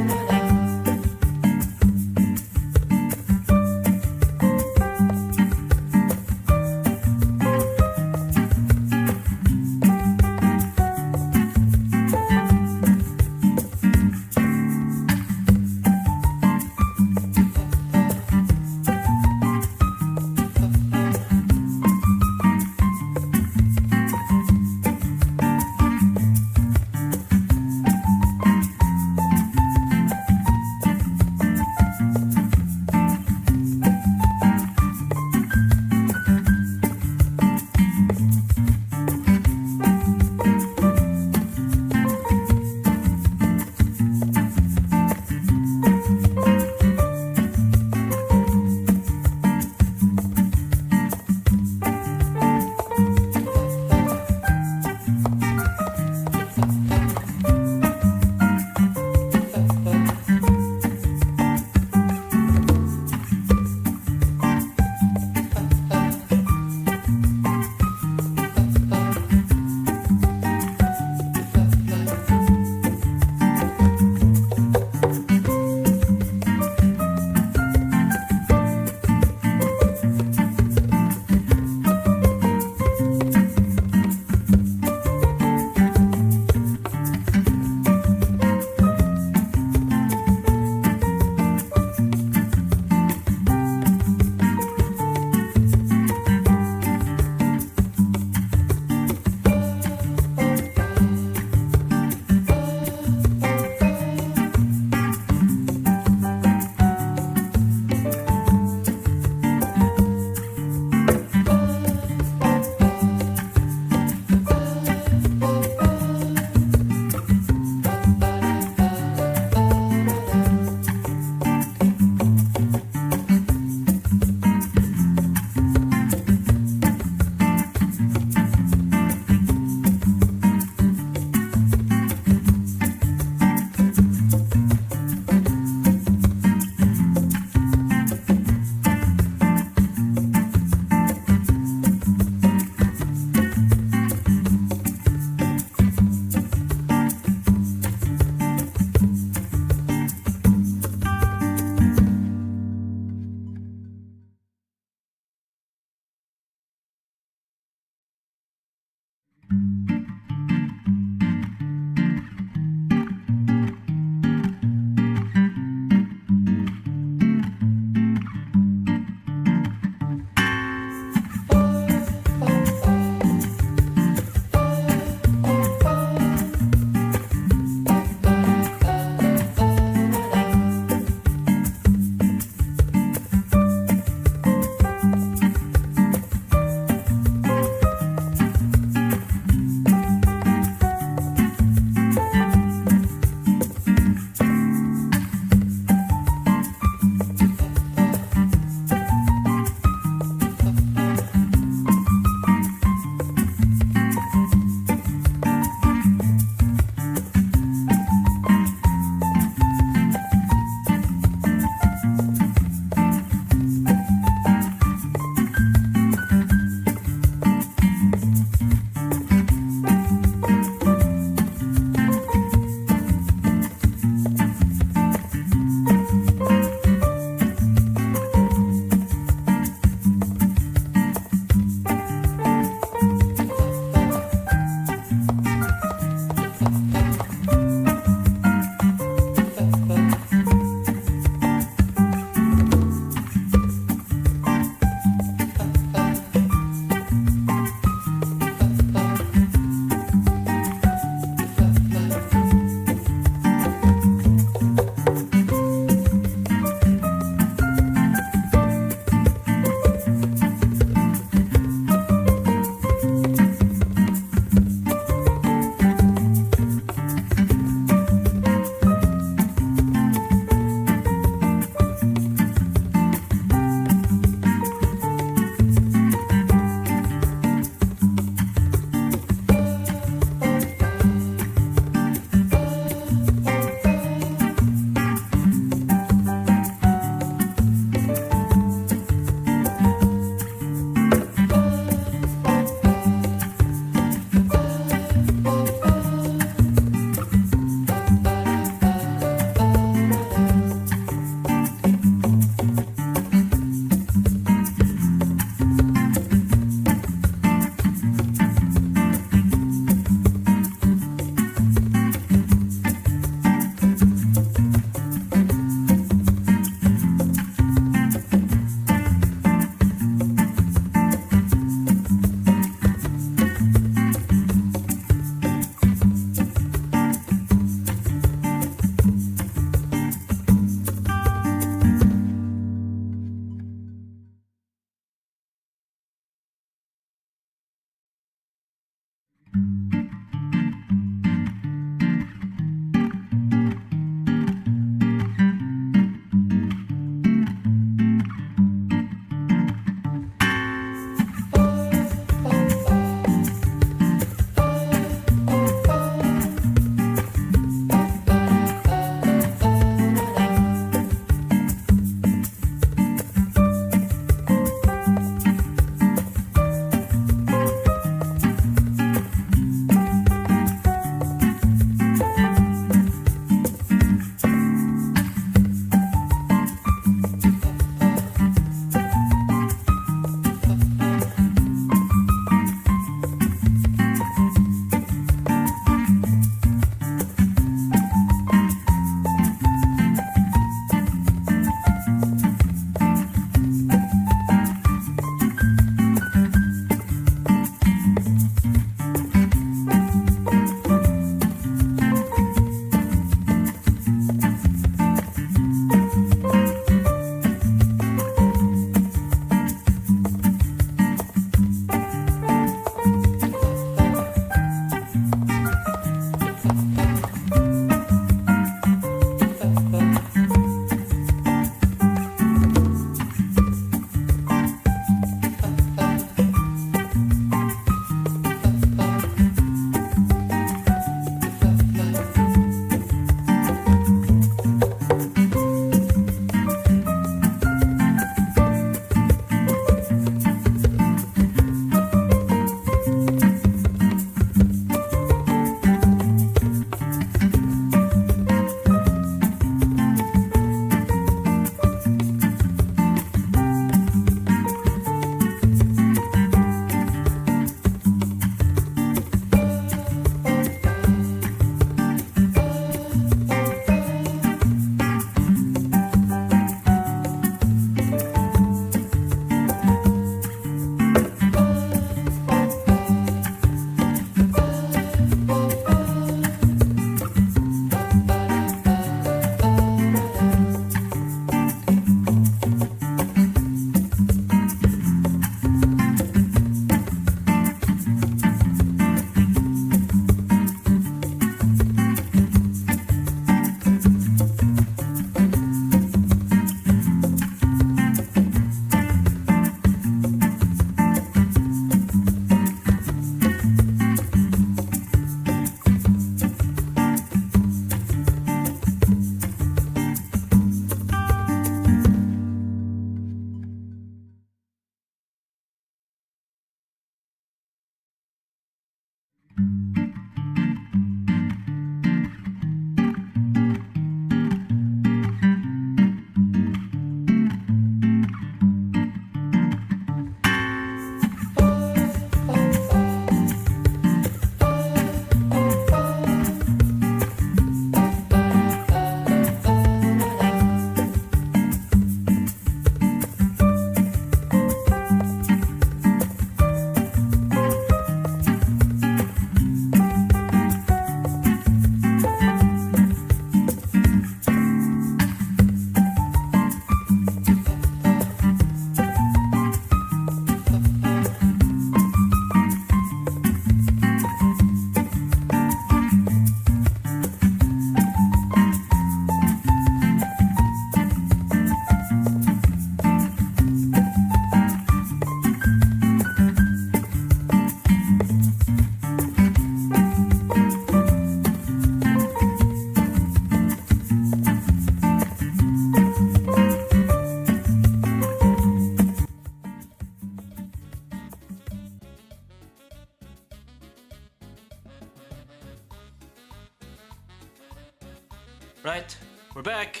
A: back.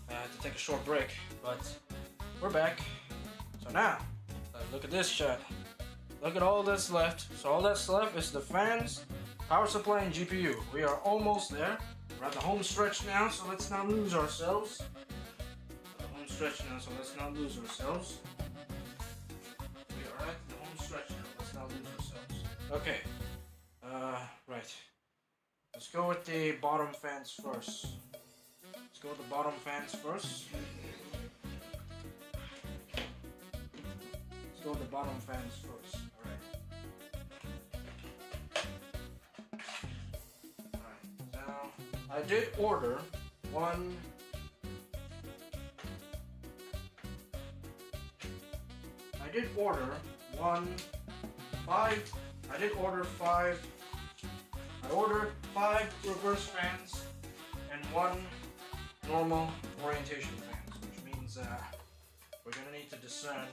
A: I had to take a short break, but we're back. So now, look at this shot. Look at all that's left. So all that's left is the fans, power supply, and GPU. We are almost there. We're at the home stretch now, so let's not lose ourselves. The home stretch now, so let's not lose ourselves. We are at the home stretch now. Let's not lose ourselves. Okay. Right. Let's go with the bottom fans first. Let's go with the bottom fans first. Let's go with the bottom fans first. Alright. Now, I did order one. I did order five. I ordered 5 reverse fans and 1 normal orientation fans, which means we're gonna need to discern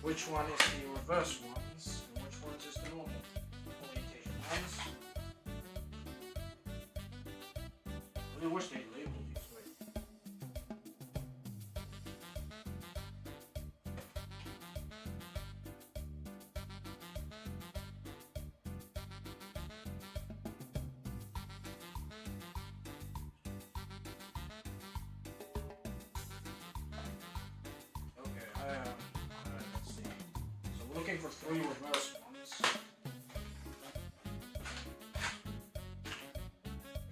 A: which one is the reverse ones and which ones is the normal orientation ones. I really wish they labeled these right. Let's see. So we're looking for 3 reverse ones.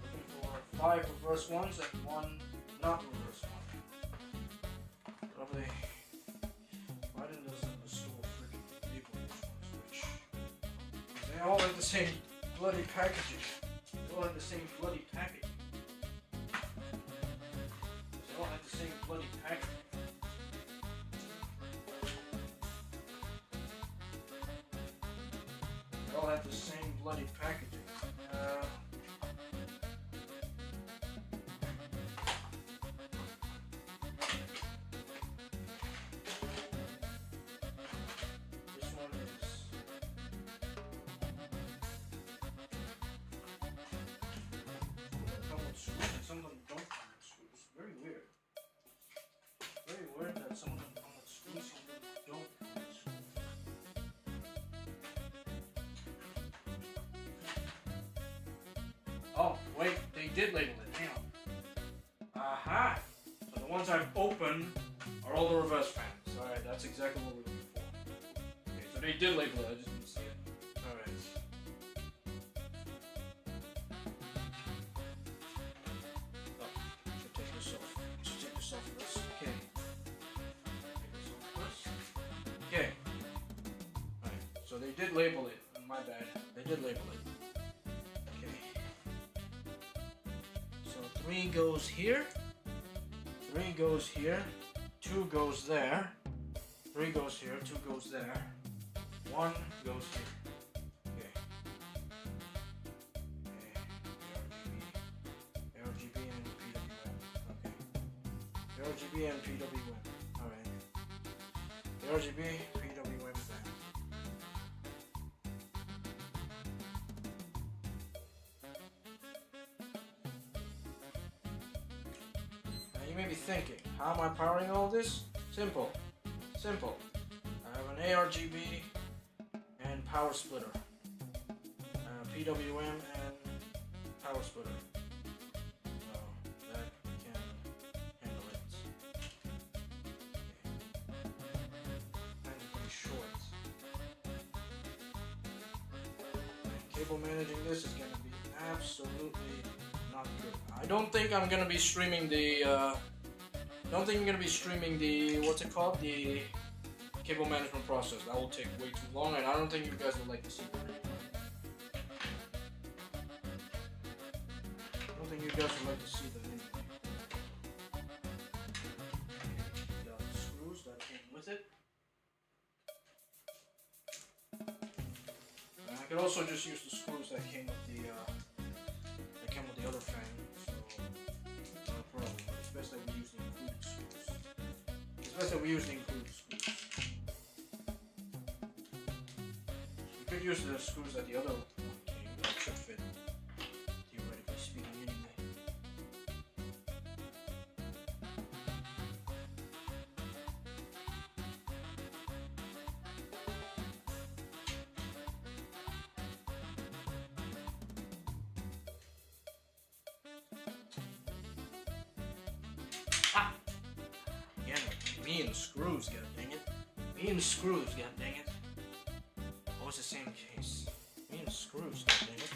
A: Looking for 5 reverse ones and 1 not reverse one. Probably. Why didn't the store freaking label which one's which? They all have the same bloody packaging. They all have the same bloody packaging. They all have the same bloody packaging. They all have the same bloody packaging. This one is. Some of them come with screws and some of them don't come with screws. Very weird. Very weird that some of them come with screws, some of them don't come with screws. Oh, wait, they did label it. Hang on. Aha! So the ones I've opened are all the reverse fans. Alright, that's exactly what we're looking for. Okay, so they did label it, I just didn't see it. Alright. Oh, should take this off. Should take this off first. Okay. Take this off first. Okay. Alright, so they did label it. My bad. They did label it. 3 goes here, 3 goes here, 2 goes there, 3 goes here, 2 goes there, 1 goes here. Okay. ARGB and PWM. Okay. ARGB and PWM. Alright. ARGB, PWM fan. You may be thinking, how am I powering all this? Simple. Simple. I have an ARGB and power splitter. PWM and power splitter. So that can handle it. Okay. Mine's pretty short. And cable managing this is going to be absolutely not good. I don't think I'm gonna be streaming the what's it called? The cable management process. That will take way too long, and I don't think you guys would like to see that. I don't think you guys would like to see that anyway. Got the screws that came with it. And I could also just use the screws that came with the other fan, so not a problem. It's best that we use the included screws. It's best that we use the included screws. We could use the screws that the other one came, that should fit, theoretically speaking, anyway. Me and screws, god dang it. Me and screws, god dang it. Always the same case. Me and screws, god dang it.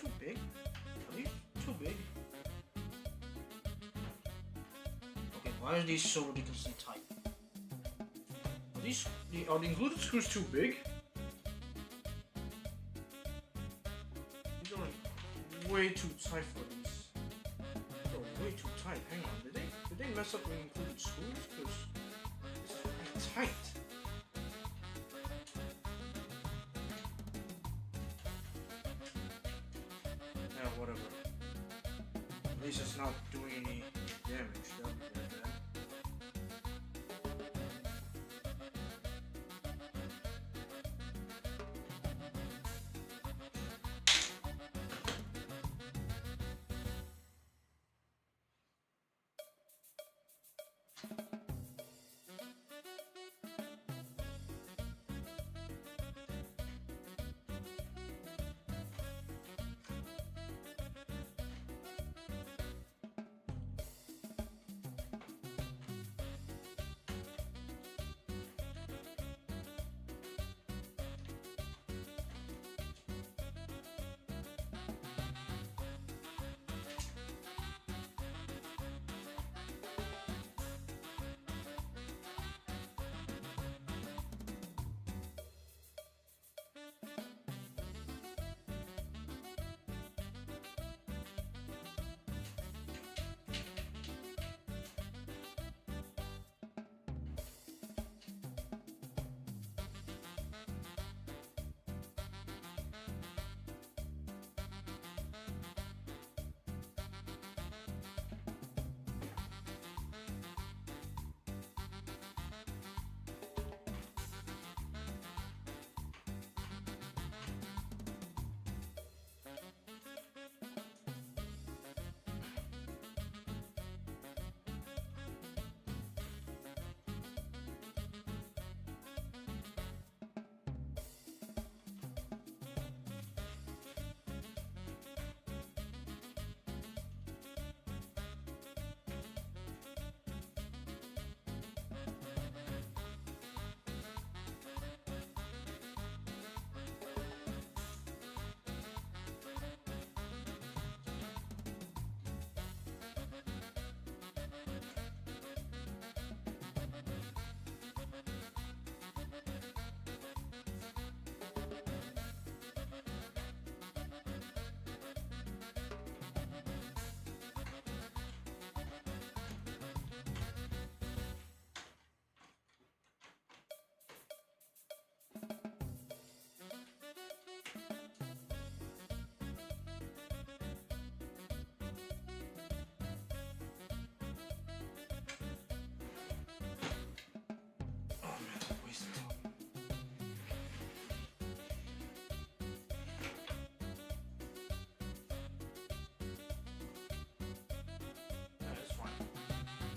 A: Too big? Are these too big? Okay, why are these so ridiculously tight? Are the included screws too big? These are like way too tight for these. These are way too tight. Hang on, did they mess up the included screws? Because this is really tight. Whatever. At least it's not doing any damage. That would be very bad.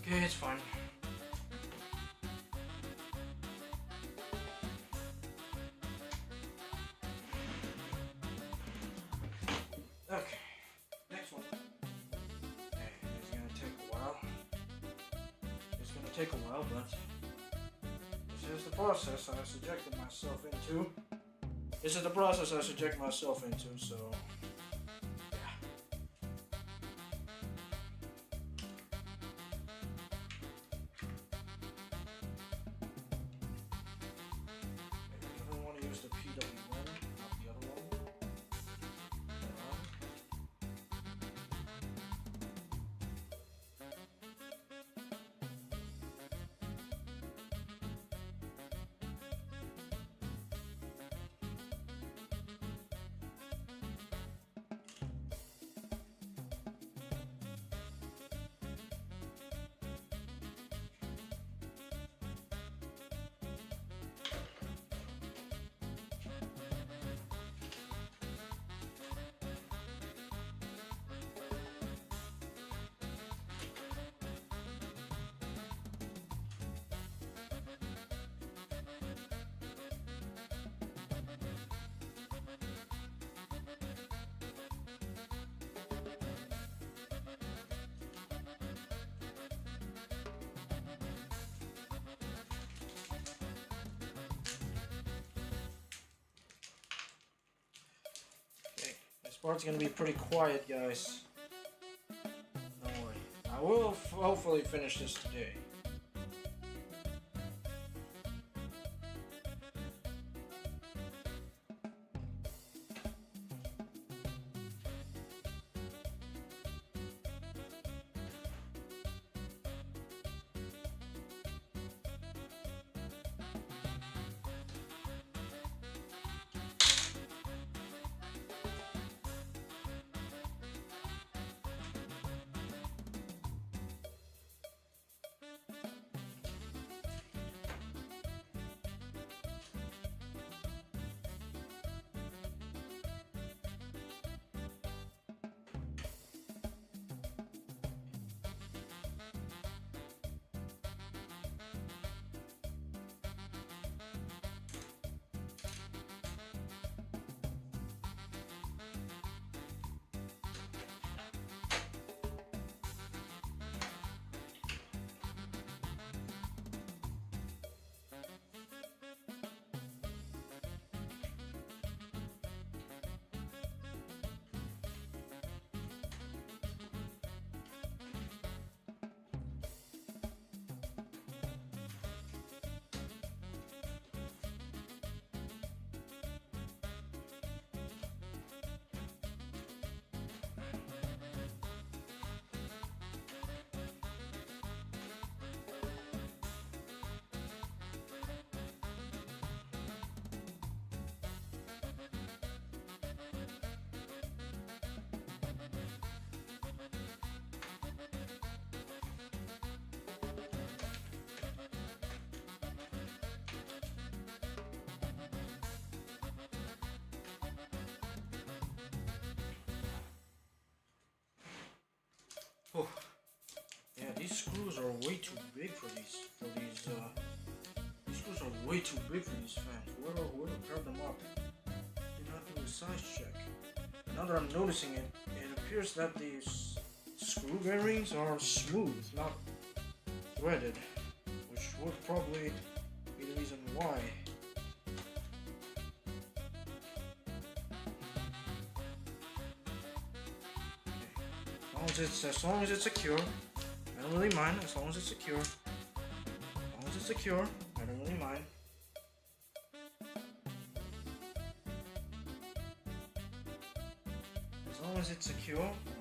A: Okay, it's fine. Okay, next one. Okay, it's gonna take a while. It's gonna take a while, but this is the process I subjected myself into. This is the process I subject myself into, so part's gonna be pretty quiet, guys. Don't worry. I will hopefully finish this today. Oh, yeah, these screws are way too big for these. These screws are way too big for these fans. Where to pair them up? Did not do a size check. Now that I'm noticing it, it appears that these screw bearings are smooth, not threaded, which would probably be the reason why. As long as it's secure, I don't really mind. As long as it's secure, I don't really mind. As long as it's secure, I don't really mind.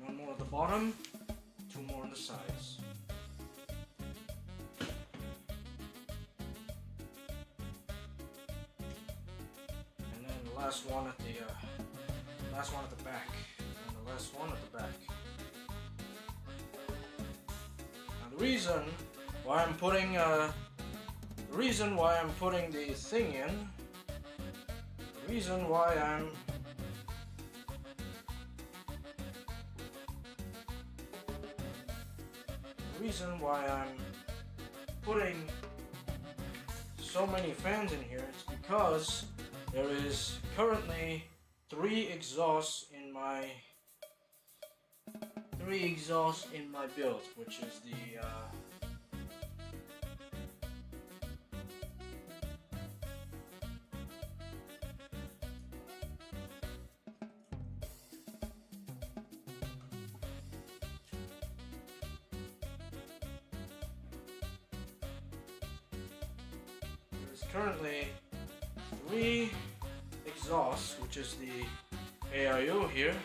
A: One more at the bottom, two more on the sides. And then the last one at the back. And the last one at the back. Now the reason why I'm putting the thing in, the reason why I'm putting so many fans in here is because there is currently three exhausts in my build, which is the currently three exhausts, which is the AIO here,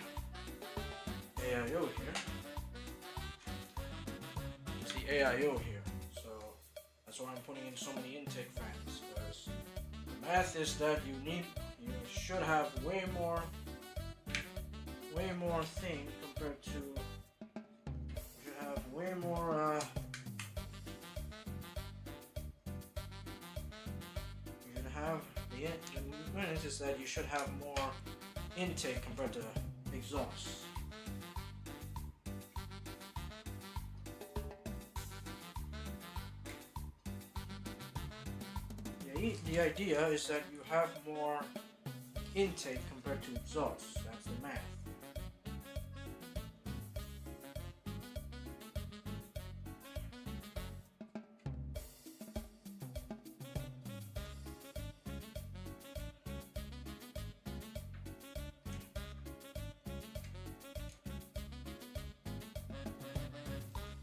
A: so that's why I'm putting in so many intake fans, because the math is that you should have way more thing compared to, you should have way more the movement is that you should have more intake compared to exhaust. The idea is that you have more intake compared to exhaust. That's the math.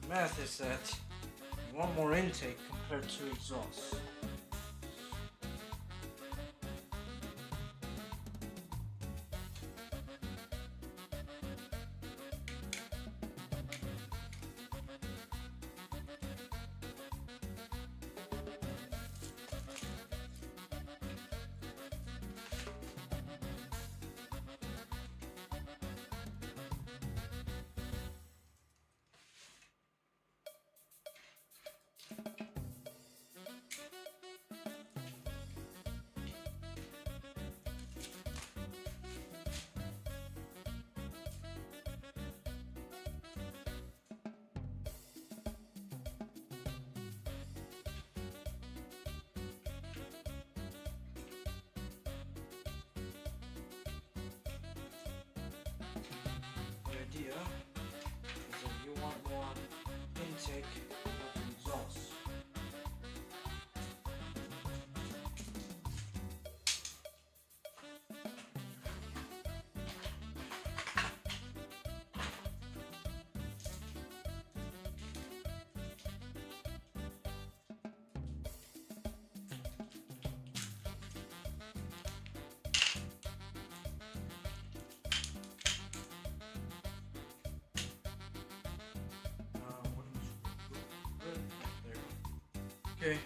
A: Math is that you want more intake compared to exhaust. Idea is that you want more intake compared to exhaust. Okay.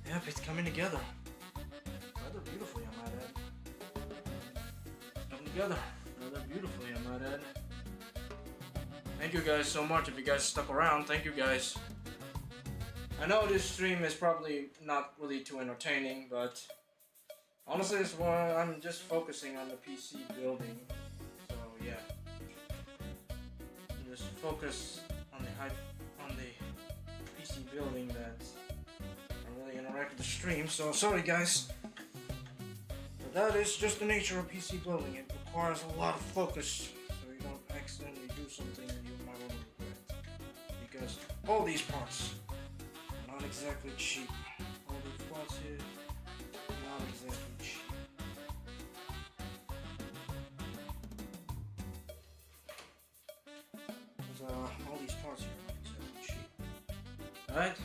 A: Yep, it's coming together. Rather beautifully, I might add. It's coming together. Rather beautifully, I might add. Thank you guys so much. If you guys stuck around, thank you guys. I know this stream is probably not really too entertaining, but honestly, it's one I'm just focusing on the PC building. So yeah, just focus on the PC building that interact with the stream, so sorry guys. But that is just the nature of PC building. It requires a lot of focus, so you don't accidentally do something that you might want to regret. Because all these parts are not exactly cheap. All these parts here are not exactly cheap. All these parts here are not exactly cheap. Alright?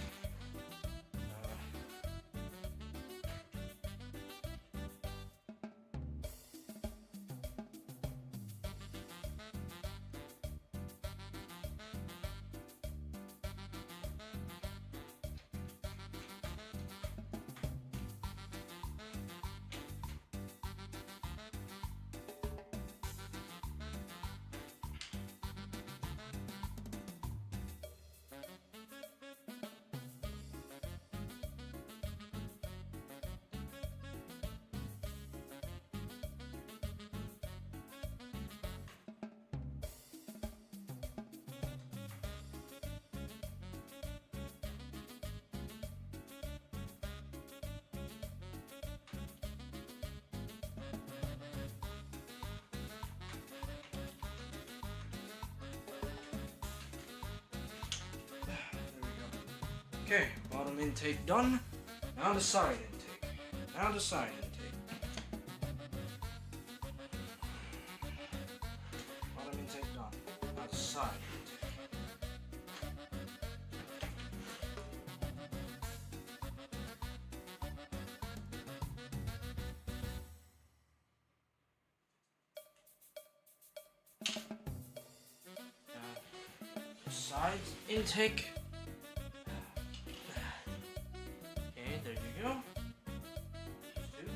A: Okay, bottom intake done. Now the side intake. sides intake. Okay, there you go. These two.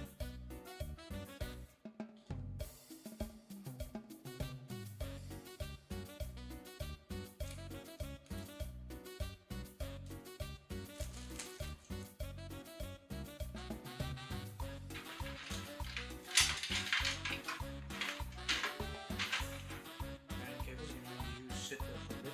A: And cables, you sit there for a bit.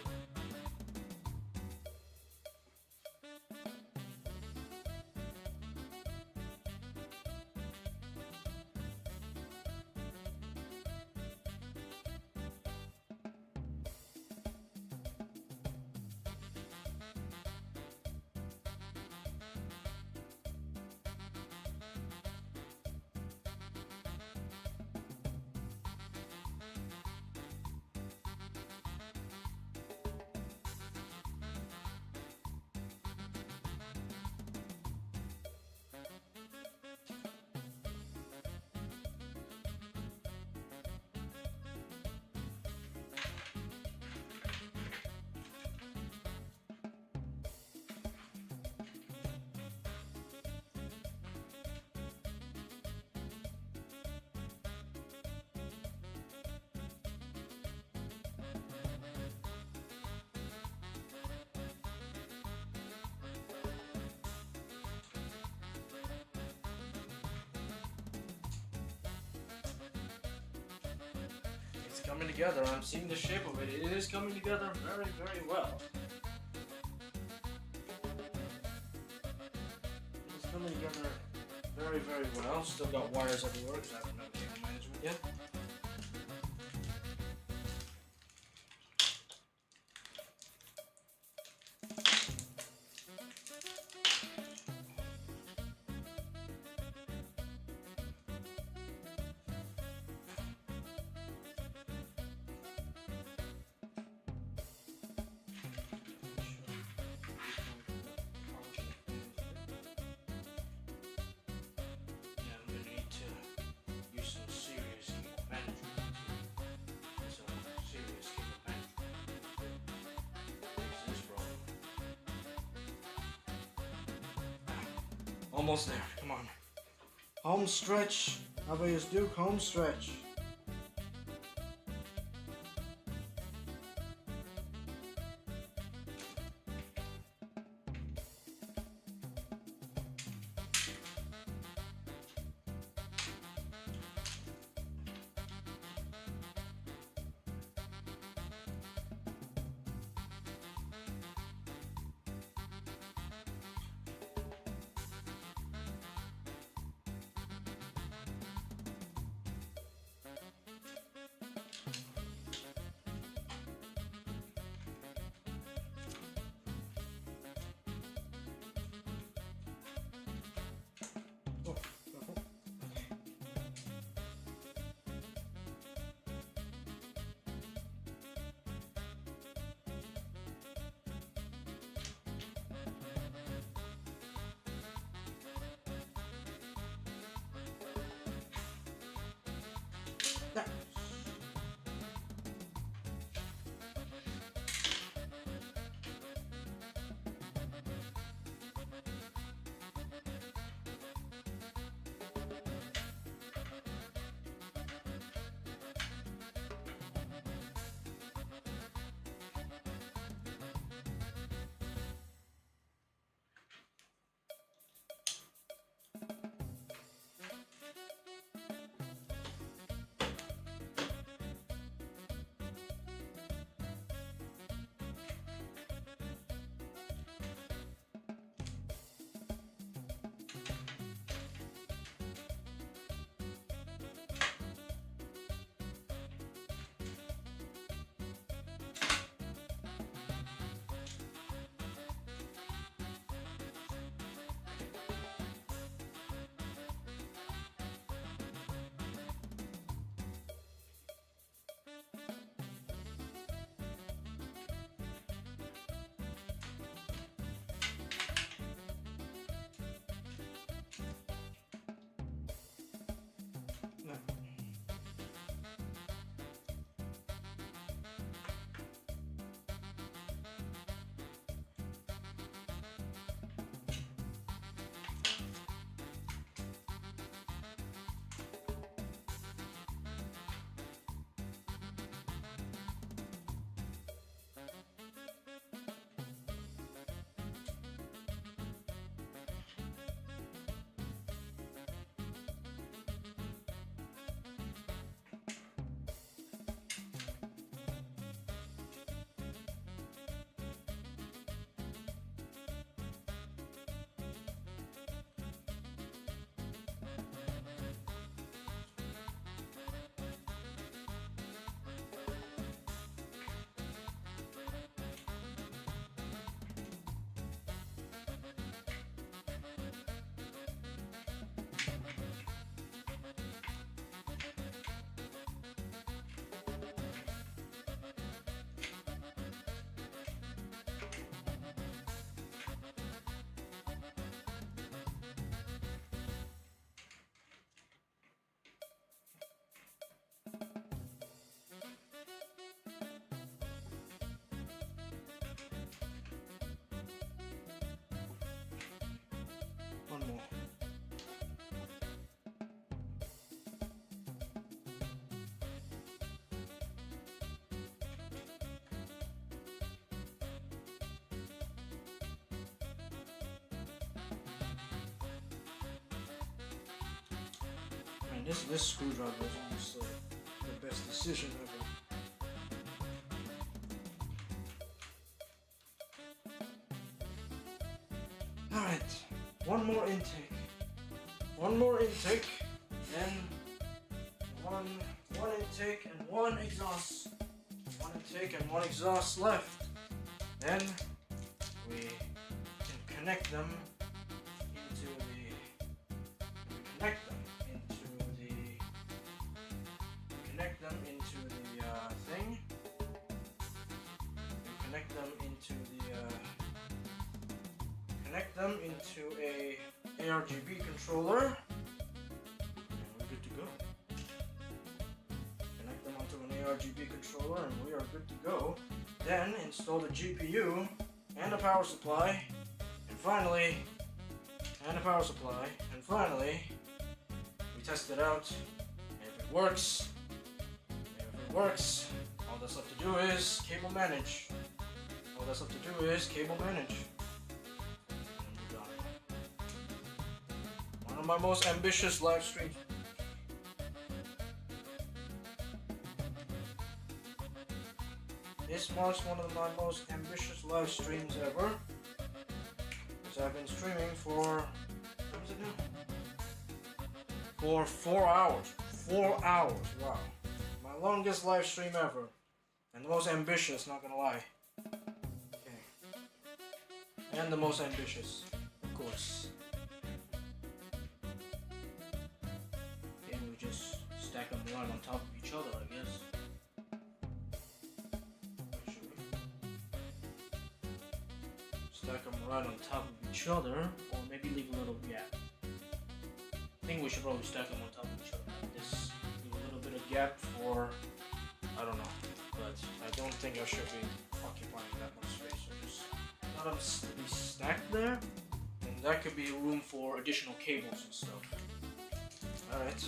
A: It's coming together. I'm seeing the shape of it. It is coming together very, very well. It's coming together very, very well. Still got wires everywhere because I haven't done cable management yet. Yeah, I'm gonna need to use some serious cable management. Some serious cable management. Fix this problem. Almost there. Come on. Home stretch. Aliveus Duke. Home stretch. Oh, careful. There. This screwdriver is almost the best decision ever. Alright, one more intake. One more intake, then one intake and one exhaust. One intake and one exhaust left. Then we can connect them into the thing. Connect them into a ARGB controller, and we're good to go. Connect them onto an ARGB controller, and we are good to go. Then install the GPU and a power supply, and finally, we test it out. And if it works, all that's left to do is cable manage. One of my most ambitious live streams. This marks one of my most ambitious live streams ever, because I've been streaming for, what is it now? For 4 hours. 4 hours, wow. My longest live stream ever. And the most ambitious, not gonna lie. Okay. And the most ambitious, of course. Okay, we just stack them right on top of each other, I guess. Stack them right on top of each other, or maybe leave a little gap. I think we should probably stack them on top of each other like this. Leave a little bit of gap for, I don't know, but I don't think I should be occupying that much space. So just let them be stacked there, and that could be room for additional cables and stuff. Alright.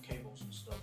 A: Cables and stuff.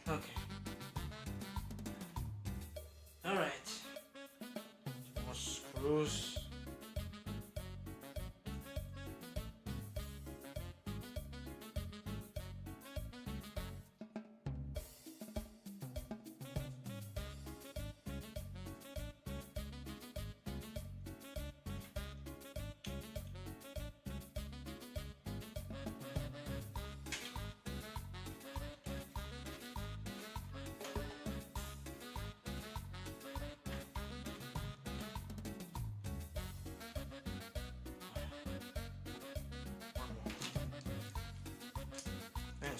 A: Okay. Alright. More screws.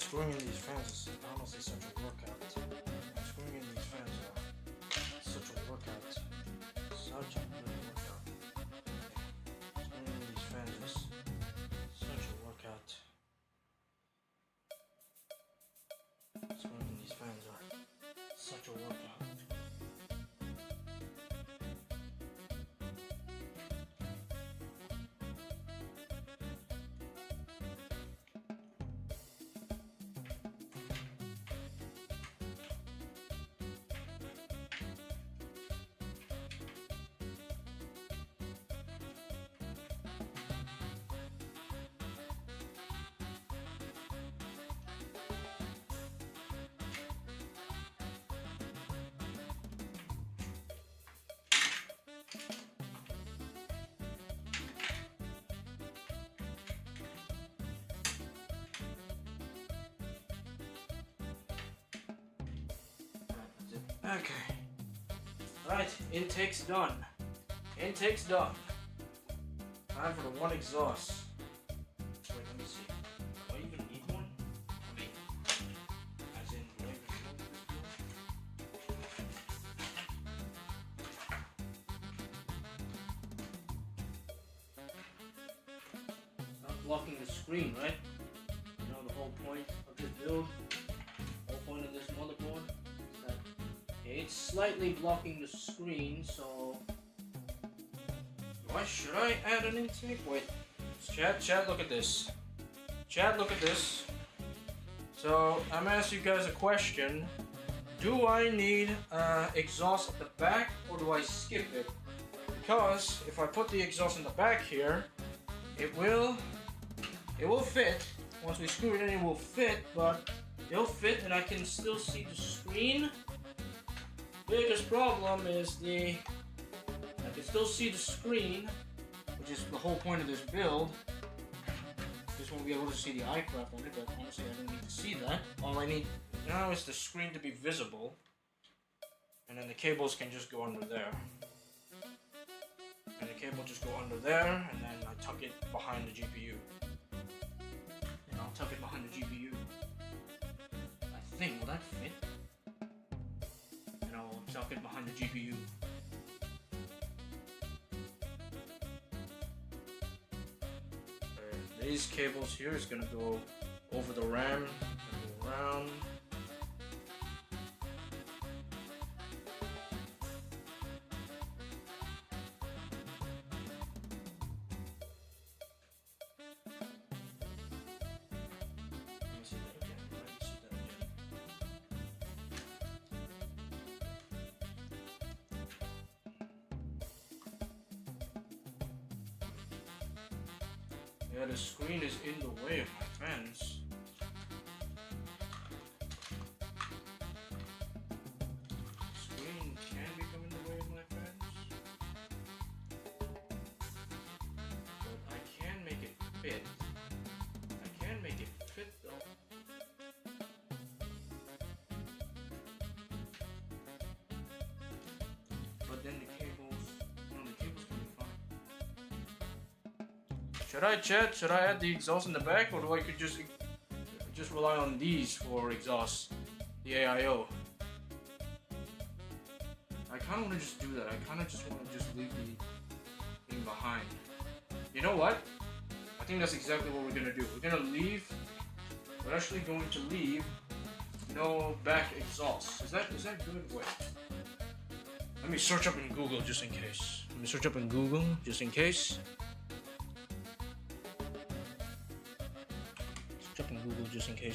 A: Screwing in these fans is honestly such a workout. Screwing in these fans are such a workout. Such a good workout. Screwing in these fans is such a workout. Screwing in these fans are such a workout. Okay. Right, intake's done. Intake's done. Time for the one exhaust. Wait, let me see. Do I even need one? I mean, as in, do I even It's not blocking the screen, right? You know the whole point of this build, the whole point of this motherboard. It's slightly blocking the screen, so why should I add an intake? Wait, chat, look at this. Chat, look at this. So I'm gonna ask you guys a question. Do I need exhaust at the back, or do I skip it? Because if I put the exhaust in the back here, it will fit. Once we screw it in, it will fit, but it'll fit and I can still see the screen. Biggest problem is I can still see the screen, which is the whole point of this build. Just won't be able to see the iCraft on it, but honestly I don't need to see that. All I need now is the screen to be visible, and then the cables can just go under there. And the cable just go under there, and then I tuck it behind the GPU. And I'll tuck it behind the GPU. I think, will that fit? Tuck it behind the GPU. These cables here is gonna go over the RAM and go around. Yeah, the screen is in the way of my fans. The screen can become in the way of my fans. But I can make it fit. I can make it fit though. But then the cables, the cables can be fine. Should I add the exhaust in the back, or do I could just rely on these for exhaust, the AIO? I kind of want to just do that. I kind of just want to just leave the thing behind. You know what? I think that's exactly what we're gonna do. We're actually going to leave no back exhaust. Is that good? Wait. Let me search up in Google just in case. Search up in Google just in case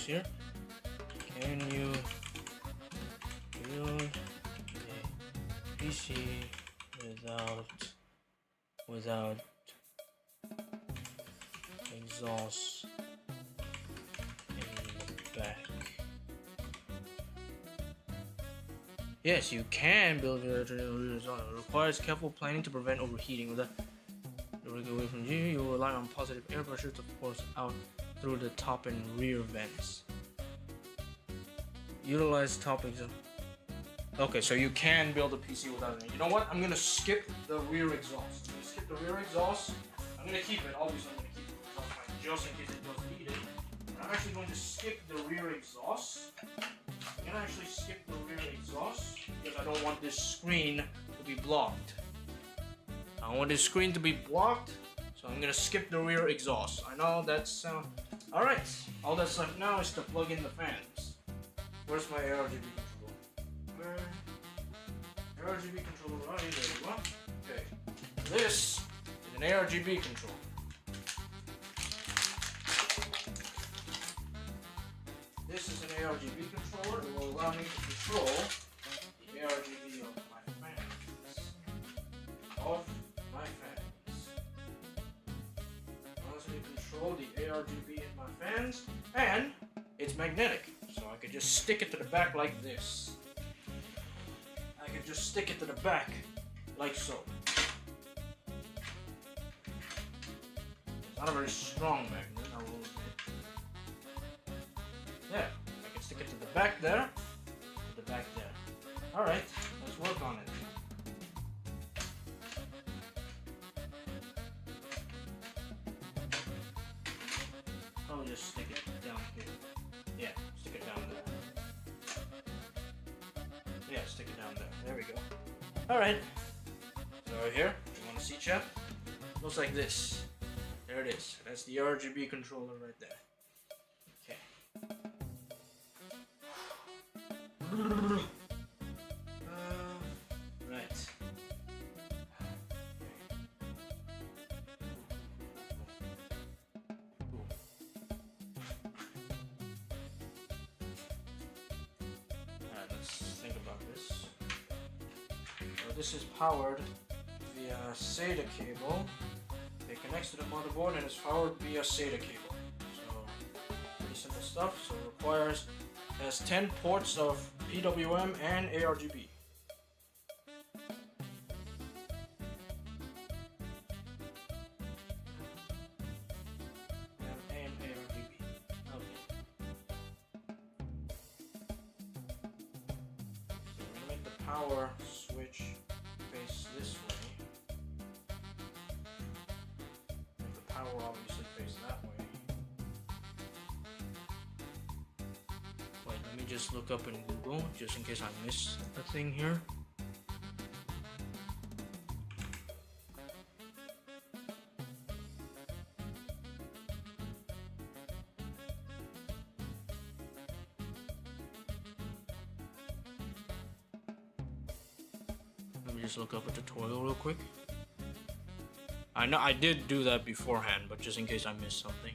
A: here. Can you build a PC without exhaust in the back? Yes, you can build it. It requires careful planning to prevent overheating. With that, away from you will rely on positive air pressure to force out through the top and rear vents. Utilize top exhaust. Okay, so you can build a PC without it. You know what? I'm gonna skip the rear exhaust. I'm gonna keep it. Obviously, I'm gonna keep the exhaust fan just in case it does need it. But I'm actually going to skip the rear exhaust. I'm gonna actually skip the rear exhaust because I don't want this screen to be blocked. I want this screen to be blocked, so I'm gonna skip the rear exhaust. I know that's alright. All that's left now is to plug in the fans. Where's my ARGB controller? ARGB controller, right there you go. Okay. This is an ARGB controller. This is an ARGB controller. It will allow me to control the ARGB of my fans. Of my fans. Allows me to control the ARGB in my fans, and it's magnetic, so I could just stick it to the back like this. I could just stick it to the back like so. It's not a very strong magnet, I will admit. There, I can stick it to the back there, to the back there. Alright, let's work on it. I'll just stick it down here. Yeah, stick it down there. Yeah, stick it down there. There we go. Alright. So right here, you want to see, chat? Looks like this. There it is. That's the RGB controller right there. Okay. Right. Alright, let's think about this. So this is powered via SATA cable. It connects to the motherboard and is powered via SATA cable. So pretty simple stuff. So it has 10 ports of PWM and ARGB. And ARGB. Okay. So we're gonna make the power switch face this way. Power obviously face that way. Wait, let me just look up in Google just in case I missed a thing here. Let me just look up a tutorial real quick. I know I did do that beforehand, but just in case I missed something.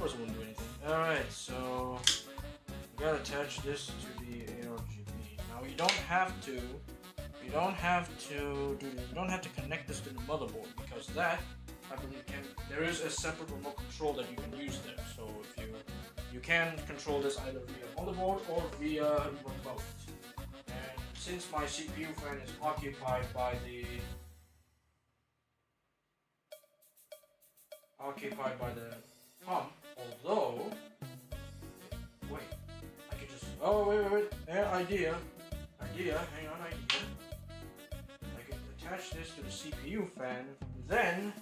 A: course it wouldn't do anything. Alright, so we gotta attach this to the ARGB. Now you don't have to connect this to the motherboard, because that, I believe, there is a separate remote control that you can use there. So if you can control this either via motherboard or via remote. And since my CPU fan is occupied by the pump, although wait, I could just wait, idea, hang on, idea. I can attach this to the CPU fan, then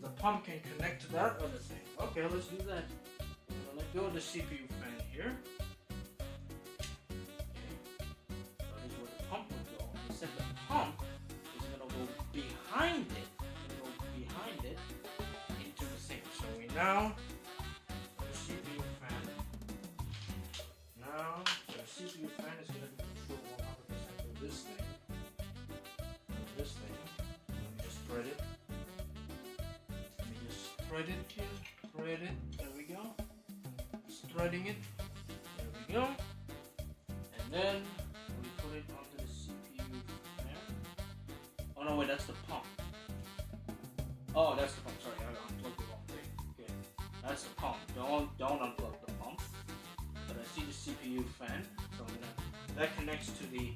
A: the pump can connect to that other thing. Okay, let's do that. I'm gonna let go of the CPU fan here. Okay, so this is where the pump would go. Except the pump is gonna go behind it. Into the sink. So we now the CPU fan. Now the CPU fan is gonna control 100% of this thing. Let me just thread it. Thread it here, thread it, there we go. Just threading it, there we go. And then we put it onto the CPU fan. Oh no, wait, that's the pump. Oh, that's the pump, sorry, I unplugged the wrong thing. Okay, that's the pump. Don't unplug the pump. But I see the CPU fan, so I'm gonna, that connects to the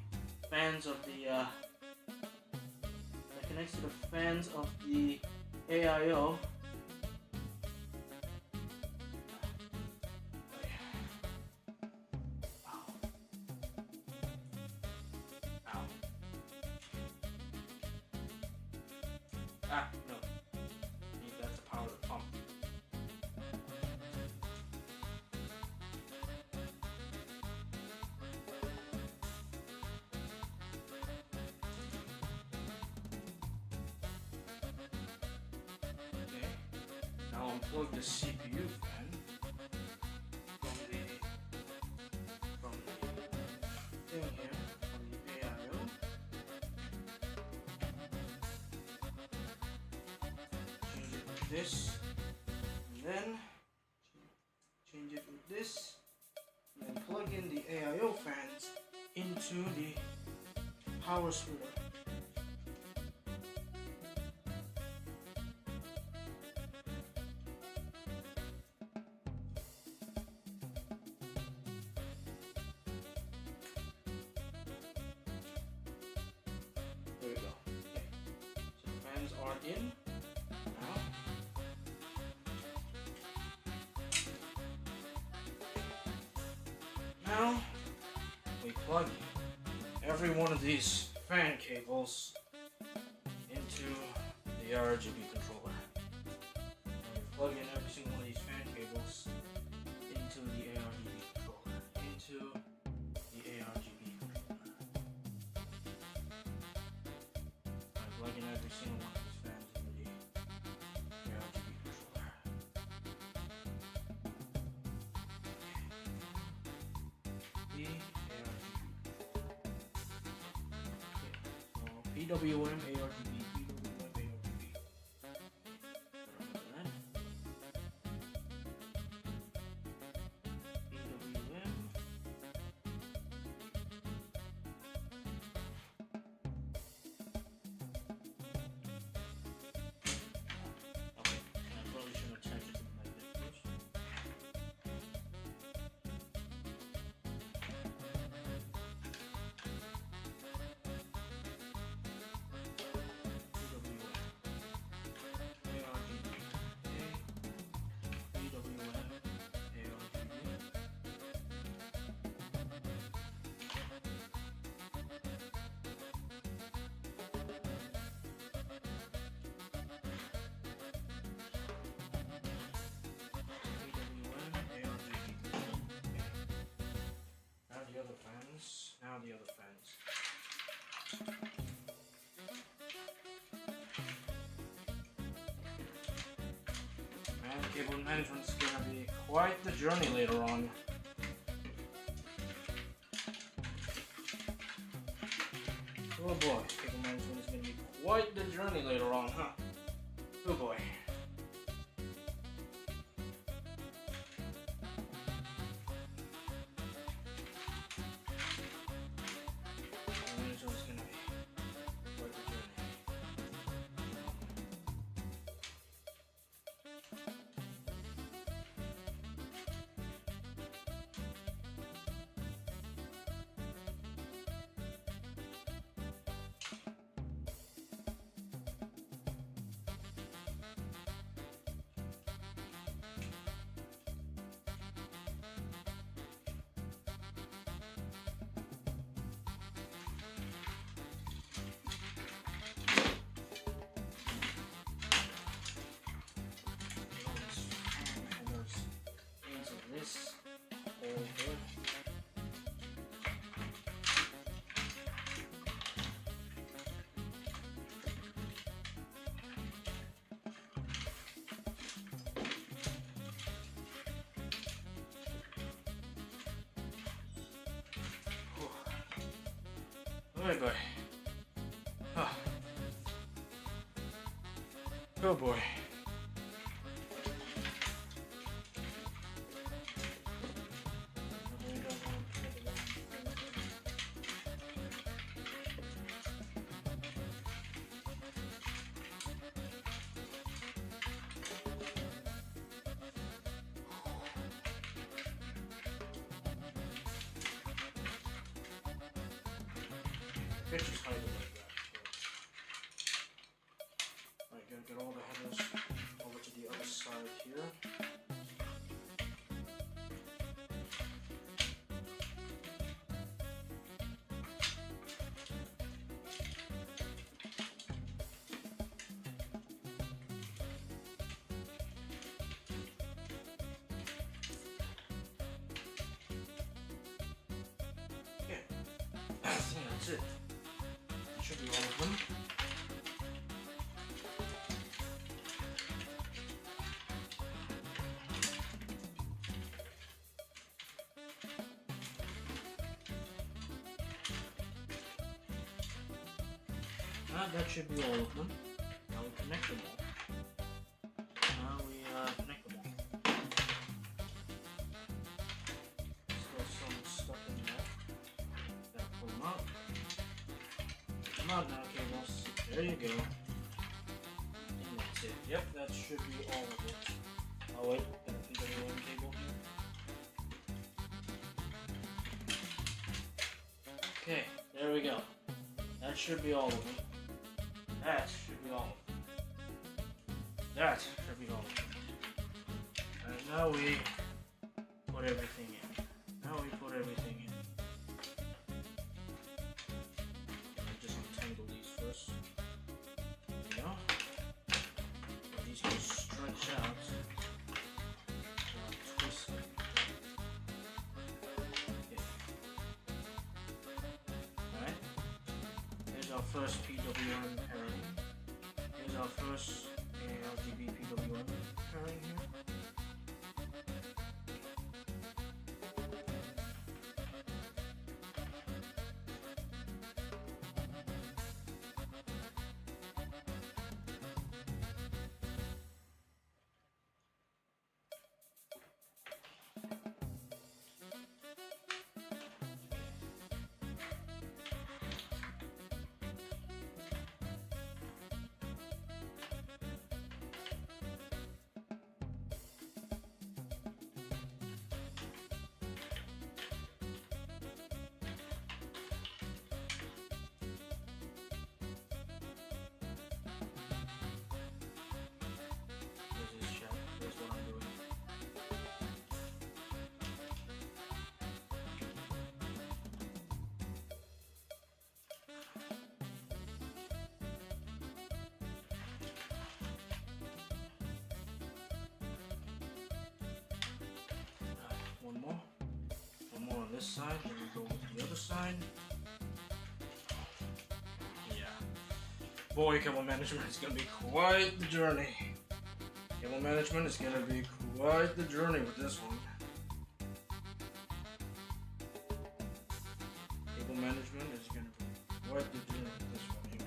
A: fans of the, AIO. No. That's the power of the pump. Okay. Now unplug the CPU fan from the thing here, from the AIO. This, and then change it with this, and then plug in the AIO fans into the power splitter. There we go. Okay. So the fans are in. Now we plug every one of these fan cables into the ARGB controller. And we plug in every single one of these fan cables into the ARGB controller. I plug in every single one of these fans into the ARGB controller. PWM, ARGB, PWM, ARGB. Remember that. PWM. Okay, I probably should attach it to my bit first. Now the other fans. Man, cable management is gonna be quite the journey later on. Oh boy, cable management is gonna be quite the journey later on, huh? Oh boy. Boy, boy. Ah. Oh boy. It's just hide it like that. Alright, gotta get all the headers over to the other side here. Okay, I think that's it. Should be all of them. That should be all of them. Now we connect them all. Now we connect them all. Still some stuff in there. Gotta pull them out. Come out now, cables. There you go. And that's it. Yep, that should be all of it. Oh wait, gotta feed the one cable here. Okay, there we go. That should be all of them. That should be all of them. That should be all of them. And now we put everything in. Now we put everything in. Just untangle these first. There we go. And these can stretch out. Twist them. Okay. Alright. Here's our first PWM pairing. Here's our first ARGB PWM pairing here. One more on this side, then we go with the other side. Yeah. Boy, cable management is gonna be quite the journey. Cable management is gonna be quite the journey with this one. Cable management is gonna be quite the journey with this one here.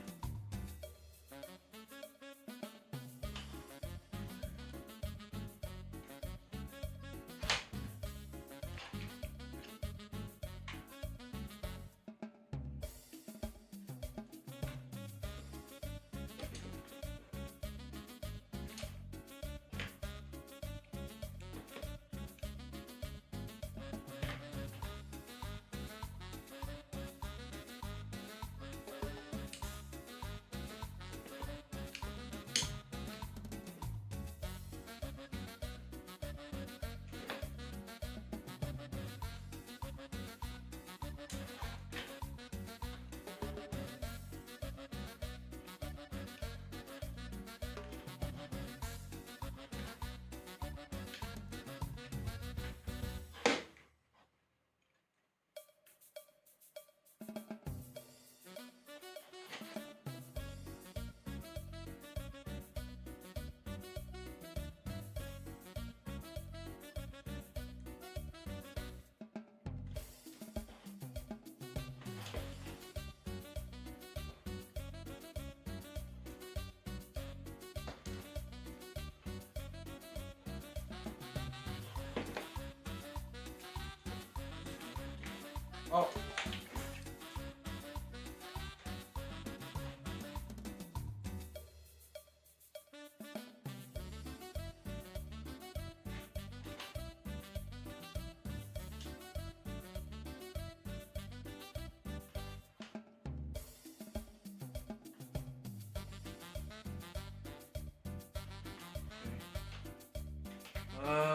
A: Oh.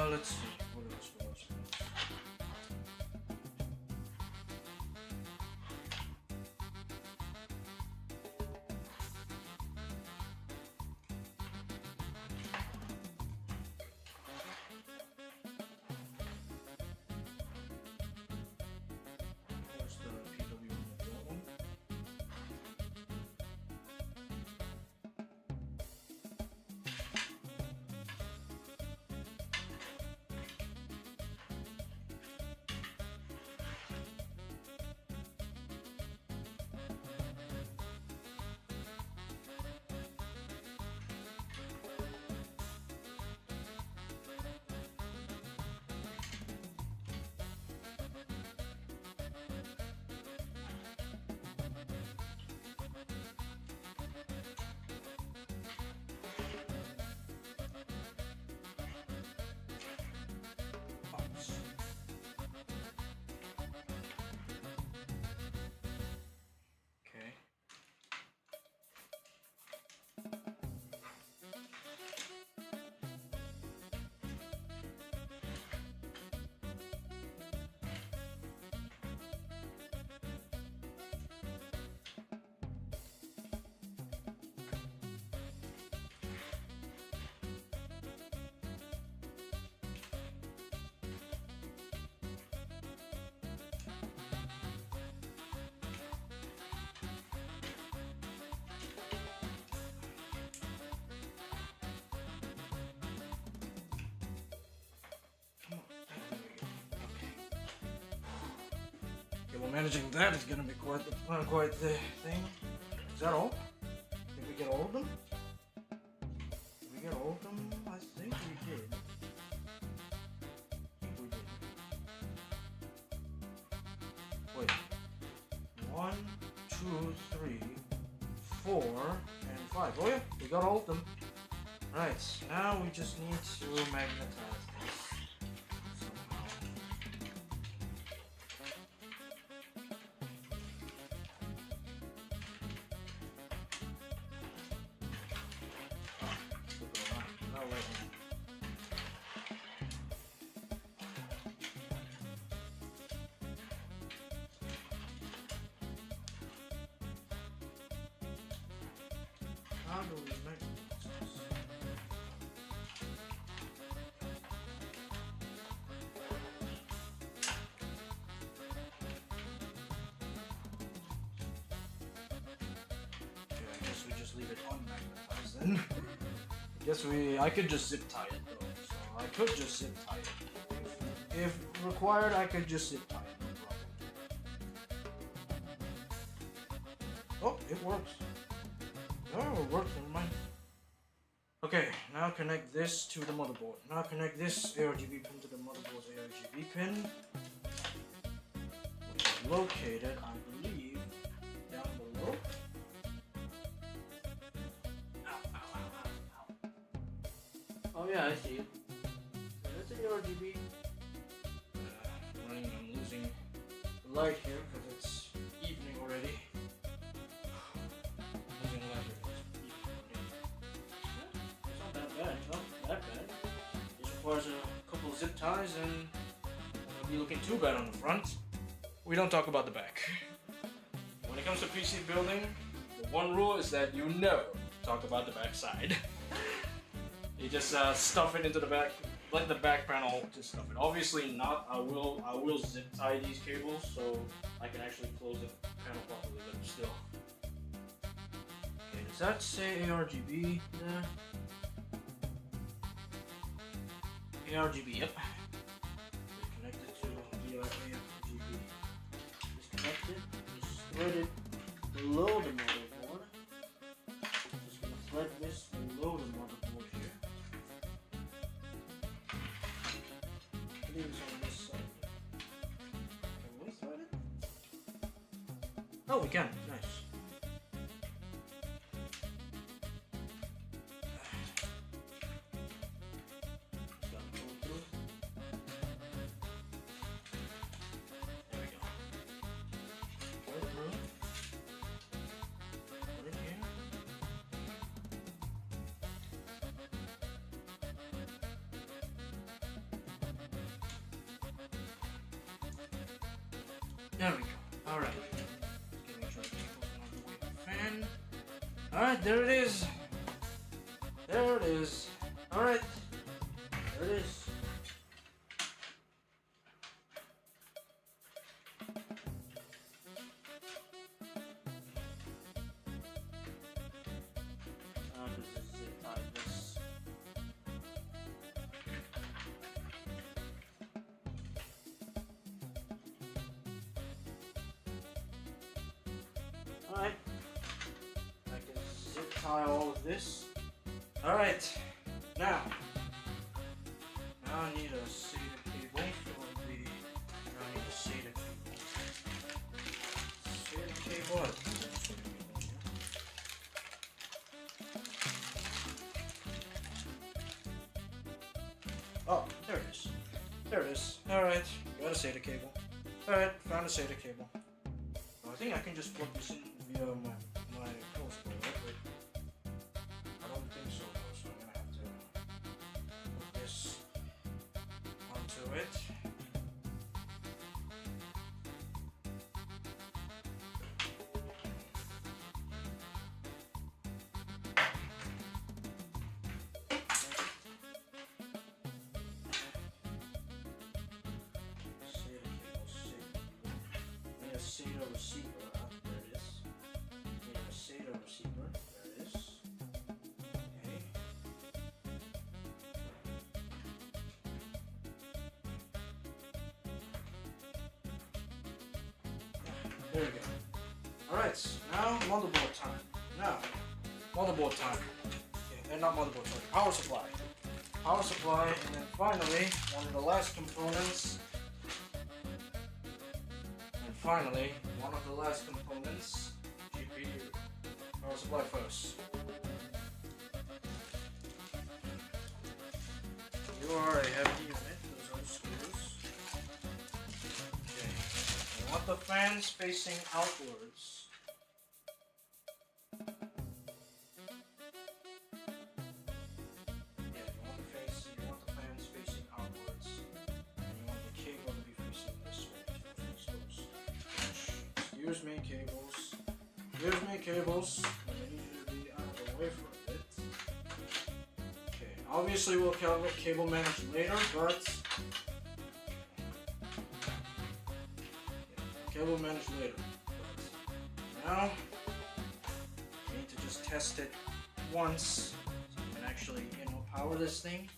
A: Let's see. What else? Where's the PW one? Okay. Okay, well, managing that is gonna be quite the thing. Is that all? Did we get all of them? Did we get all of them? I think we did. Wait. 1, 2, 3, 4, and 5. Oh yeah, we got all of them. Right, now we just need to magnetize this somehow. Oh, wait. How do we make this? Okay, I guess we just leave it unmagnetized then. I could just zip tie it though. So I could just zip tie it. If required, I could just zip tie it, no problem. Oh, it works. Oh, it works, never mind. Okay, now connect this to the motherboard. Now connect this ARGB pin to the motherboard's ARGB pin, which is located, I believe, down below. Ow, ow, ow, ow, ow. Oh yeah, I see it. So that's the ARGB. I'm losing the light here because it's evening already. Requires a couple of zip ties and it'll be looking too bad on the front. We don't talk about the back. When it comes to PC building, the one rule is that you never talk about the back side. You just stuff it into the back, let the back panel just stuff it. Obviously not. I will zip tie these cables so I can actually close the panel properly, but still. Okay, does that say ARGB there? ARGB, yep. Connected to ARGB. Disconnected. Just thread it below the motherboard. Just gonna thread this below the motherboard here. I believe it's on this side. Can we thread it? Oh, we can. Nice. There we go. Go through. Put it here. There we go. Alright. Fan. Alright, there it is. There it is. Alright. There it is. This is it. This. Alright. I can zip tie all of this. Alright. Now I need a SATA cable for the. I need a SATA cable. SATA cable. I think there's a SATA cable here. Oh, there it is. There it is. Alright. Got a SATA cable. Alright, found a SATA cable. I think I can just plug this in via my power supply, right? But I don't think so, though, so I'm gonna have to put this onto it. SATA receiver, there it is. Need a SATA receiver, there it is. Okay. There we go. Alright, now motherboard time. Now, motherboard time. Okay, not motherboard, sorry, power supply. Power supply, and then finally, one of the last components. Finally, one of the last components, GPU. Power supply first. You are a heavy unit, those are screws. Okay. I want the fans facing outwards. Yeah, you want the fans facing outwards. And you want the cable to be facing this way. Excuse me, cables. Excuse me, cables. I need you to be out of the way for a bit. Okay, obviously we'll cable manage later, but cable manage later. But now we need to just test it once so we can actually, power this thing.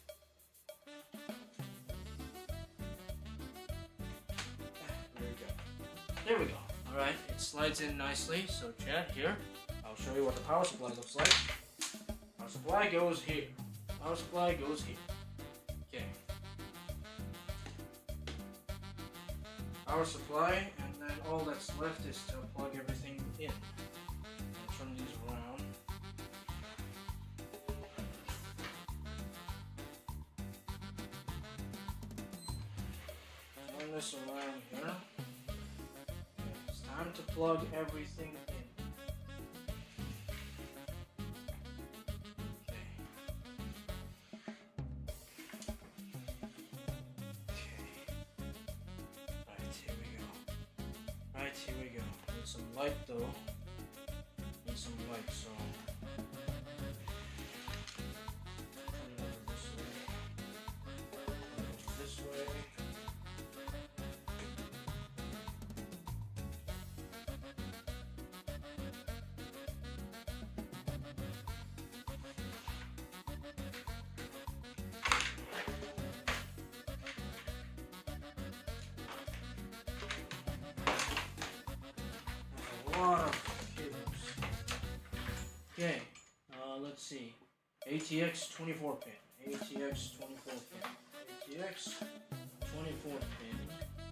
A: There we go. Alright, it slides in nicely, so chat here. I'll show you what the power supply looks like. Power supply goes here. Power supply goes here. Okay. Power supply, and then all that's left is to plug everything in. I'll turn these around. Turn this around here. Time to plug everything in. Okay. Right, here we go. Right, here we go. Need some light though. Need some light, so this way. Lot of cables. Okay, let's see. ATX 24 pin. ATX 24 pin. ATX 24 pin.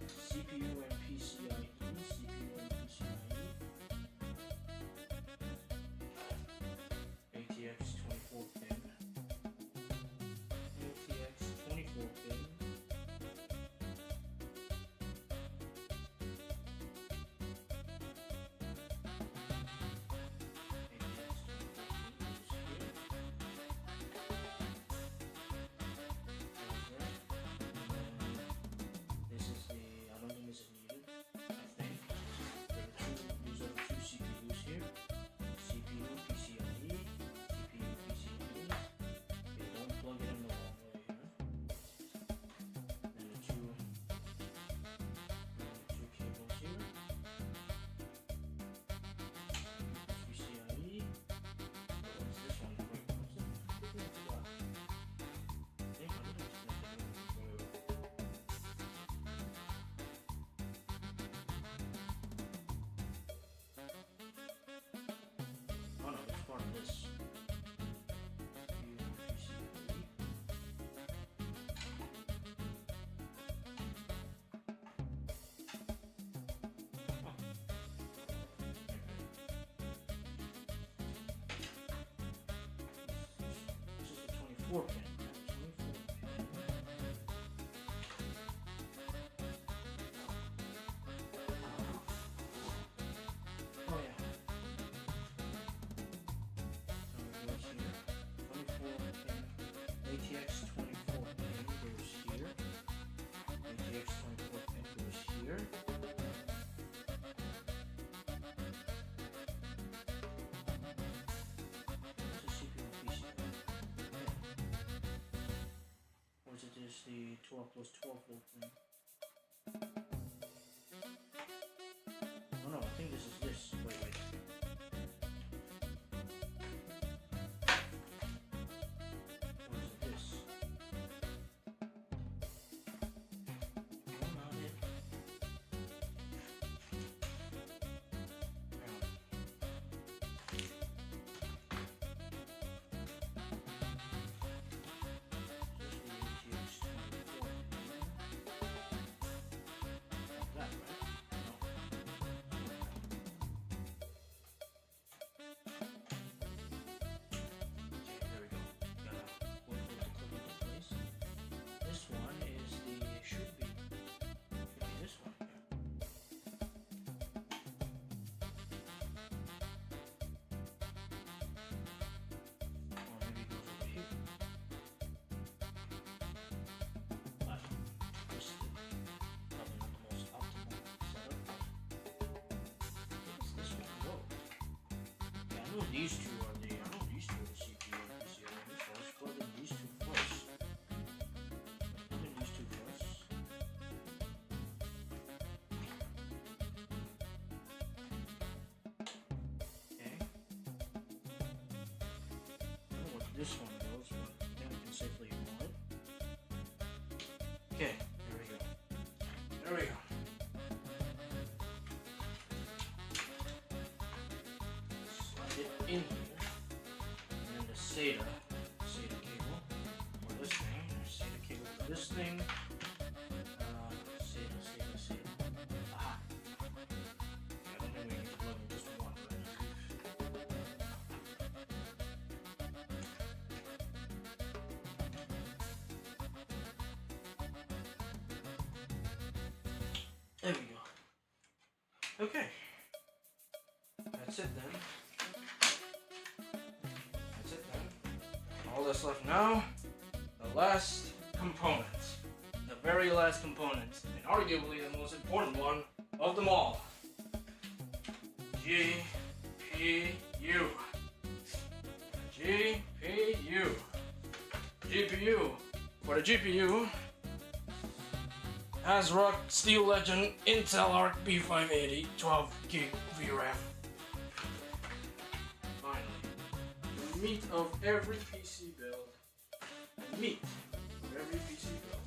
A: CPU and PCIe. CPU and PCIe. 24 pin. 24 pin. Oh yeah. So it goes here. 24 pin. ATX 24 pin goes here. ATX 24 pin goes here. It is the 12 plus 12 volt thing. Oh no, I think this is this. Wait. Or is it this? No, not it. These two are the, I know these two are the CPU and PCIe, so let's plug in these two first. Plug in these two first. Okay. I don't know what this one goes, but I think we can safely ignore it. Okay, there we go. There we go. In here, and then the SATA cable for this thing, SATA cable for this thing, SATA. Aha. Yeah, I don't think we need to plug in just one, There we go. Okay. That's it then. All that's left now, the last component, the very last component, and arguably the most important one of them all, GPU. GPU. For the GPU, Asrock Steel Legend Intel Arc B580 12 gig VRAM. The meat of every PC build. The meat of every PC build.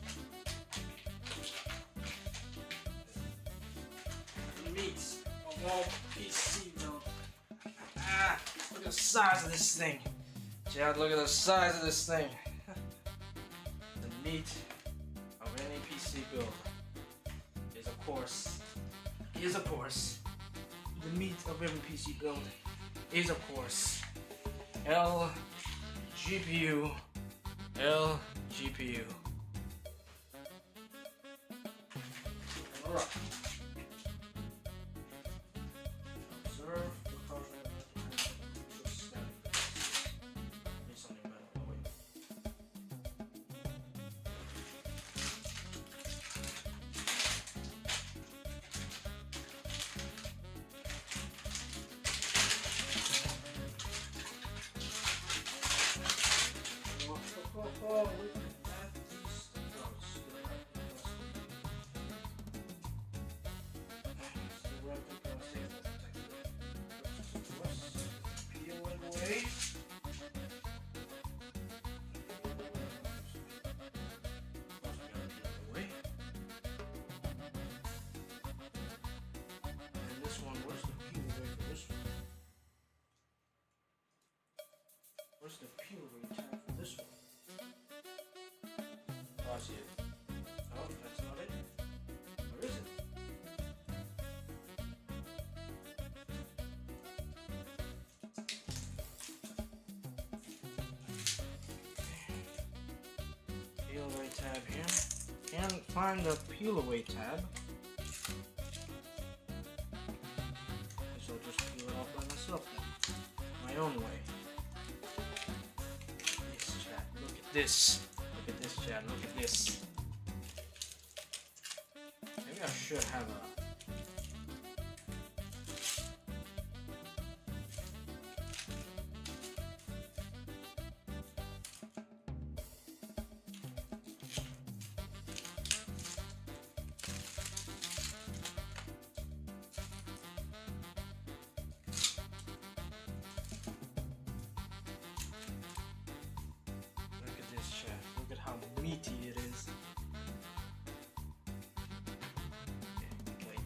A: The meat of all PC build. Look at the size of this thing. Chad, look at the size of this thing. The meat of any PC build is of course, the meat of every PC build is of course LGPU. Alright. Observe the project. Need something better. Oh, wait. Oh, look at these dots. Still wrapped up peel it away. And this one, where's the peel away for this one? Where's the peel away tab for this one? Oh, I see it. Oh, that's not it. Where is it? tab here. Can't find the peel away tab. So I'll just peel it off by myself then. My own way. This chat. Look at this. Look at this chat. Look at this. Maybe I should have a meaty it is. Okay, wait.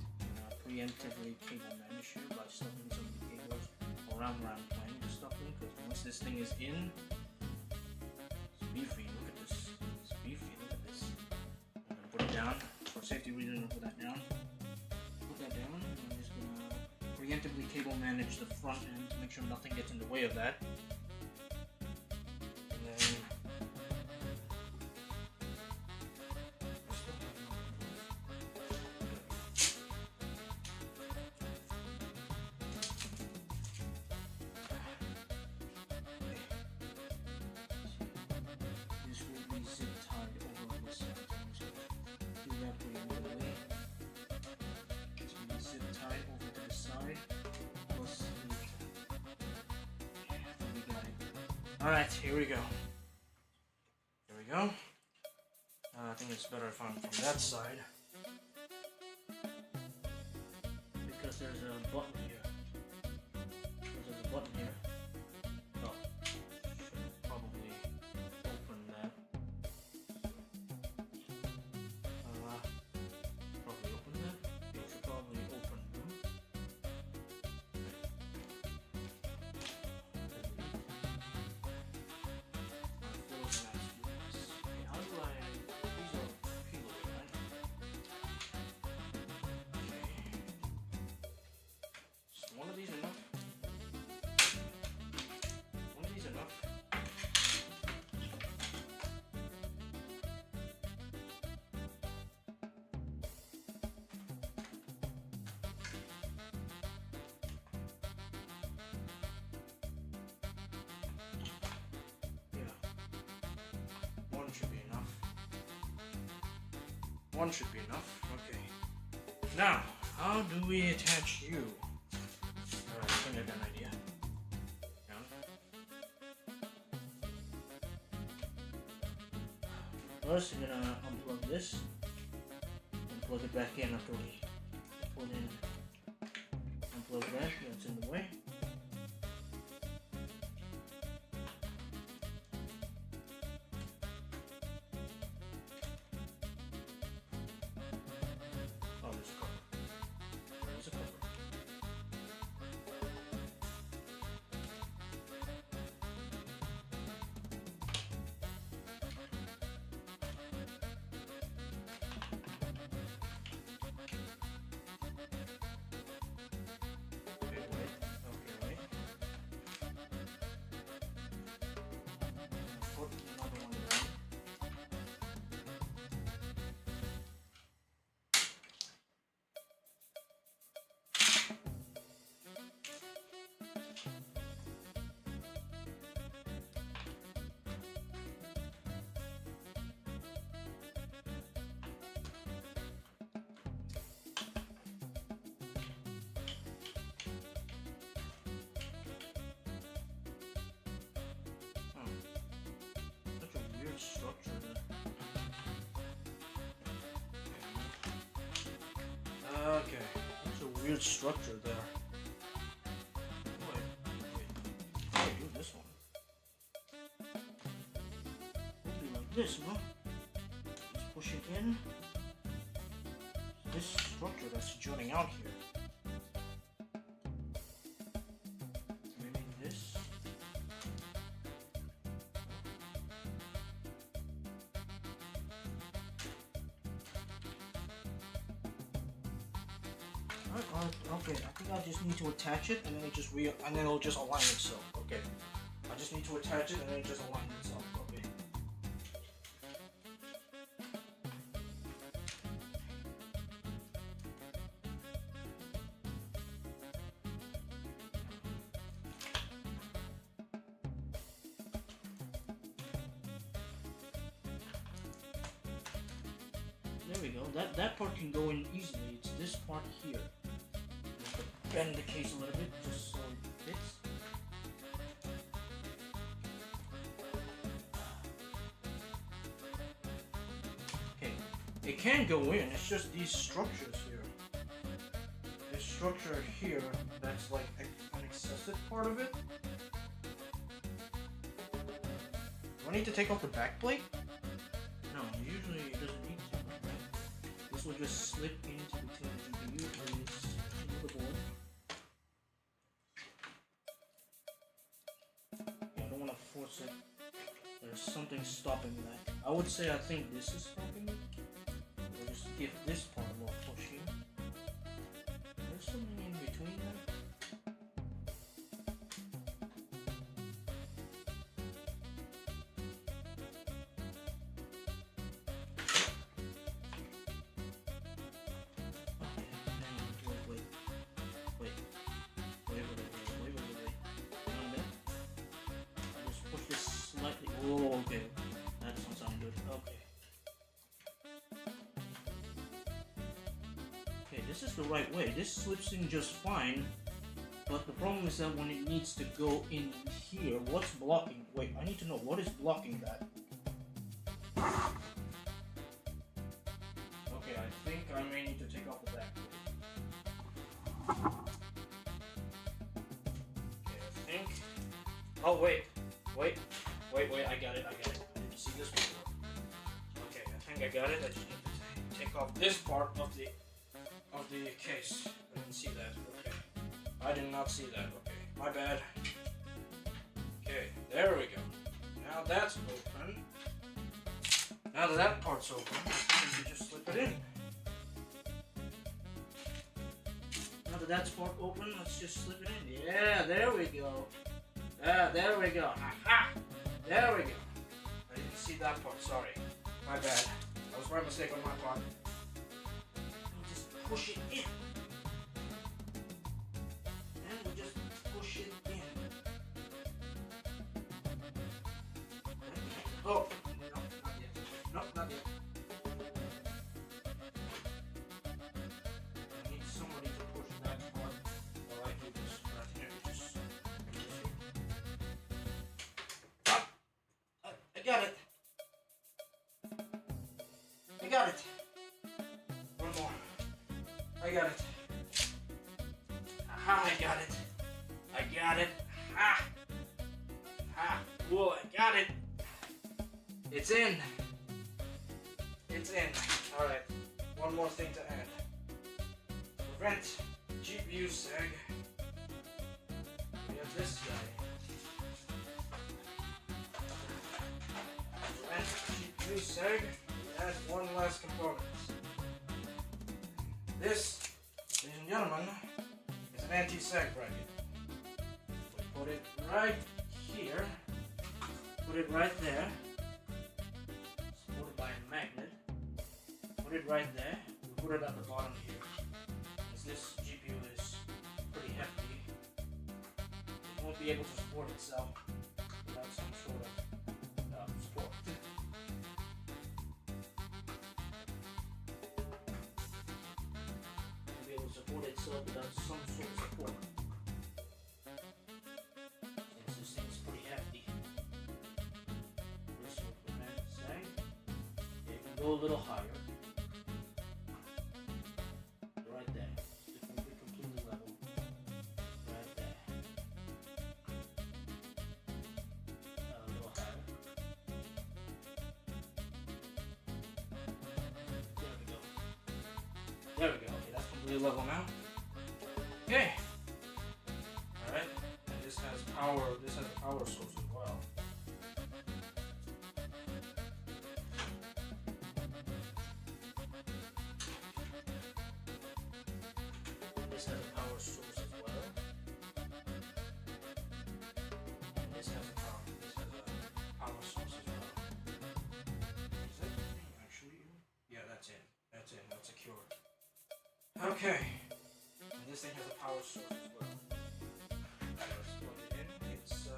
A: Preemptively cable manage you by stuffing some cables around planning to stuff them, because once this thing is in, it's beefy. Look at this. It's beefy. Look at this. I'm gonna put it down for safety reasons. I'll put that down. Put that down. I'm just gonna preemptively cable manage the front end to make sure nothing gets in the way of that. Alright, here we go. Here we go. I think it's better if I'm from that side. Because there's a button here. There's a button here. Oh, should probably open that. Probably open that? You should probably open them. Should be enough. One should be enough. Okay. Now, how do we attach you? Alright, I think I got an idea. Down. First, you're gonna unplug this and plug it back in after we pull in. Unplug that, that's in the way. Structure there. Okay, that's a weird structure there. Wait. How do I do this one? We'll do like this, no? Just push it in. This structure that's jutting out here. Maybe this. Okay, I think I just need to attach it and then it'll just align itself. Okay. I just need to attach it and then it just aligns itself. Okay. that part can go in easily. It's this part here. You have to bend the case a little bit just so it fits. Okay, it can go in. It's just these structures here. This structure here, that's like an excessive part of it. Do I need to take off the back plate? No, usually it doesn't need to. Right? This will just slip into between the GPU and this motherboard. Yeah, I don't want to force it. There's something stopping that. I would say I think this is stopping it. We'll just give this part a little push here. There's something in between there. Oh, okay. That doesn't sound good. Okay. Okay, this is the right way. This slips in just fine. But the problem is that when it needs to go in here, what's blocking? Wait, I need to know what is blocking that. Okay, I think I may need to take off the back plate. Okay, I think. Oh, wait. Wait, I got it. I didn't see this before. Okay, I think I got it. I just need to take off this part of the case. I didn't see that. Okay. I did not see that. Okay. My bad. Okay, there we go. Now that's open. Now that that part's open, I think we can just slip it in. Now that that's part open, let's just slip it in. Yeah, there we go. There we go. Aha! There we go. I didn't see that part, sorry. My bad. That was my mistake on my part. We'll just push it in. And we'll just push it in. Oh! No, not yet. No, not yet. I need somebody to push that part while I do this. Right here. Just I got it. I got it. One more. I got it. Aha, I got it. I got it. Ah. Ah. Cool, I got it. It's in. It's in. Alright. One more thing to add. Prevent GPU sag. We have this guy. GPU sag, add one last component. This, ladies and gentlemen, is an anti-sag bracket. We put it right here, put it right there, supported by a magnet, put it right there, we put it at the bottom here. As this GPU is pretty hefty, it won't be able to support itself without some sort of support. Support itself without some sort of support. Since this thing's pretty hefty. This will prevent sag. It can go a little higher. Right there. It will be completely level. Right there. A little higher. There we go. There we go. Okay, that's completely level now. Okay. Alright. And this has power. This has a power source as well. And this has a power source as well. And this has a power source as well. Is that actually? Yeah, that's it. That's it. That's secured. Okay. And this thing has a power source as well. Let's plug it in. It has a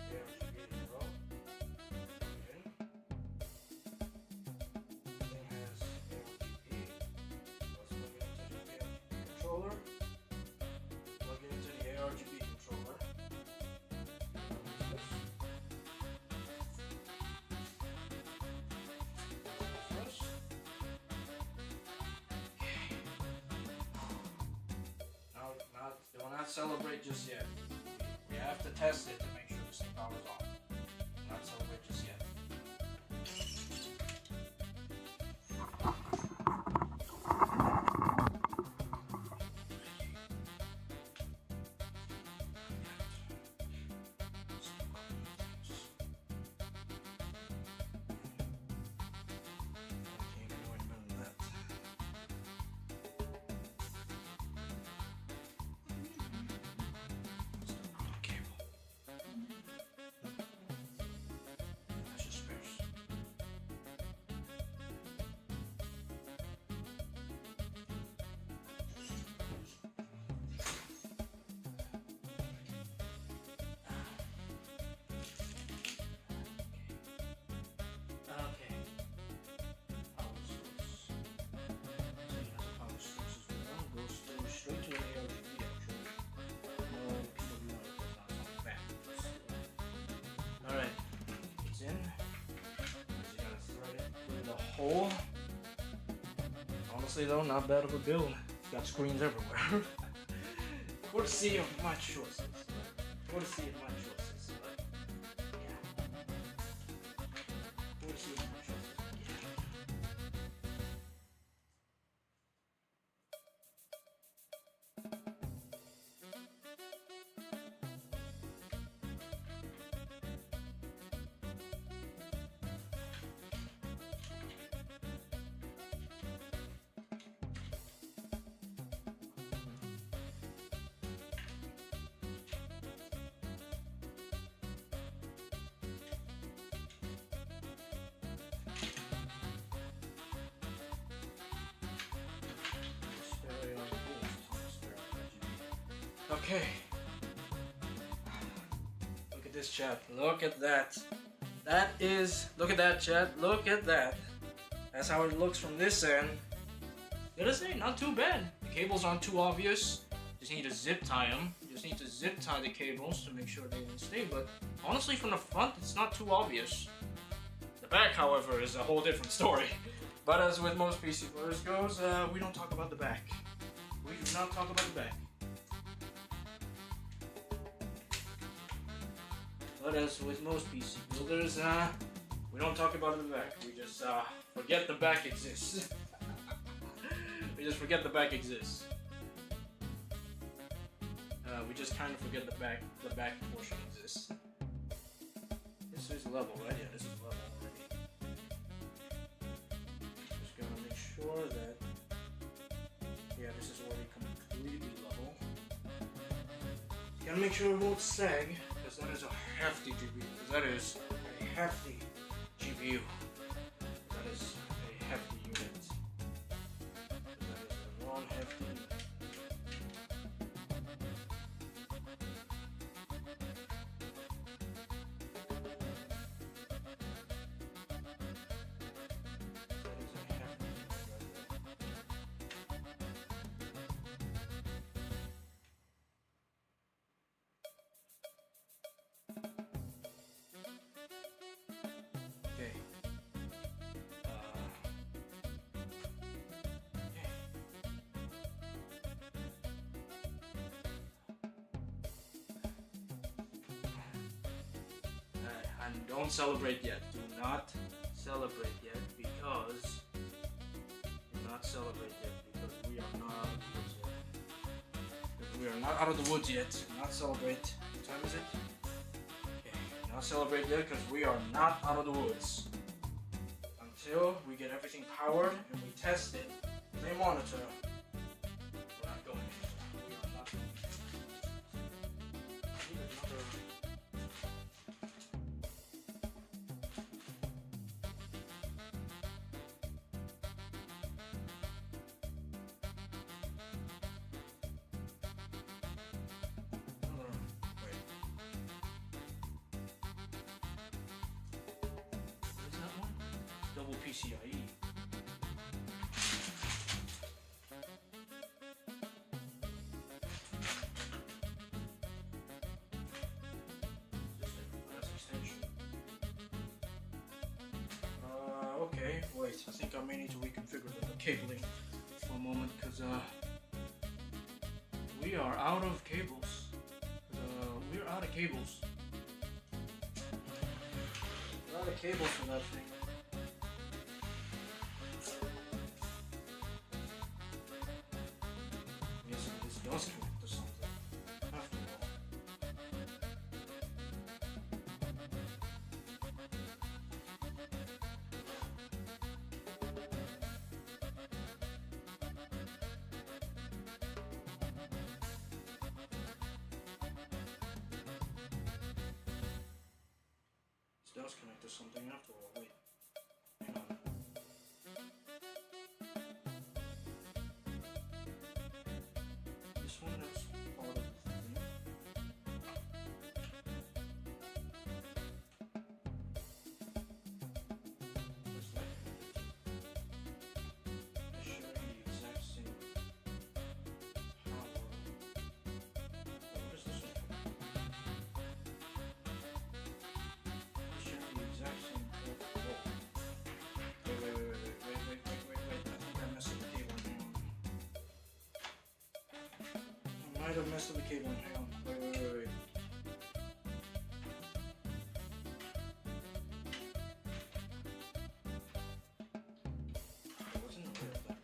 A: ARGB as well. Plug it in. not celebrate just yet. We have to test it to make sure this thing powers on. Not celebrate just yet. Hole. Honestly though, not bad of a build. Got screens everywhere. Courtesy of my choices. Courtesy of my choices. But yeah. Courtesy of my choices. Okay. Look at this, chat. Look at that. Look at that, chat. Look at that. That's how it looks from this end. Gotta say, not too bad. The cables aren't too obvious. Just need to zip tie them. Just need to zip tie the cables to make sure they don't stay. But honestly, from the front, it's not too obvious. The back, however, is a whole different story. But as with most PCCoolers goes, we don't talk about the back. We do not talk about the back. But as with most PC builders, we don't talk about the back. We just forget the back exists. We just forget the back exists. We just kind of forget the back portion exists. This is level, right? Yeah, this is level already. Just gotta make sure that, yeah, this is already completely level. Gotta make sure it won't sag. That is a hefty GPU. That is a hefty GPU. That is a hefty unit. That is a long hefty unit. And don't celebrate yet. Do not celebrate yet because we are not out of the woods yet. Because we are not out of the woods yet. Do not celebrate. What time is it? Okay. Do not celebrate yet because we are not out of the woods. Until we get everything powered and we test it with a monitor. We're not going anywhere. We are not going anywhere. Double PCIE. Okay, wait, I think I may need to reconfigure the cabling for a moment because we We are out of cables. We're out of cables. We're out of cables for that thing. Yes, this does connect to something. After all. This does connect to something after all. Wait. Hang on. This one is part of the thing. Where's that? I'll show you the exact same power. Where does this one come from? I'll show you the exact same port. Whoa. Wait. I think I messed up the cable. Hang on. I might have messed up the cable. Hang on. Wait. What's in the way of that?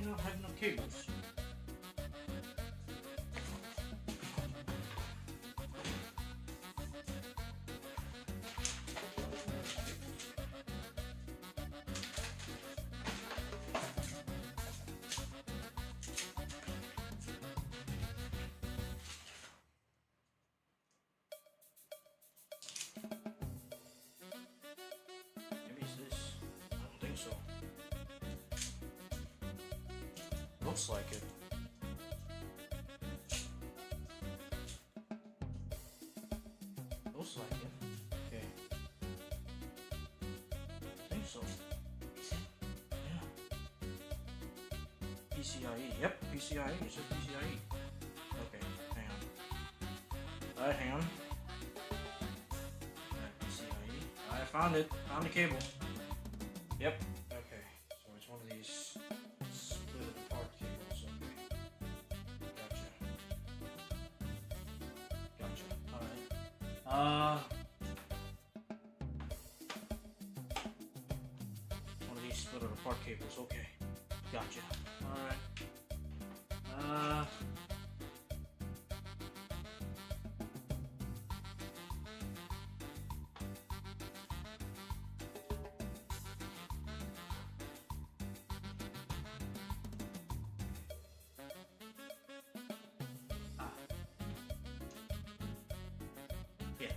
A: Not have enough cables. Maybe it's this. I don't think so. Looks like it. Looks like it. Okay. I think so. Yeah. PCIE. Yep, PCIE. It says PCIE. Okay, hang on. Alright, hang on. Alright, PCIE. I found it. Found the cable. Yep. Okay. So it's one of these split apart cables. Okay. Gotcha. Alright. One of these split apart cables. Okay. Gotcha. Alright. Yeah.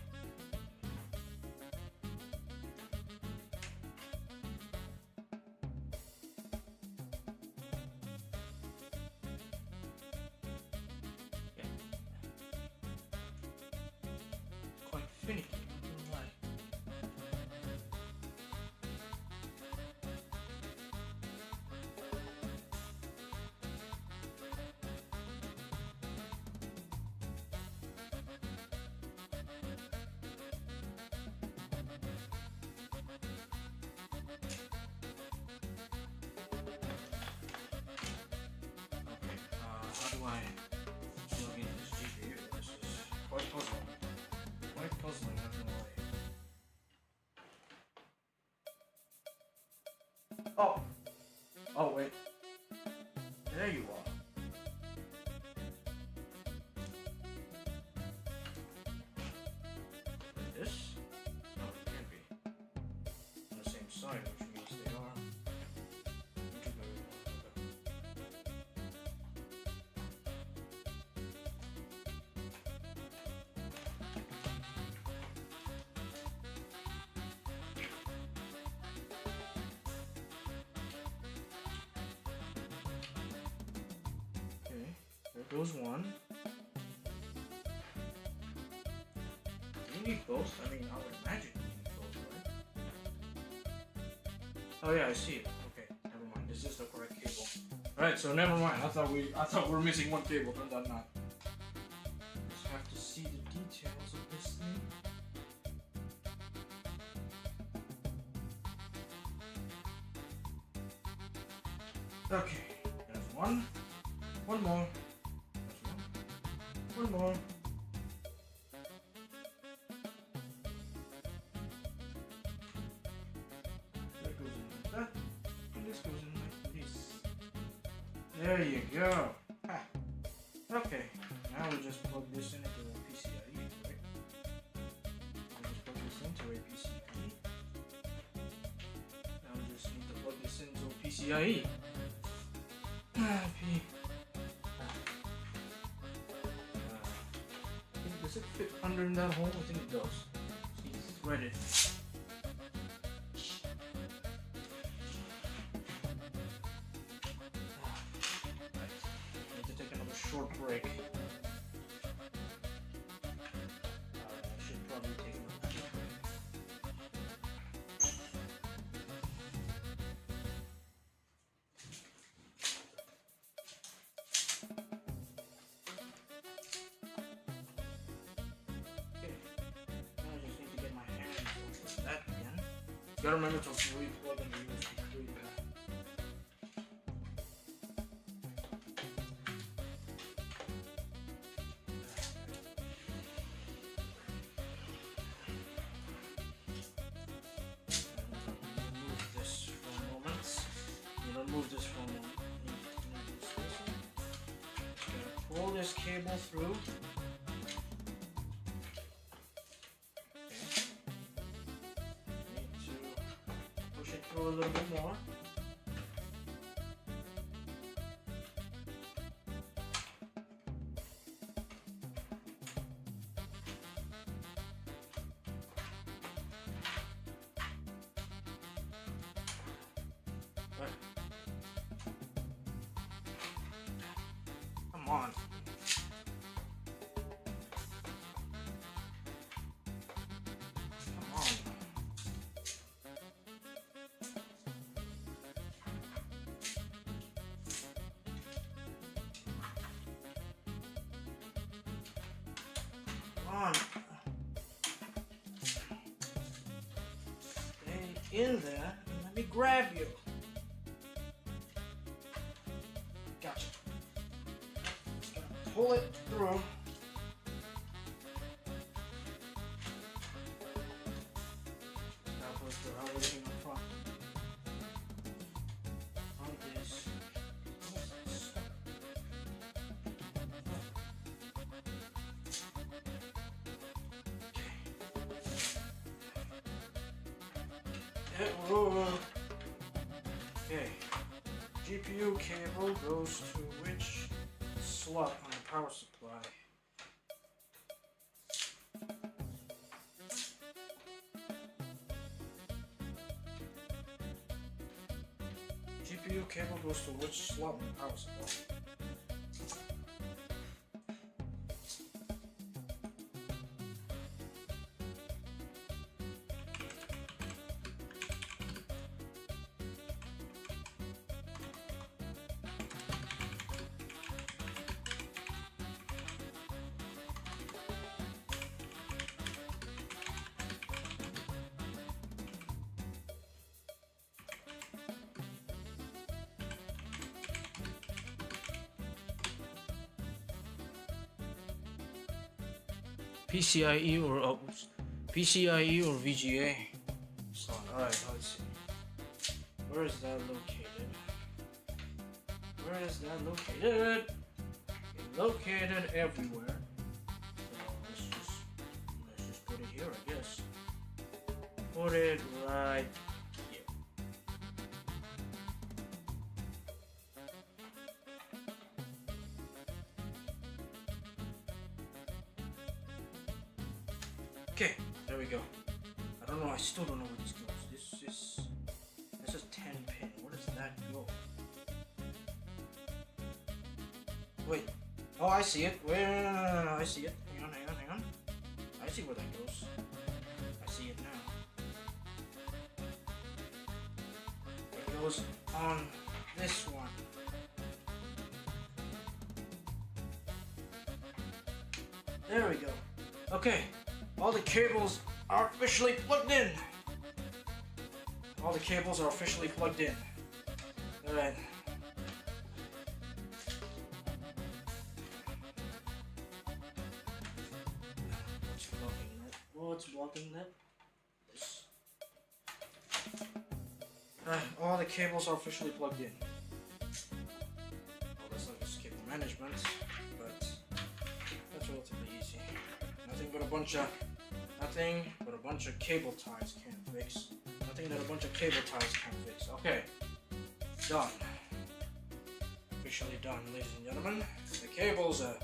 A: Quite finicky, not gonna lie. Okay, how do I plug in this GPU? This is quite puzzling. Quite puzzling, not gonna lie. Oh! Oh, wait. There you are. Like this? No, it can't be. side, which means they are. Okay, there goes one. Do you need both? I mean, I would imagine you need both, right? Oh yeah, I see it. Okay, never mind. This is the correct cable. Alright, so never mind. I thought we were missing one cable. Turns out not. Just have to see the details of this thing. Okay, there's one. One more. There's one. One more. That goes in like that. And this goes in like this. There you go. Ha. Okay, now we just plug this into a PCIE, right? We just plug this into a PCIE. Now we just need to plug this into a PCIE. Does it fit under in that hole? I think it does. See, it's threaded. Need to take another short break. I should probably take another short break. That again. You gotta remember to re-plug in the USB 3. Remove this for a moment. Remove this for a moment. Pull this cable through. A little bit more. Right. Come on. On. Stay in there and let me grab you. Gotcha. Just gonna pull it through. Now pull it through. How are we doing up front? On this. Okay, GPU cable goes to which slot on the power supply? GPU cable goes to which slot on the power supply? PCIE or PCIE or VGA slot. Alright, let's see. Where is that located? Where is that located? It's located everywhere. So let's just put it here, I guess. Put it right here. Okay, there we go. I don't know. I still don't know where this goes. This is 10 pin. Where does that go? Wait. Oh, I see it. Wait, no. I see it. Hang on. I see where that goes. I see it now. It goes on this one. There we go. Okay. All the cables are officially plugged in. All the cables are officially plugged in. Alright. What's blocking that? This. Alright, all the cables are officially plugged in. Well, that's not just cable management, but that's relatively easy. Nothing but a bunch of cable ties can't fix. Nothing that a bunch of cable ties can't fix. Okay. Done. Officially done, ladies and gentlemen. The cable's a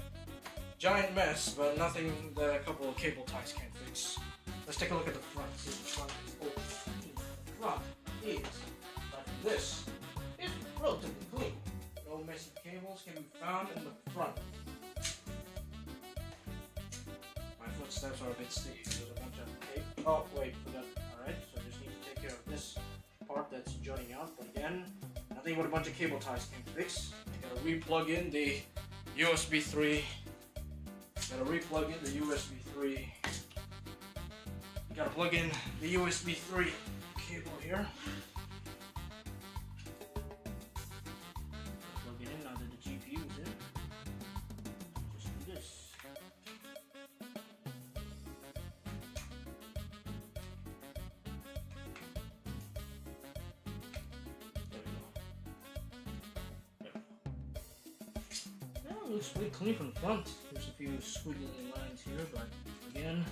A: giant mess, but nothing that a couple of cable ties can't fix. Let's take a look at the front. See, the front is open. The front is like this. It's relatively clean. No messy cables can be found in the front. My footsteps are a bit steep. There's a bunch of tape. Oh, wait, forgot. Alright, so just need to take care of this part that's jutting out. But again, nothing but a bunch of cable ties can fix. You gotta re-plug in the USB 3. Gotta re-plug in the USB 3. Gotta plug in the USB 3 cable here. Plug it in now that the GPU is in. Just do this. There we go. There we go. Well, it looks pretty clean from the front. There's a few squiggly lines here, but again,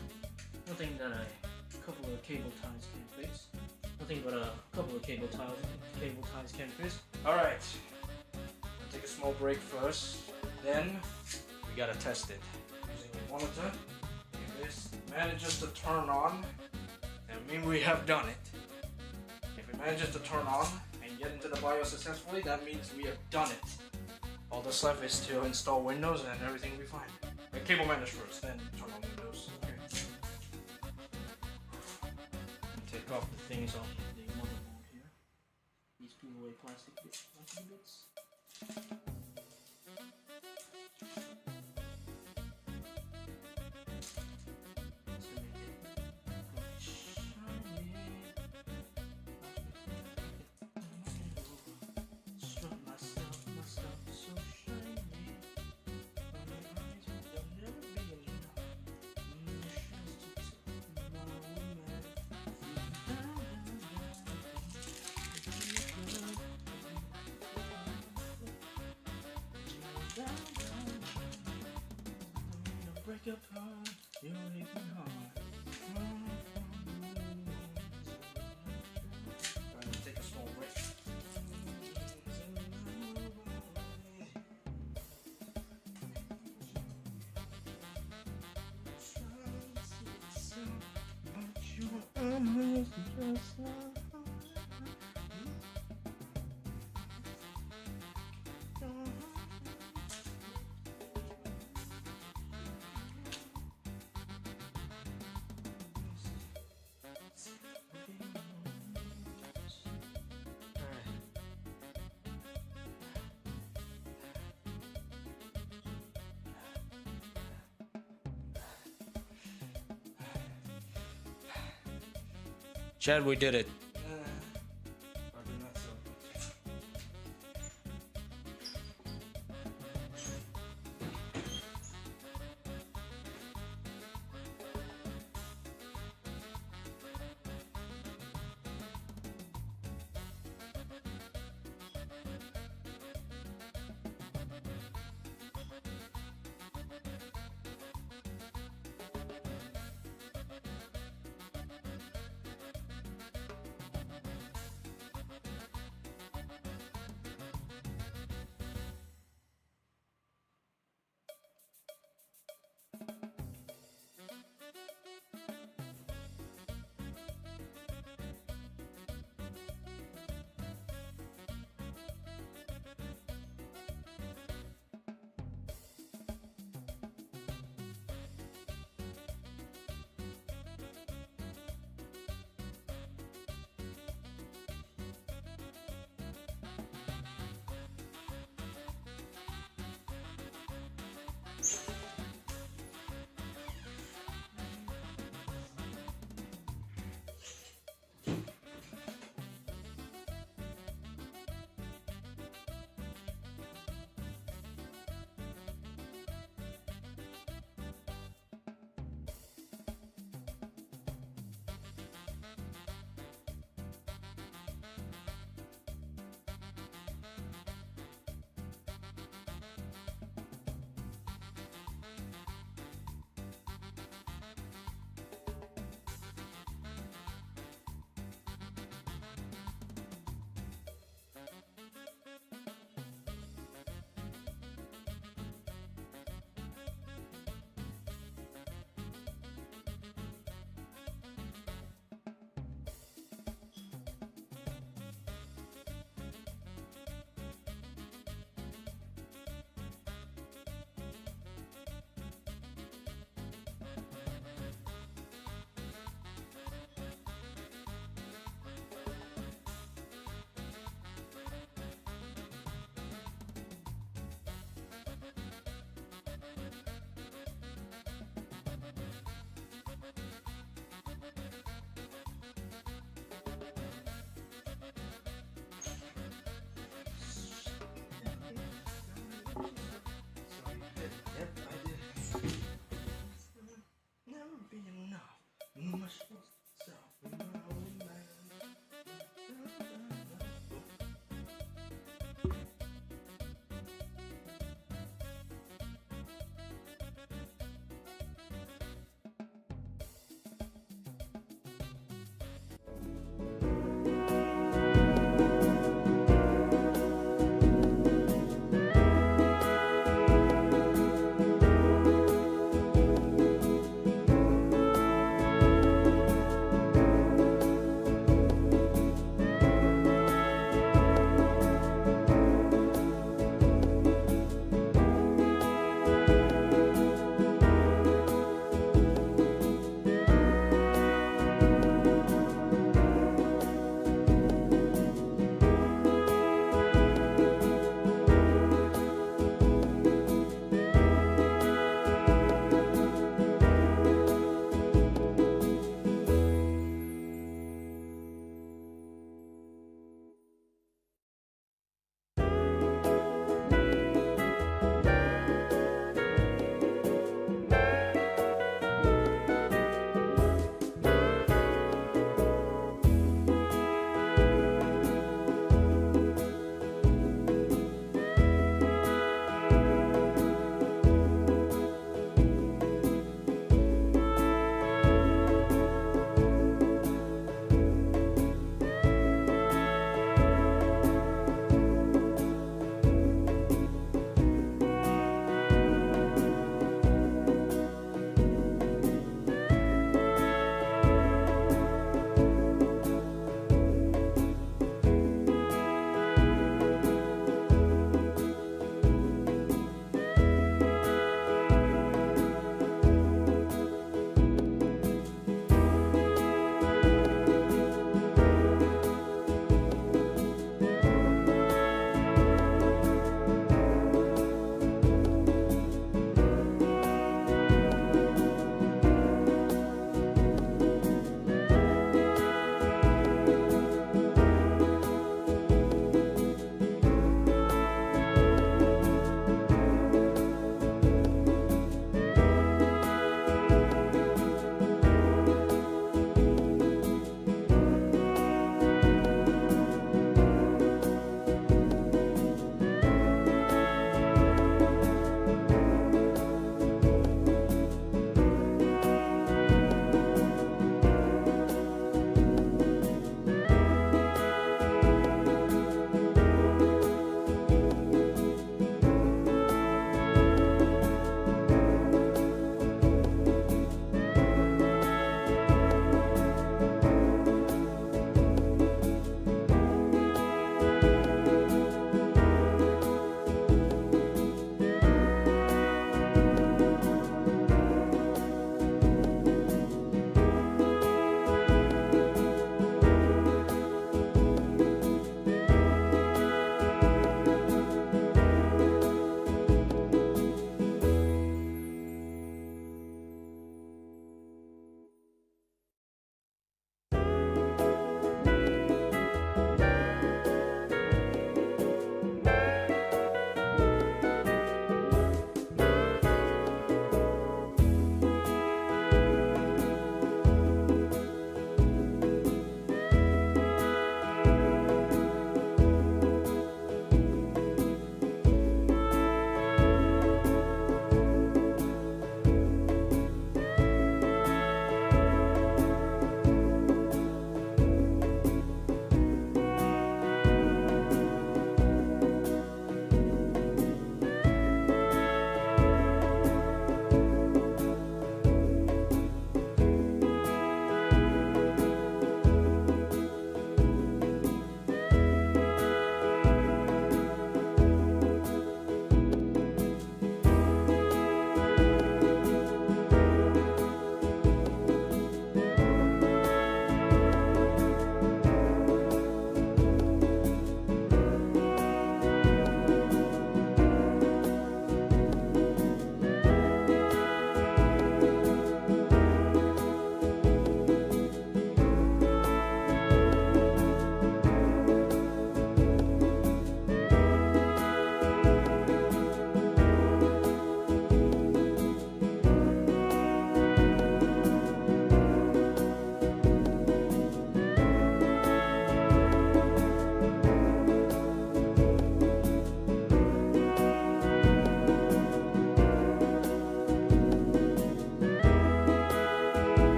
A: nothing that a couple of cable ties can fix. Nothing but a couple of cable ties can fix. Alright. I'll take a small break first. Then we gotta test it. Using the monitor. If this manages to turn on, that means we have done it. If it manages to turn on and get into the BIOS successfully, that means we have done it. All that's left is to install Windows and everything will be fine. Cable manage first, then turn on Windows. Okay. Take off the things on the motherboard here. These peel away plastic bits. Break apart your aching heart. Alright, let's take a small break. Chad, we did it. Probably not so.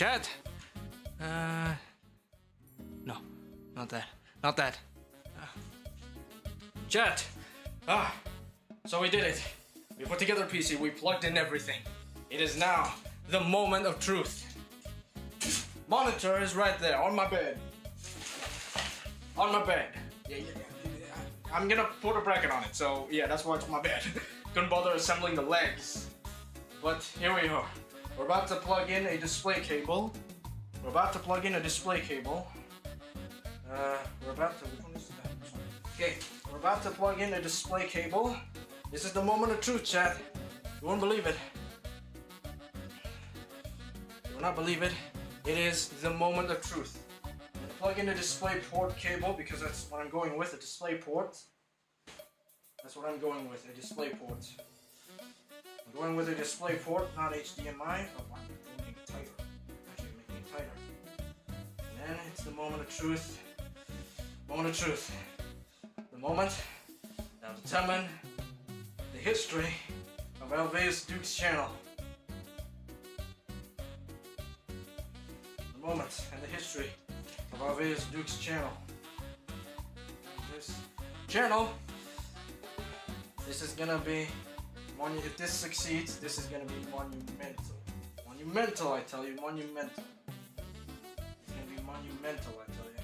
A: Chat. No, not that. Not that. Chat. So we did it. We put together a PC. We plugged in everything. It is now the moment of truth. Monitor is right there on my bed. On my bed. Yeah. I'm gonna put a bracket on it, so yeah, that's why it's on my bed. Couldn't bother assembling the legs. But here we are. We're about to plug in a display cable. We're about to plug in a display cable. We're about to, which one is that? Okay, we're about to plug in a display cable. This is the moment of truth, chat. You won't believe it. You will not believe it. It is the moment of truth. I'm gonna plug in a display port cable because that's what I'm going with, a display port. That's what I'm going with, a display port. I'm going with a display port, not HDMI. Oh, I'm making it tighter. Actually, making it tighter. And then it's the moment of truth. Moment of truth. The moment that will determine the history of Aliveus Duke's channel. The moment and the history of Aliveus Duke's channel. This channel, this is gonna be, if this succeeds, this is gonna be monumental. Monumental, I tell you, monumental. It's gonna be monumental, I tell you.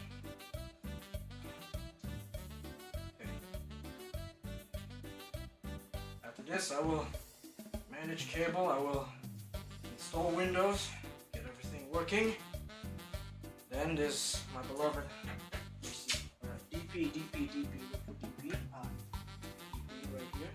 A: Okay. After this, I will manage cable, I will install Windows, get everything working. Then there's my beloved DP, DP right here.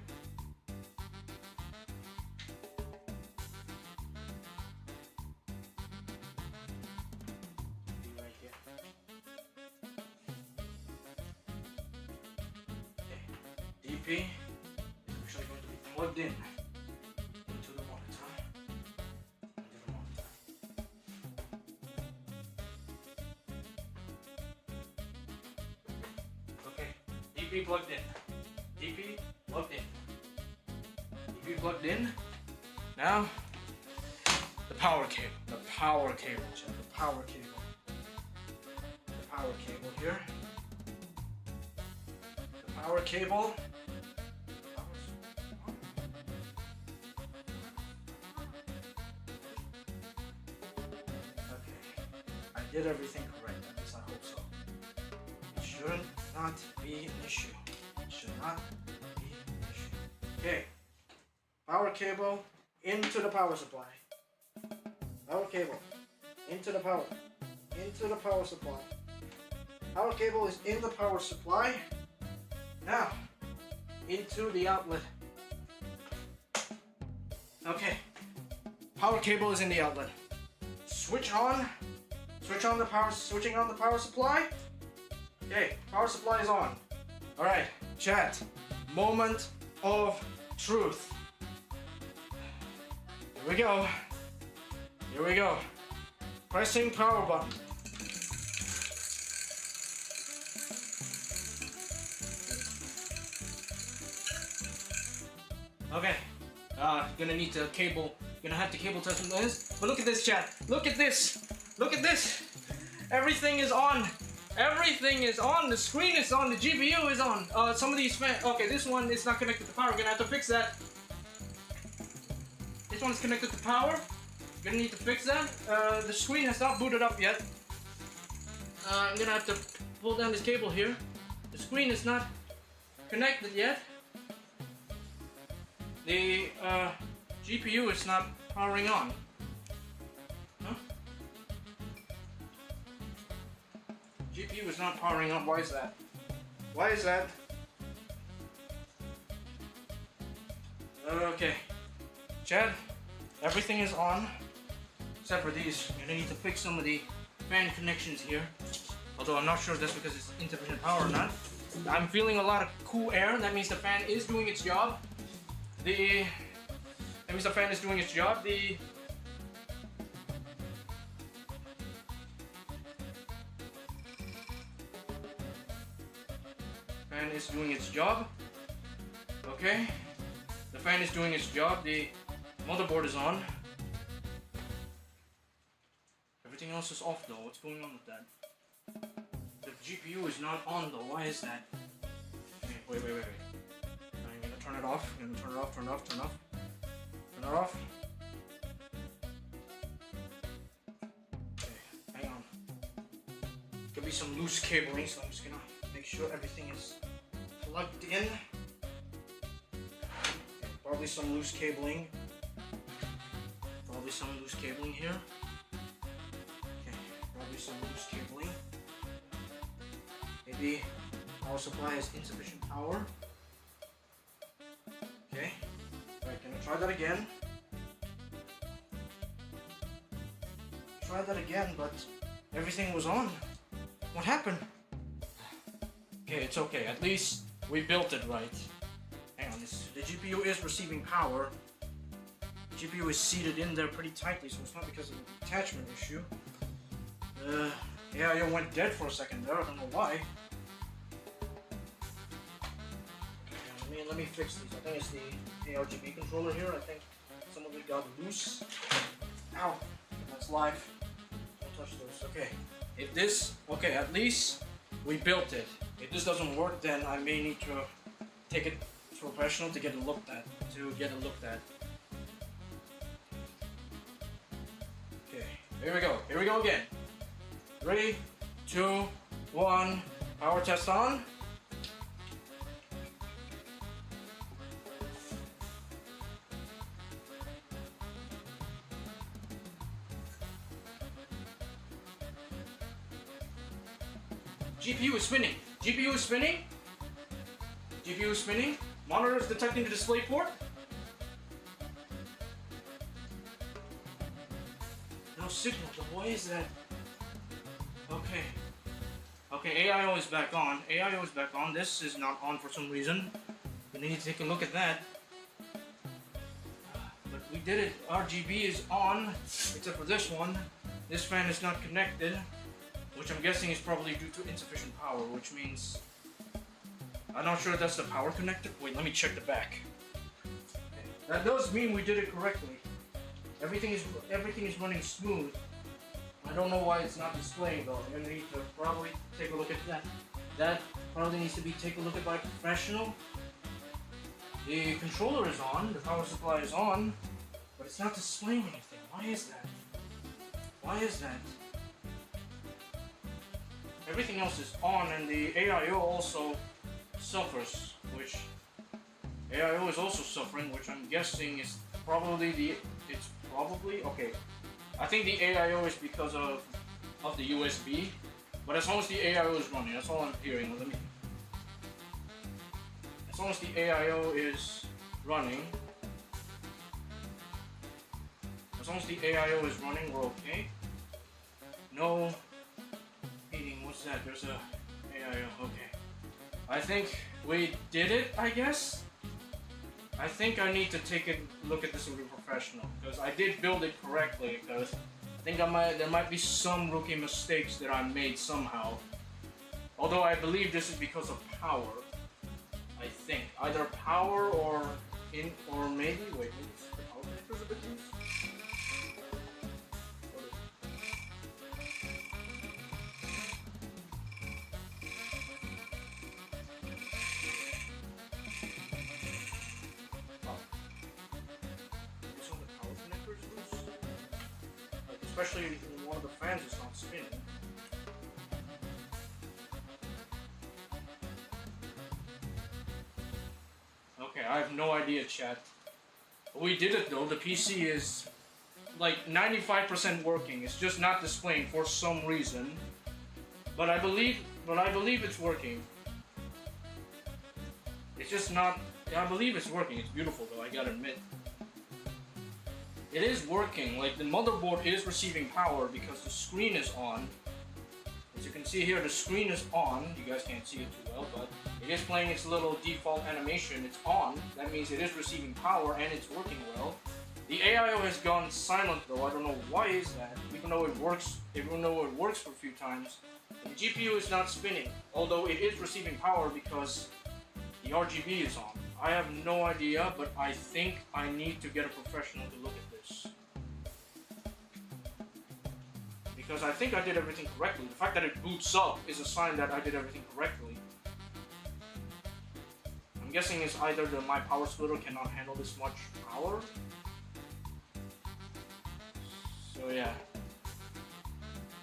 A: DP is actually going to be plugged in into the monitor. Okay, DP plugged in. DP plugged in. DP plugged in. Now, the power cable. The power cable, chat. The power cable. The power cable here. The power cable. Did everything correct, at least I hope so. It should not be an issue. It should not be an issue. Okay. Power cable into the power supply. Power cable into the power supply. Power cable is in the power supply. Now into the outlet. Okay. Power cable is in the outlet. Switch on the power, switching on the power supply. Okay, power supply is on. Alright, chat. Moment of truth. Here we go. Here we go. Pressing power button. Okay. Gonna need to cable. Gonna have to cable test this. But look at this, chat. Look at this. Look at this. Everything is on. Everything is on. The screen is on. The GPU is on. Some of these fans. Okay, this one is not connected to power. We're gonna have to fix that. This one is connected to power. Gonna need to fix that. The screen has not booted up yet. I'm gonna have to pull down this cable here. The screen is not connected yet. The GPU is not powering on. Huh? GPU is not powering on. Why is that? Why is that? Okay. Chad, everything is on. Except for these. You're gonna need to fix some of the fan connections here. Although I'm not sure if that's because it's insufficient power or not. I'm feeling a lot of cool air. That means the fan is doing its job. That means the fan is doing its job. The fan is doing its job. Okay. The fan is doing its job. The motherboard is on. else is off though. What's going on with that? The GPU is not on though. Why is that? Okay, wait. I'm gonna turn it off. I'm gonna turn it off. Turn it off. Turn it off. Turn it off. Okay, hang on. Could be some loose cabling, so I'm just gonna make sure everything is plugged in. Okay, probably some loose cabling. Probably some loose cabling here. Okay, probably some loose cabling. Maybe power supply has insufficient power. Okay, right, gonna try that again. Try that again, but everything was on. What happened? Okay, it's okay. At least we built it right. Hang on, the GPU is receiving power. The GPU is seated in there pretty tightly, so it's not because of an attachment issue. Yeah, it went dead for a second there. I don't know why. Okay, let me fix these. I think it's the ARGB controller here. I think some of it got loose. Ow! That's live. Don't touch those. Okay. If this, okay, at least we built it. If this doesn't work, then I may need to take it to a professional to get it looked at. Okay, here we go. Here we go again. 3, 2, 1. Power test on. GPU is spinning. GPU is spinning. GPU is spinning. Monitor is detecting the display port. No signal. Why is that? Okay. Okay, AIO is back on. AIO is back on. This is not on for some reason. We need to take a look at that. But we did it. RGB is on, except for this one. This fan is not connected, which I'm guessing is probably due to insufficient power, which means I'm not sure that's the power connector. Wait, let me check the back. Okay. That does mean we did it correctly. Everything is running smooth. I don't know why it's not displaying though. I'm gonna need to probably take a look at that. That probably needs to be taken a look at by a professional. The controller is on, the power supply is on, but it's not displaying anything. Why is that? Why is that? Everything else is on, and the AIO also suffers, which AIO is also suffering, which I'm guessing is probably okay. I think the AIO is because of the USB, but as long as the AIO is running, that's all I'm hearing. As long as the AIO is running, we're okay. No heating. What's that? There's a AIO. Okay. I think we did it, I guess. I think I need to take a look at this with a professional, because I did build it correctly, because I think there might be some rookie mistakes that I made somehow. Although I believe this is because of power. I think either power or maybe the power connector's a bit loose. Especially when one of the fans is not spinning. Okay, I have no idea, chat. We did it though. The PC is like 95% working. It's just not displaying for some reason. But I believe it's working. It's just not. I believe it's working. It's beautiful though, I gotta admit. It is working, like the motherboard is receiving power because the screen is on. As you can see here, the screen is on. You guys can't see it too well, but it is playing its little default animation. It's on. That means it is receiving power and it's working well. The AIO has gone silent though. I don't know why is that. Even though it works for a few times. The GPU is not spinning, although it is receiving power because the RGB is on. I have no idea, but I think I need to get a professional to look at this. because I think I did everything correctly. The fact that it boots up is a sign that I did everything correctly. I'm guessing it's either my power splitter cannot handle this much power. So yeah.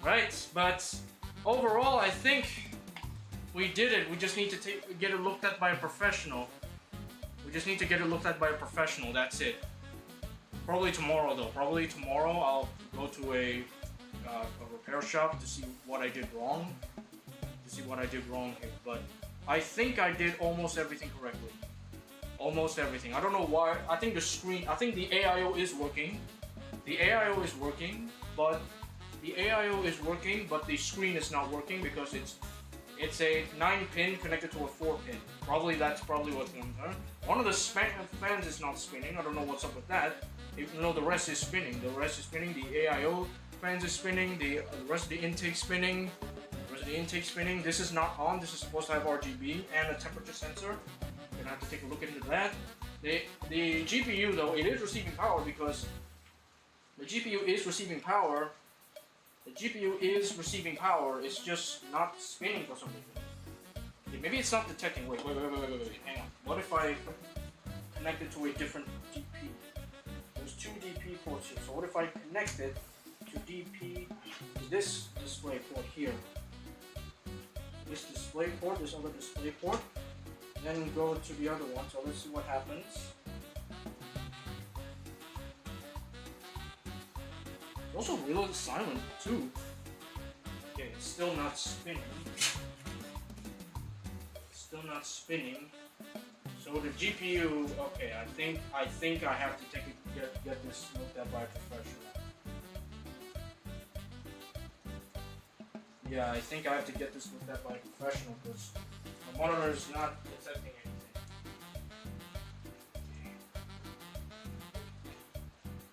A: Right, but overall I think we did it. We just need to get it looked at by a professional. That's it. Probably tomorrow though. Probably tomorrow I'll go to a repair shop to see what I did wrong. Here. But I think I did almost everything correctly. Almost everything. I don't know why. I think the AIO is working. But the screen is not working because it's a 9-pin connected to a 4-pin. That's probably what's going on. One of the fans is not spinning. I don't know what's up with that. Even though the rest is spinning. The AIO fans is spinning. The rest of the intake spinning. This is not on. This is supposed to have RGB and a temperature sensor. Gonna have to take a look into that. The GPU though, it is receiving power because the GPU is receiving power. It's just not spinning for some reason. Okay, maybe it's not detecting. Wait. Hang on. What if I connect it to a different DP? There's 2 DP ports here. So what if I connect it to this display port here? This other display port. Then go to the other one. So let's see what happens. It's also really silent too. Okay, it's still not spinning. So the GPU, okay, I think I have to get this looked at by a professional. Yeah, I think I have to get this looked at by a professional because the monitor is not detecting anything.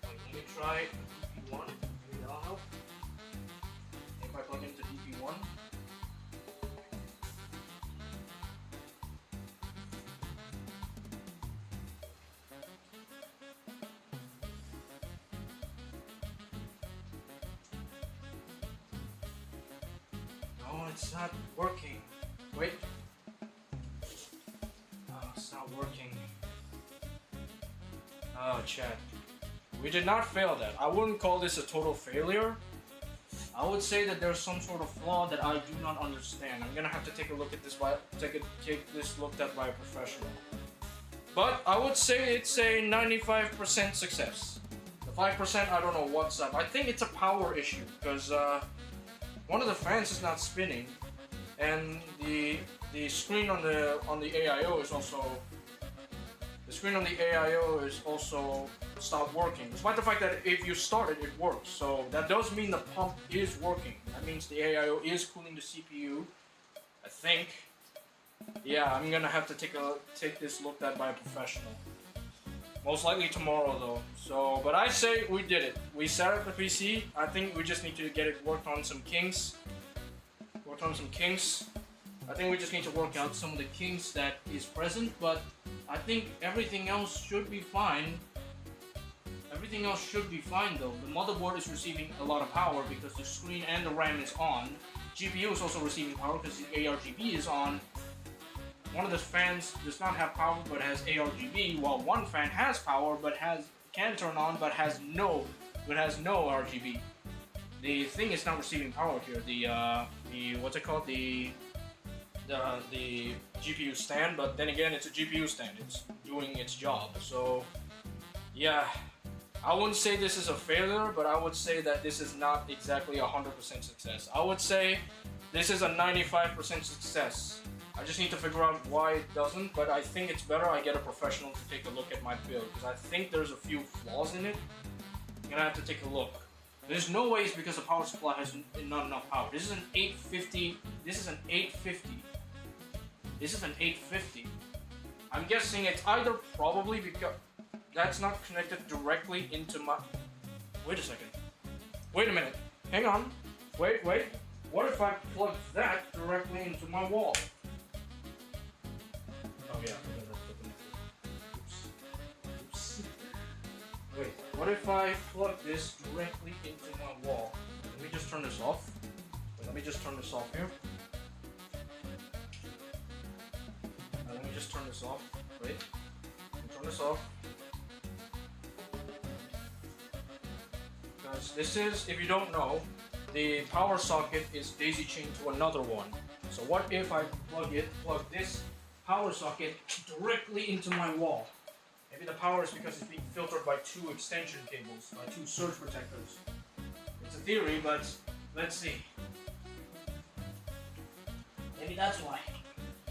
A: Wait, let me try DP1. Maybe that'll help. If I plug into DP1. It's not working. Wait. Oh, it's not working. Oh, chat. We did not fail that. I wouldn't call this a total failure. I would say that there's some sort of flaw that I do not understand. I'm gonna have to take a look at this take this looked at by a professional. But I would say it's a 95% success. The 5%, I don't know what's up. I think it's a power issue because one of the fans is not spinning, and the screen on the AIO is also stopped working. Despite the fact that if you start it, it works. So that does mean the pump is working. That means the AIO is cooling the CPU. I think. Yeah, I'm gonna have to take this looked at by a professional. Most likely tomorrow though. So, but I say we did it. We set up the PC. I think we just need to get it worked on some kinks. I think we just need to work out some of the kinks that is present, but I think everything else should be fine. Everything else should be fine though. The motherboard is receiving a lot of power because the screen and the RAM is on. GPU is also receiving power because the ARGB is on. One of the fans does not have power but has ARGB, while one fan has power but can turn on but has no RGB. The thing is not receiving power here. The what's it called? The GPU stand, but then again it's a GPU stand. It's doing its job. So yeah, I wouldn't say this is a failure, but I would say that this is not exactly 100% success. I would say this is a 95% success. I just need to figure out why it doesn't, but I think it's better I get a professional to take a look at my build, because I think there's a few flaws in it. I'm gonna have to take a look. There's no way it's because the power supply has not enough power. This is an 850. I'm guessing it's either probably because that's not connected directly into my... Wait a second. Wait a minute. Hang on. Wait. What if I plug that directly into my wall? Oh yeah. Oops. Wait. What if I plug this directly into my wall? let me just turn this off. Let me just turn this off here. Let me just turn this off. Wait. Turn this off. Because this is, if you don't know, the power socket is daisy chained to another one. So what if I plug this power socket directly into my wall? Maybe the power is because it's being filtered by 2 extension cables, by 2 surge protectors. It's a theory, but let's see. Maybe that's why.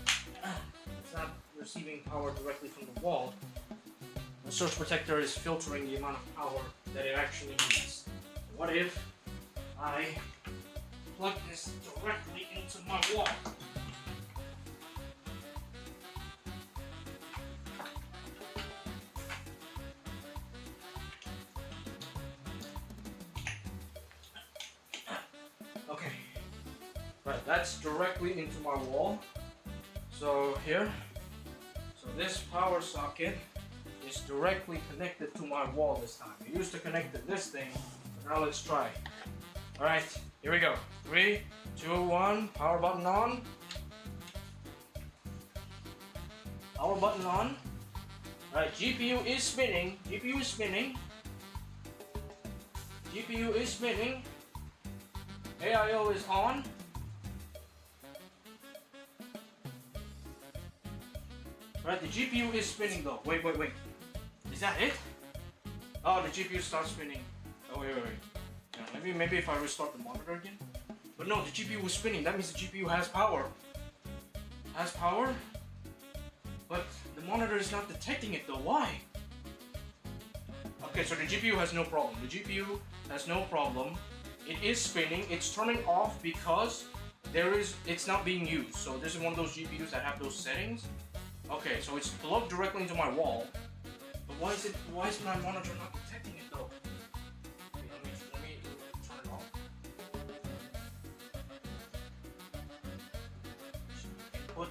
A: It's not receiving power directly from the wall. The surge protector is filtering the amount of power that it actually needs. What if I plug this directly into my wall? Okay, right, that's directly into my wall. So here, so this power socket is directly connected to my wall this time. I used to connect to this thing, but now let's try. Alright, here we go. 3, 2, 1, power button on. Power button on. Alright, GPU is spinning. GPU is spinning. GPU is spinning. AIO is on. Right, the GPU is spinning though. Wait. Is that it? Oh, the GPU starts spinning. Oh, wait. Yeah, maybe if I restart the monitor again. But no, the GPU was spinning. That means the GPU has power. Has power? But the monitor is not detecting it though. Why? Okay, so the GPU has no problem. The GPU has no problem. It is spinning. It's turning off because it's not being used. So this is one of those GPUs that have those settings. Okay, so it's plugged directly into my wall. But why is my monitor not detecting it though? Okay, let me turn it off. Input.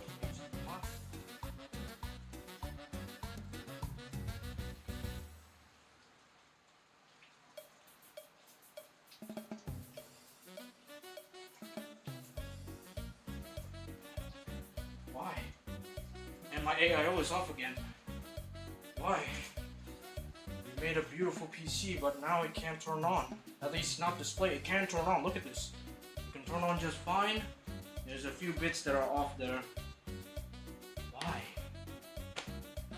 A: Why? And my AIO is off again. Why? We made a beautiful PC, but now it can't turn on. At least not display. It can turn on. Look at this. It can turn on just fine. There's a few bits that are off there. Why?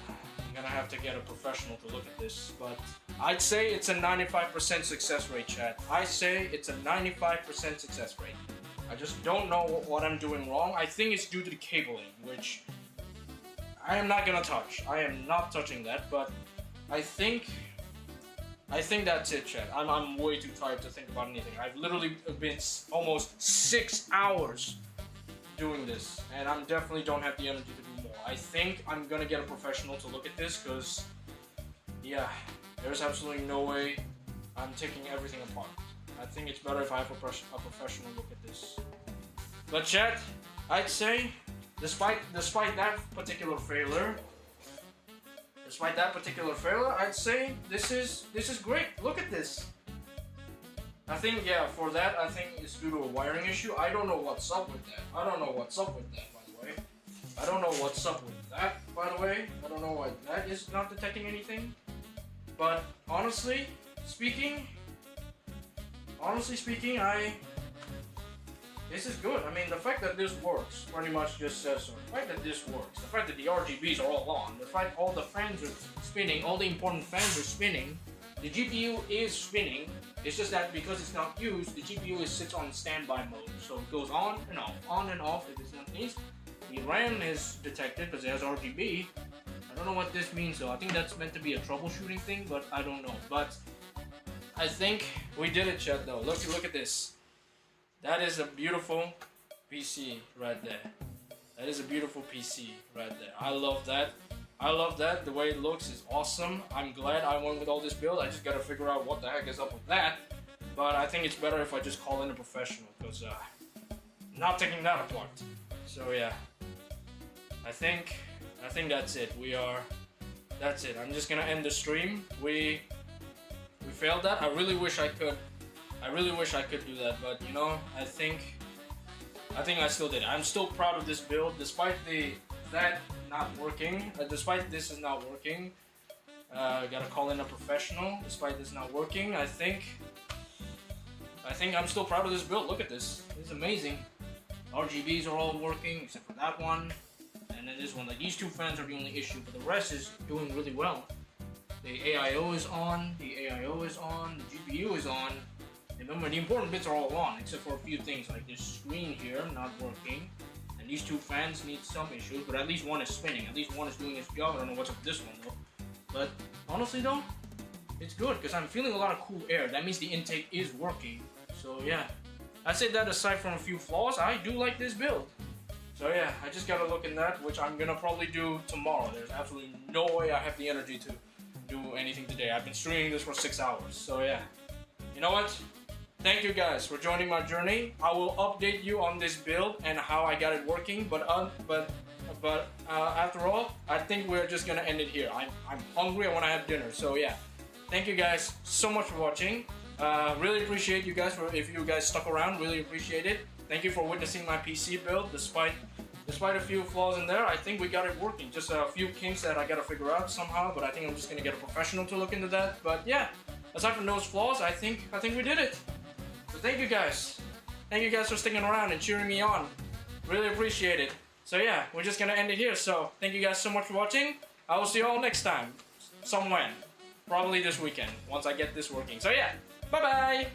A: I'm gonna have to get a professional to look at this, but I'd say it's a 95% success rate, chat. I say it's a 95% success rate. I just don't know what I'm doing wrong. I think it's due to the cabling, which I am not gonna touch. I am not touching that, but I think that's it, chat. I'm way too tired to think about anything. I've literally been almost 6 hours doing this, and I definitely don't have the energy to do more. I think I'm gonna get a professional to look at this, because, yeah, there's absolutely no way I'm taking everything apart. I think it's better if I have a professional look at this. But chat, I'd say, despite that particular failure, I'd say this is great. Look at this. I think, yeah, for that, I think it's due to a wiring issue. I don't know what's up with that. By the way. I don't know what's up with that, by the way. I don't know why that is not detecting anything. But honestly speaking, this is good. I mean, the fact that this works pretty much just says so. The fact that this works, the fact that the RGBs are all on, the fact all the fans are spinning, all the important fans are spinning, the GPU is spinning. It's just that because it's not used, the GPU sits on standby mode. So it goes on and off if it's not used. The RAM is detected because it has RGB. I don't know what this means though. I think that's meant to be a troubleshooting thing, but I don't know. But I think we did it, chat, though. Look at this. That is a beautiful PC right there. That is a beautiful PC right there. I love that. The way it looks is awesome. I'm glad I went with all this build. I just gotta figure out what the heck is up with that. But I think it's better if I just call in a professional, because not taking that apart. So yeah, I think that's it. That's it. I'm just gonna end the stream. We failed that. I really wish I could I really wish I could do that, but you know, I think I still did it. I'm still proud of this build, despite that not working. Despite this is not working, gotta call in a professional. Despite this not working, I think I'm still proud of this build. Look at this. This is amazing. RGBs are all working except for that one, and then this one. Like these two fans are the only issue, but the rest is doing really well. The AIO is on. The AIO is on. The GPU is on. Remember, the important bits are all on, except for a few things like this screen here not working, and these two fans need some issues, but at least one is spinning. At least one is doing its job. I don't know what's up with this one though. But honestly though, it's good because I'm feeling a lot of cool air. That means the intake is working. So yeah, I say that aside from a few flaws, I do like this build. So yeah, I just gotta look in that, which I'm gonna probably do tomorrow. There's absolutely no way I have the energy to do anything today. I've been streaming this for 6 hours. So yeah, you know what? Thank you guys for joining my journey. I will update you on this build and how I got it working. But after all, I think we're just gonna end it here. I'm hungry. I want to have dinner. So yeah, thank you guys so much for watching. Really appreciate you guys if you guys stuck around. Really appreciate it. Thank you for witnessing my PC build. Despite a few flaws in there, I think we got it working. Just a few kinks that I gotta figure out somehow. But I think I'm just gonna get a professional to look into that. But yeah, aside from those flaws, I think we did it. So thank you guys. Thank you guys for sticking around and cheering me on. Really appreciate it. So yeah, we're just gonna end it here. So thank you guys so much for watching. I will see you all next time. Somewhere. Probably this weekend, once I get this working. So yeah, bye bye!